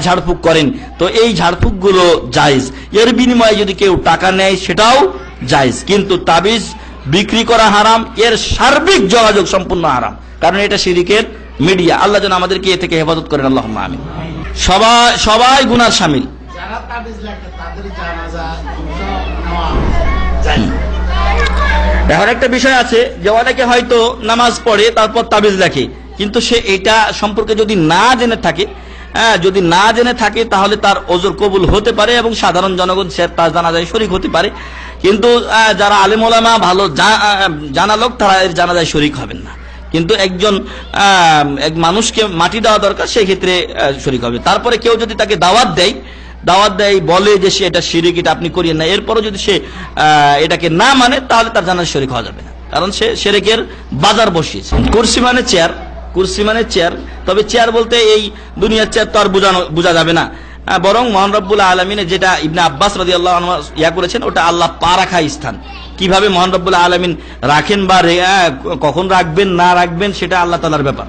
ঝাড়ফুঁক করেন। তো এই ঝাড়ফুঁক গুলো জায়েজ। এর বিনিময়ে যদি কেউ টাকা নেয় সেটাও জায়েজ, কিন্তু তাবিজ বিক্রি করা হারাম, এর সার্বিক যোগাযোগ সম্পূর্ণ হারাম, কারণ এটা শিরকের মিডিয়া। আল্লাহ যেন আমাদেরকে এ থেকে হেফাজত করেন, আল্লাহুম্মা আমিন। সবাই গুনার শামিল। যারা তাবিজ লেখে তাদের জানাজা নেওয়া যায়। এখন একটা বিষয় আছে যে অনেকে হয়তো নামাজ পড়ে তারপর তাবিজ লেখে, কিন্তু সে এটা সম্পর্কে যদি না জেনে থাকে, যদি না জেনে থাকে তাহলে তার ওজর কবুল হতে পারে এবং সাধারণ জনগণ সে তার জানাজায় শরীক হতে পারে। কিন্তু যারা আলেম ওলামা ভালো জানা লোক তারা এর জানাজায় শরীক হবেন না। কিন্তু এক মানুষকে মাটি দেওয়া দরকার, সেই ক্ষেত্রে শরীক হবে। তারপরে কেউ যদি তাকে দাওয়াত দেয় বলে যে সে এটা শিরিক, এটা আপনি করিয়েন না, এরপরও যদি সে এটাকে না মানে তাহলে তার জানাজায় শরীক হওয়া যাবে না, কারণ সে শিরকের বাজার বসিয়েছে। কুরসি মানে চেয়ার, তবে চেয়ার বলতে এই দুনিয়ার চেয়ার তো আর বোঝা যাবে না, বরং মহান রব্বুল আলামিনে যেটা ইবনে আব্বাস রাদিয়াল্লাহু আনহু করেছেন ওটা আল্লাহ পা রাখা স্থান। কিভাবে মহান রব্বুল আলামিন রাখেন বা কখন রাখবেন না রাখবেন সেটা আল্লাহ তাআলার ব্যাপার।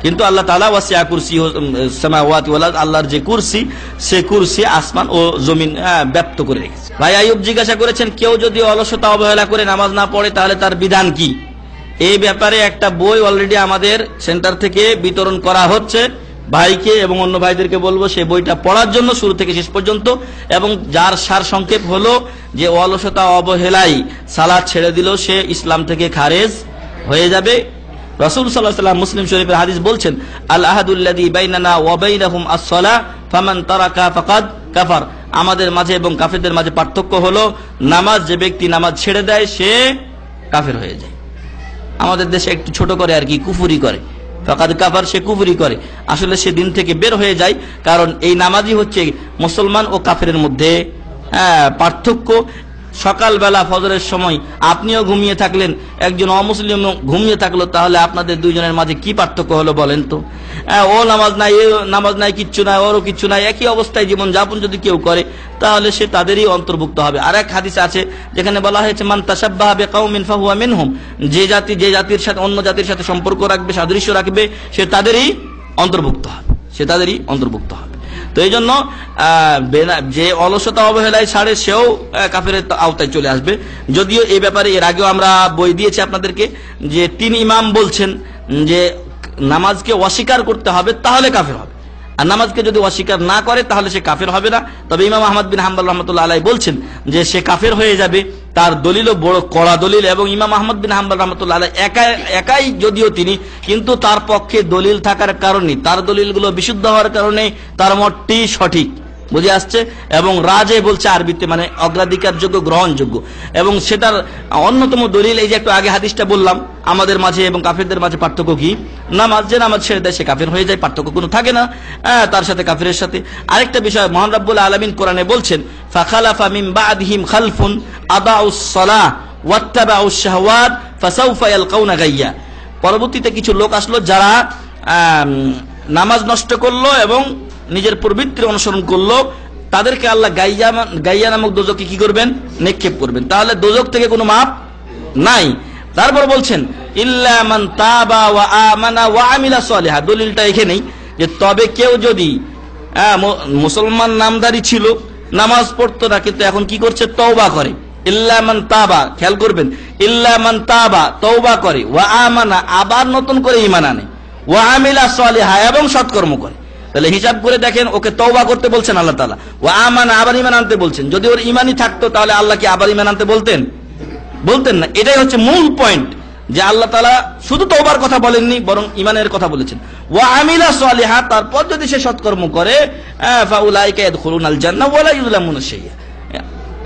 কিন্তু আল্লাহ তাআলা ওয়াসিআ কুরসিয়ুহু সামাওয়াতি ওয়াল আরদ, আল্লাহর যে কুরসি সে কুরসি আসমান ও জমিন ব্যাপ্ত করে রেখেছে। ভাই আইয়ুব জিজ্ঞাসা করেছেন, কেউ যদি অলসতা অবহেলা করে নামাজ না পড়ে তাহলে তার বিধান কি? এই ব্যাপারে একটা বই অলরেডি আমাদের সেন্টার থেকে বিতরণ করা হচ্ছে। ভাইকে এবং অন্য ভাইদেরকে বলবো সেই বইটা পড়ার জন্য শুরু থেকে শেষ পর্যন্ত, এবং যার সার সংক্ষেপ হলো যে অলসতা অবহেলাই সালাত ছেড়ে দিল সে ইসলাম থেকে খারেজ হয়ে যাবে। রাসূল সাল্লাল্লাহু আলাইহি ওয়াসাল্লাম মুসলিম শরীফের হাদিস বলছেন, আল আহাদুল্লাযী বাইনানা ওয়া বাইনাহুম আস-সালাহ ফামান তারাকা ফাকাদ কাফার। আমাদের মাঝে এবং কাফেরদের মাঝে পার্থক্য হলো নামাজ, যে ব্যক্তি নামাজ ছেড়ে দেয় সে কাফের হয়ে যায়। আমাদের দেশে একটু ছোট করে আর কি, কুফরি করে, ফাকাদ কাফার, সে কুফরি করে, আসলে সে দিন থেকে বের হয়ে যায়। কারণ এই নামাজই হচ্ছে মুসলমান ও কাফেরের মধ্যে পার্থক্য। সকালবেলা ফজরের সময় আপনিও ঘুমিয়ে থাকলেন, একজন অমুসলিম ঘুমিয়ে থাকলো, তাহলে আপনাদের দুইজনের মাঝে কি পার্থক্য হলো বলেন তো? ও নামাজ নাই, এ নামাজ নাই, কিচ্ছু নাই, ওরও কিচ্ছু নাই, একই অবস্থায় জীবন যাপন যদি কেউ করে তাহলে সে তাদেরই অন্তর্ভুক্ত হবে। আর এক হাদিস আছে যেখানে বলা হয়েছে, মান তাশাব্বাহা বিকাউমিন ফাহুয়া মিনহুম, যে জাতির সাথে অন্য জাতির সাথে সম্পর্ক রাখবে, সাদৃশ্য রাখবে, সে তাদেরই অন্তর্ভুক্ত হবে। তো এই জন্য যে অলসতা অবহেলায় ছাড়ে সেও কাফেরের আওতায় চলে আসবে। যদিও এই ব্যাপারে এর আগেও আমরা বই দিয়েছি আপনাদেরকে, যে 3 ইমাম বলছেন যে নামাজকে অস্বীকার করতে হবে তাহলে কাফের হবে, আর নামাজকে যদি অস্বীকার না করে তাহলে সে কাফের হবে না। তবে ইমাম আহমদ বিন হাম্বল রহমতুল্লাহ আলাইহি বলছেন যে সে কাফের হয়ে যাবে, তার দলিলও বড় কড়া দলিল, এবং ইমাম আহমদ বিন হাম্বল রহমতুল্লাহ আলাইহি একাই যদিও তিনি, কিন্তু তার পক্ষে দলিল থাকার কারণে, তার দলিলগুলো বিশুদ্ধ হওয়ার কারণে তার মতটি সঠিক, বুঝে আসছে। এবং রাজে বলছে আরবিতে, মানে অগ্রাধিকারযোগ্য, গ্রহণযোগ্য, এবং সেটার অন্যতম দলিল এই যে একটু আগে হাদিসটা বললাম, আমাদের মাঝে এবং কাফেরদের মাঝে পার্থক্য কি? নামাজ, যে নামাজ ছেড়ে দেয় সে কাফের হয়ে যায়, পার্থক্য কোনো থাকে না তার সাথে কাফেরের সাথে। আরেকটা বিষয় মহান রব্বুল আলামিন কোরআনে বলছেন, ফাখালাফা মিন বা'দিহিম খালফুন আদাউস সালাহ ওয়াত্তাবাউশ শাহওয়াত ফাসাউফা ইয়ালকাউনা গাইয়া। পরবর্তীতে কিছু লোক আসলো যারা নামাজ নষ্ট করলো এবং নিজের প্রবৃত্তির অনুসরণ করলো, তাদেরকে আল্লাহ গাইয়া নামক দোজকে কি করবেন? নিক্ষেপ করবেন। তাহলে দোজক থেকে কোনো মাপ নাই। তারপর বলছেন, ইল্লা মান তাবা ওয়া আমানা ওয়া আমিলা সালিহা। দলিলটা এখানেই যে তবে কেউ যদি মুসলমান নামদারি ছিল, নামাজ পড়তো না, কিন্তু এখন কি করছে? তওবা করে। ইল্লা মান তাবা, খেয়াল করবেন, ইল্লা মান তাবা, তওবা করে, ওয়া আমানা, আবার নতুন করে ঈমান আনে, ওয়া আমিলা সালিহা, এবং সৎকর্ম করে। তাহলে হিসাব করে দেখেন, ওকে তওবা করতে বলছেন আল্লাহ তাআলা, ওয়া আমানা, আবার ঈমান আনতে বলছেন। যদি ওর ঈমানই থাকতো তাহলে আল্লাহ কি আবার ঈমান আনতে বলতেন না। এটাই হচ্ছে মূল পয়েন্ট, যে আল্লাহ তাআলা শুধু তওবার কথা বলেননি, বরং ঈমানের কথা বলেছেন। ওয়া আমিলা সালিহা, তারপর যদি সে সৎকর্ম করে, ফাউলাইকা ইয়াদখুলুনাল জান্নাহ ওয়া লা ইউযলামুনা শাইআ,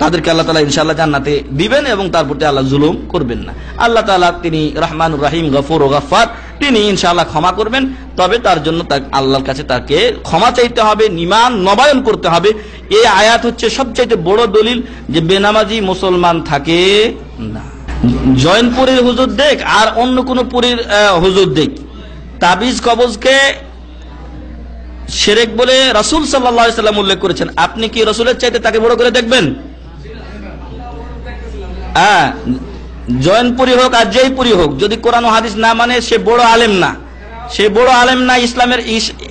তাদেরকে আল্লাহ তাআলা ইনশাআল্লাহ জান্নাতে দিবেন এবং তার প্রতি আল্লাহ জুলুম করবেন না। আল্লাহ তাআলা তিনি রহমানুর রহিম, গফুর ও গফফার, তিনি ইনশাআল্লাহ ক্ষমা করবেন। তবে তার জন্য আল্লাহর কাছে তাকে ক্ষমা চাইতে হবে, ঈমান নবায়ন করতে হবে। এই আয়াত হচ্ছে সবচেয়ে বড় দলিল যে বেনামাজি মুসলমান থাকে না। জয়নপুরের হুজুর দেখ আর অন্য কোন পুরীর হুজুর দেখ, তাবিজ কবজকে শিরক বলে রাসূল সাল্লাল্লাহু আলাইহি সাল্লাম উল্লেখ করেছেন। আপনি কি রাসূলের চাইতে তাকে বড় করে দেখবেন? জয়নপুরি হোক আর যেইপুরি হোক, যদি কোরআন ও হাদিস না মানে সে বড় আলেম না, ইসলামের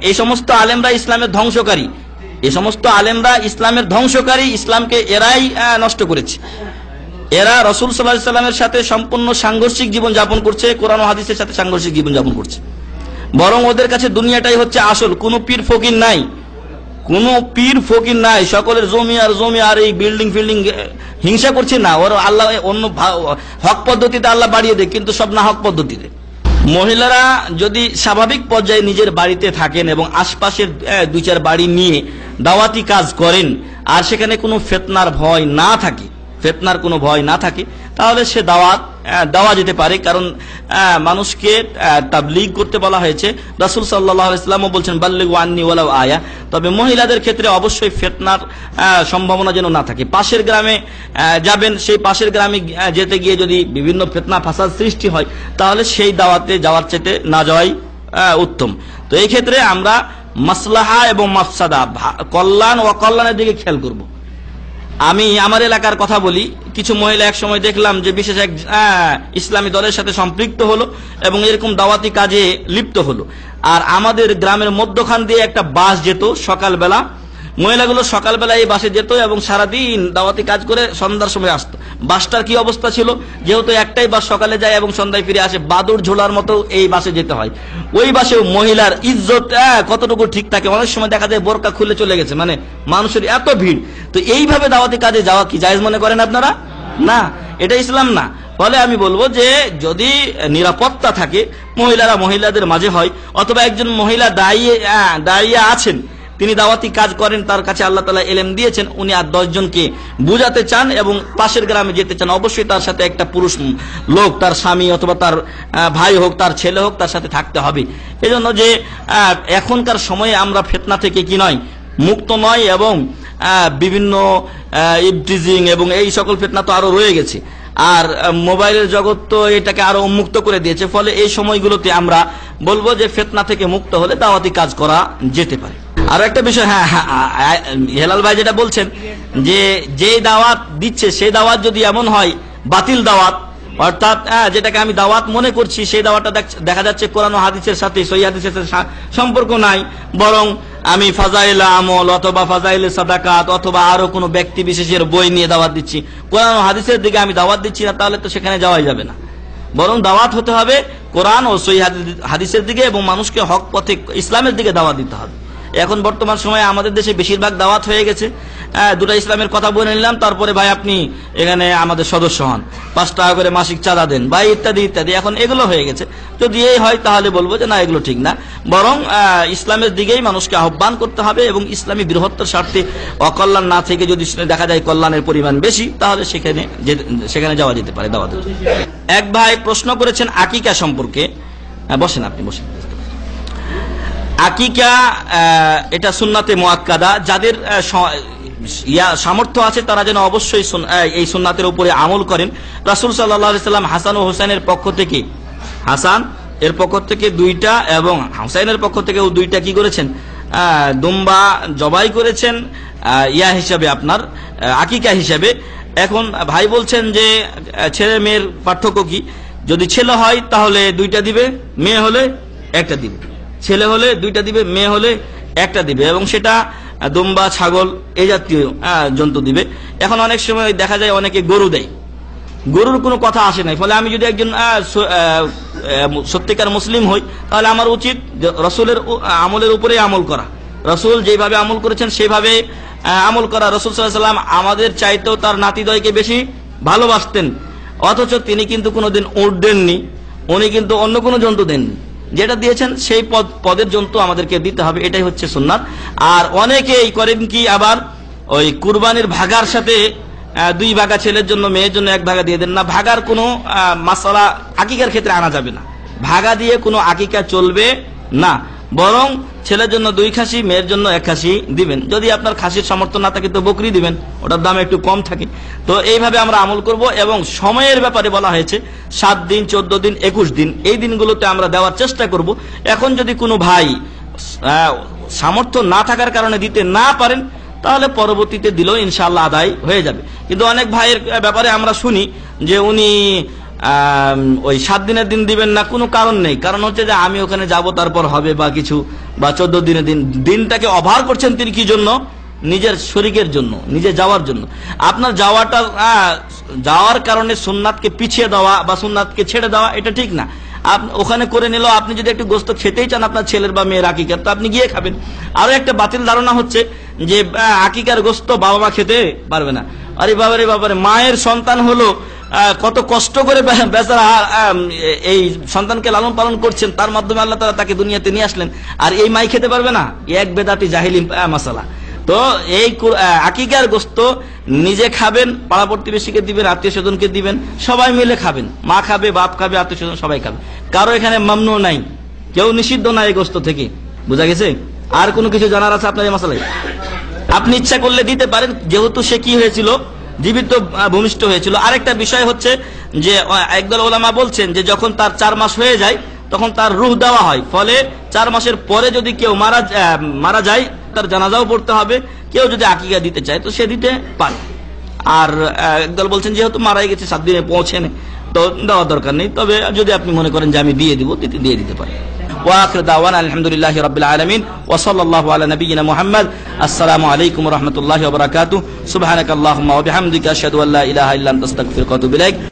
এই সমস্ত আলেমরা ইসলামের ধ্বংসকারী, ইসলামকে এরাই নষ্ট করেছে। এরা রাসূল সাল্লাল্লাহু আলাইহি সাল্লামের সাথে সম্পূর্ণ সাংঘর্ষিক জীবন যাপন করছে, কোরআন ও হাদিসের সাথে সাংঘর্ষিক জীবন যাপন করছে। বরং ওদের কাছে দুনিয়াটাই হচ্ছে আসল, কোনো পীর ফকির নাই, সকলের জমি আর এই বিল্ডিং হিংসা করছে না। ওর আল্লাহ অন্য হক পদ্ধতিতে আল্লাহ বাড়িয়ে দেয়, কিন্তু সব না হক পদ্ধতিতে। মহিলারা যদি স্বাভাবিক পর্যায়ে নিজের বাড়িতে থাকেন এবং আশপাশের 2-4 বাড়ি নিয়ে দাওয়াতি কাজ করেন, আর সেখানে কোনো ফিতনার ভয় না থাকে, ফিতনার কোনো ভয় না থাকে, তাহলে সে দাওয়াত দেওয়া যেতে পারে। কারণ মানুষকে তাবলীগ করতে বলা হয়েছে। রাসূল সাল্লাল্লাহু আলাইহি ওয়াসাল্লামও বলছেন বাল্লিগু আন্নী ওয়ালাউ আয়া। তবে মহিলাদের ক্ষেত্রে অবশ্যই ফিতনার সম্ভাবনা যেন না থাকে। পাশের গ্রামে যাবেন, সেই পাশের গ্রামে যেতে গিয়ে যদি বিভিন্ন ফিতনা ফাসাদ সৃষ্টি হয়, তাহলে সেই দাওয়াতে যাওয়ার চেয়ে না যাওয়াই উত্তম। তো এই ক্ষেত্রে আমরা মাসলাহা এবং মাফসাদা, কল্যাণ ও অকল্যাণের দিকে খেয়াল করব। আমি আমার এলাকার কথা বলি, কিছু মহিলা এক সময় দেখলাম যে বিশেষ এক ইসলামী দলের সাথে সম্পৃক্ত হলো এবং এরকম দাওয়াতি কাজে লিপ্ত হলো। আর আমাদের গ্রামের মধ্যখান দিয়ে একটা বাস যেত সকালবেলা, মহিলাগুলো সকালবেলা এই বাসে যেত এবং সারাদিন দাওয়াতি কাজ করে সন্ধ্যার সময় আসতো। বাসটার কি অবস্থা ছিল, যেহেতু একটাই বাস সকালে যায় এবং সন্ধ্যায় ফিরে আসে, বাদুর ঝোলার মতো এই বাসে যেতে হয়। ওই বাসেও মহিলার ইজ্জত কতটুকু ঠিক থাকে, অনেক সময় দেখা যায় বোরকা খুলে চলে গেছে, মানে মানুষের এত ভিড়। তো এইভাবে দাওয়াতি কাজে যাওয়া কি জায়েজ মনে করেন আপনারা? না, এটা ইসলাম না। ফলে আমি বলবো যে যদি নিরাপত্তা থাকে, মহিলারা মহিলাদের মাঝে হয়, অথবা একজন মহিলা দাঁড়িয়ে আছেন, তিনি দাওয়াতি কাজ করেন, তার কাছে আল্লাহ তাআলা ইলম দিয়েছেন, উনি আর 10 জনকে বুঝাতে চান এবং পাশের গ্রামে যেতে চান, অবশ্যই তার সাথে একটা পুরুষ লোক, তার স্বামী অথবা তার ভাই হোক, তার ছেলে হোক, তার সাথে থাকতে হবে। এজন্য যে এখনকার সময়ে আমরা ফিতনা থেকে কি নয়, মুক্ত নয়, এবং বিভিন্ন ইবটিজিং এবং এই সকল ফিতনা তো আরো রয়ে গেছে। আর মোবাইলের জগৎ তো এটাকে আরো উন্মুক্ত করে দিয়েছে। ফলে এই সময়গুলোতে আমরা বলবো যে ফিতনা থেকে মুক্ত হলে দাওয়াতি কাজ করা যেতে পারে। আর একটা বিষয়, হেলাল ভাই যেটা বলছেন যে দাওয়াত দিচ্ছে সেই দাওয়াত যদি এমন হয় বাতিল দাওয়াত, অর্থাৎ যেটাকে আমি দাওয়াত মনে করছি সেই দাওয়াতটা দেখা যাচ্ছে কোরআন ও হাদিসের সাথে, সহিহ হাদিসের সাথে সম্পর্ক নাই, বরং আমি ফাজাইল আমল অথবা ফাজাইল সাদাকাত অথবা আরো কোনো ব্যক্তি বিশেষের বই নিয়ে দাওয়াত দিচ্ছি, কোরআন ও হাদিসের দিকে আমি দাওয়াত দিচ্ছি না, তাহলে তো সেখানে যাওয়াই যাবে না। বরং দাওয়াত হতে হবে কোরআন ও সহিহ হাদিসের দিকে এবং মানুষকে হক পথে ইসলামের দিকে দাওয়াত দিতে হবে। এখন বর্তমান সময়ে আমাদের দেশে বেশিরভাগ দাওয়াত হয়ে গেছে, 2টা ইসলামের কথা বলে নিলাম, তারপরে ভাই আপনি এখানে আমাদের সদস্য হন, 5 টাকা করে মাসিক চাঁদা দেন ভাই, ইত্যাদি ইত্যাদি। এখন এগুলো হয়ে গেছে। যদি এই হয় তাহলে বলবো যে না, এগুলো ঠিক না, বরং ইসলামের দিকেই মানুষকে আহ্বান করতে হবে এবং ইসলামী বৃহত্তর স্বার্থে অকল্যাণ না থেকে যদি দেখা যায় কল্যাণের পরিমাণ বেশি, তাহলে সেখানে যাওয়া যেতে পারে দাওয়াত। এক ভাই প্রশ্ন করেছেন আকিকা সম্পর্কে। বসেন, আপনি বসেন। আকিকা এটা সুন্নাতে মুআক্কাদা, যাদের সামর্থ্য আছে তারা যেন অবশ্যই এই সুন্নাতের উপরে আমল করেন। রাসূল সাল্লাল্লাহু আলাইহি সাল্লাম হাসান ও হুসাইনের পক্ষ থেকে, হাসান এর পক্ষ থেকে 2টা এবং হুসাইনের পক্ষ থেকেও 2টা কি করেছেন, দুম্বা জবাই করেছেন হিসাবে, আপনার আকিকা হিসাবে। এখন ভাই বলছেন যে ছেলে মেয়ের পার্থক্য কি? যদি ছেলে হয় তাহলে 2টা দিবে, মেয়ে হলে 1টা দিবে। ছেলে হলে 2টা দিবে, মেয়ে হলে 1টা দিবে, এবং সেটা দুম্বা, ছাগল এই জাতীয় জন্তু দিবে। এখন অনেক সময় দেখা যায় অনেকে গরু দেয়, গরুর কোনো কথা আসে নাই। ফলে আমি যদি একজন সত্যিকার মুসলিম হই, তাহলে আমার উচিত রসুলের আমলের উপরে আমল করা, রসুল যেভাবে আমল করেছেন সেভাবে আমল করা। রসুল সাল্লাল্লাহু আলাইহি ওয়াসাল্লাম আমাদের চাইতেও তার নাতিদ্বয়কে বেশি ভালোবাসতেন, অথচ তিনি কিন্তু কোনোদিন উট দেননি, উনি কিন্তু অন্য কোনো জন্তু দেননি। যেটা দিয়েছেন সেই পদের জন্তু আমাদেরকে দিতে হবে, এটাই হচ্ছে সুন্নাত। আর অনেকেই করেন কি, আবার ওই কুরবানির ভাগার সাথে 2 ভাগা ছেলের জন্য মেয়ের জন্য 1 ভাগা দিয়ে দেন না। ভাগার কোনো মাসালা আকিকার ক্ষেত্রে আনা যাবে না, ভাগা দিয়ে কোনো আকিকা চলবে না, বরং ছেলের জন্য 2 খাসি, মেয়ের জন্য 1 খাসি দিবেন। যদি আপনার খাসির সামর্থ্য না থাকে তো বকরি দিবেন, ওটার দাম একটু কম থাকে। তো এইভাবে আমরা আমল করব। এবং সময়ের ব্যাপারে বলা হয়েছে 7 দিন, 14 দিন, 21 দিন, এই দিনগুলোতে আমরা দেওয়ার চেষ্টা করব। এখন যদি কোনো ভাই সামর্থ্য না থাকার কারণে দিতে না পারেন, তাহলে পরবর্তীতে দিলেও ইনশাআল্লাহ আদায় হয়ে যাবে। কিন্তু অনেক ভাইয়ের ব্যাপারে আমরা শুনি যে উনি ওই 7 দিনের দিন দিবেন না, কোনো কারণ নেই, কারণ হচ্ছে যে আমি ওখানে যাব তারপর হবে বা কিছু, বা 14 দিনের দিনটাকে অভার করছেন তিনি কি জন্য? নিজের শরীকের জন্য, নিজে যাওয়ার জন্য। আপনার যাওয়ার কারণে সুন্নাতকে পিছিয়ে দেওয়া বা সুন্নাতকে ছেড়ে দেওয়া এটা ঠিক না। ওখানে করে নিল, আপনি যদি একটু গোস্ত খেতেই চান আপনার ছেলের বা মেয়ের আকিকার, তো আপনি গিয়ে খাবেন। আরো একটা বাতিল ধারণা হচ্ছে যে আকিকার গোস্ত বাবা মা খেতে পারবে না। আরে বাবারে বাবারে, মায়ের সন্তান হলো কত কষ্ট করে বেচারা এই সন্তানকে লালন পালন করছেন, তার মাধ্যমে আল্লাহ তাআলা তাকে দুনিয়াতে নিয়ে আসলেন, আর এই মাই খেতে পারবে না? এক বেদাতি জাহিলি মাসালা। তো এই আকিকার গোশত নিজে খাবেন, পাড়া প্রতিবেশীকে দিবেন, আত্মীয় স্বজনকে দিবেন, সবাই মিলে খাবেন। মা খাবে, বাপ খাবে, আত্মীয় স্বজন সবাই খাবে। কারো এখানে মামনু নাই, কেউ নিষিদ্ধ নাই এই গোশত থেকে। বুঝা গেছে? আর কোনো কিছু জানার আছে আপনার এই মাসালায়? আপনি ইচ্ছা করলে দিতে পারেন, যেহেতু সে কি হয়েছিল, জীবিত ভূমিষ্ঠ হয়েছিল। আরেকটা বিষয় হচ্ছে যে একদল ওলামা বলছেন যে যখন তার 4 মাস হয়ে যায় তখন তার রূহ দেওয়া হয়, ফলে 4 মাসের পরে যদি কেউ মারা যায় তার জানাজাও পড়তে হবে। কেউ যদি আকিকা দিতে চায় তো সে দিতে পারে। আর একদল বলছেন যেহেতু মারাই গেছে 7 দিনে পৌঁছেন, তো দেওয়ার দরকার নেই। তবে যদি আপনি মনে করেন যে আমি দিয়ে দিব, দিয়ে দিতে পারেন। وآخر دعوانا الحمد لله رب العالمين وصلى الله على نبينا محمد. السلام عليكم ورحمة الله وبركاته. سبحانك اللهم وبحمدك أشهد أن لا إله إلا أنت أستغفرك وأتوب إليك.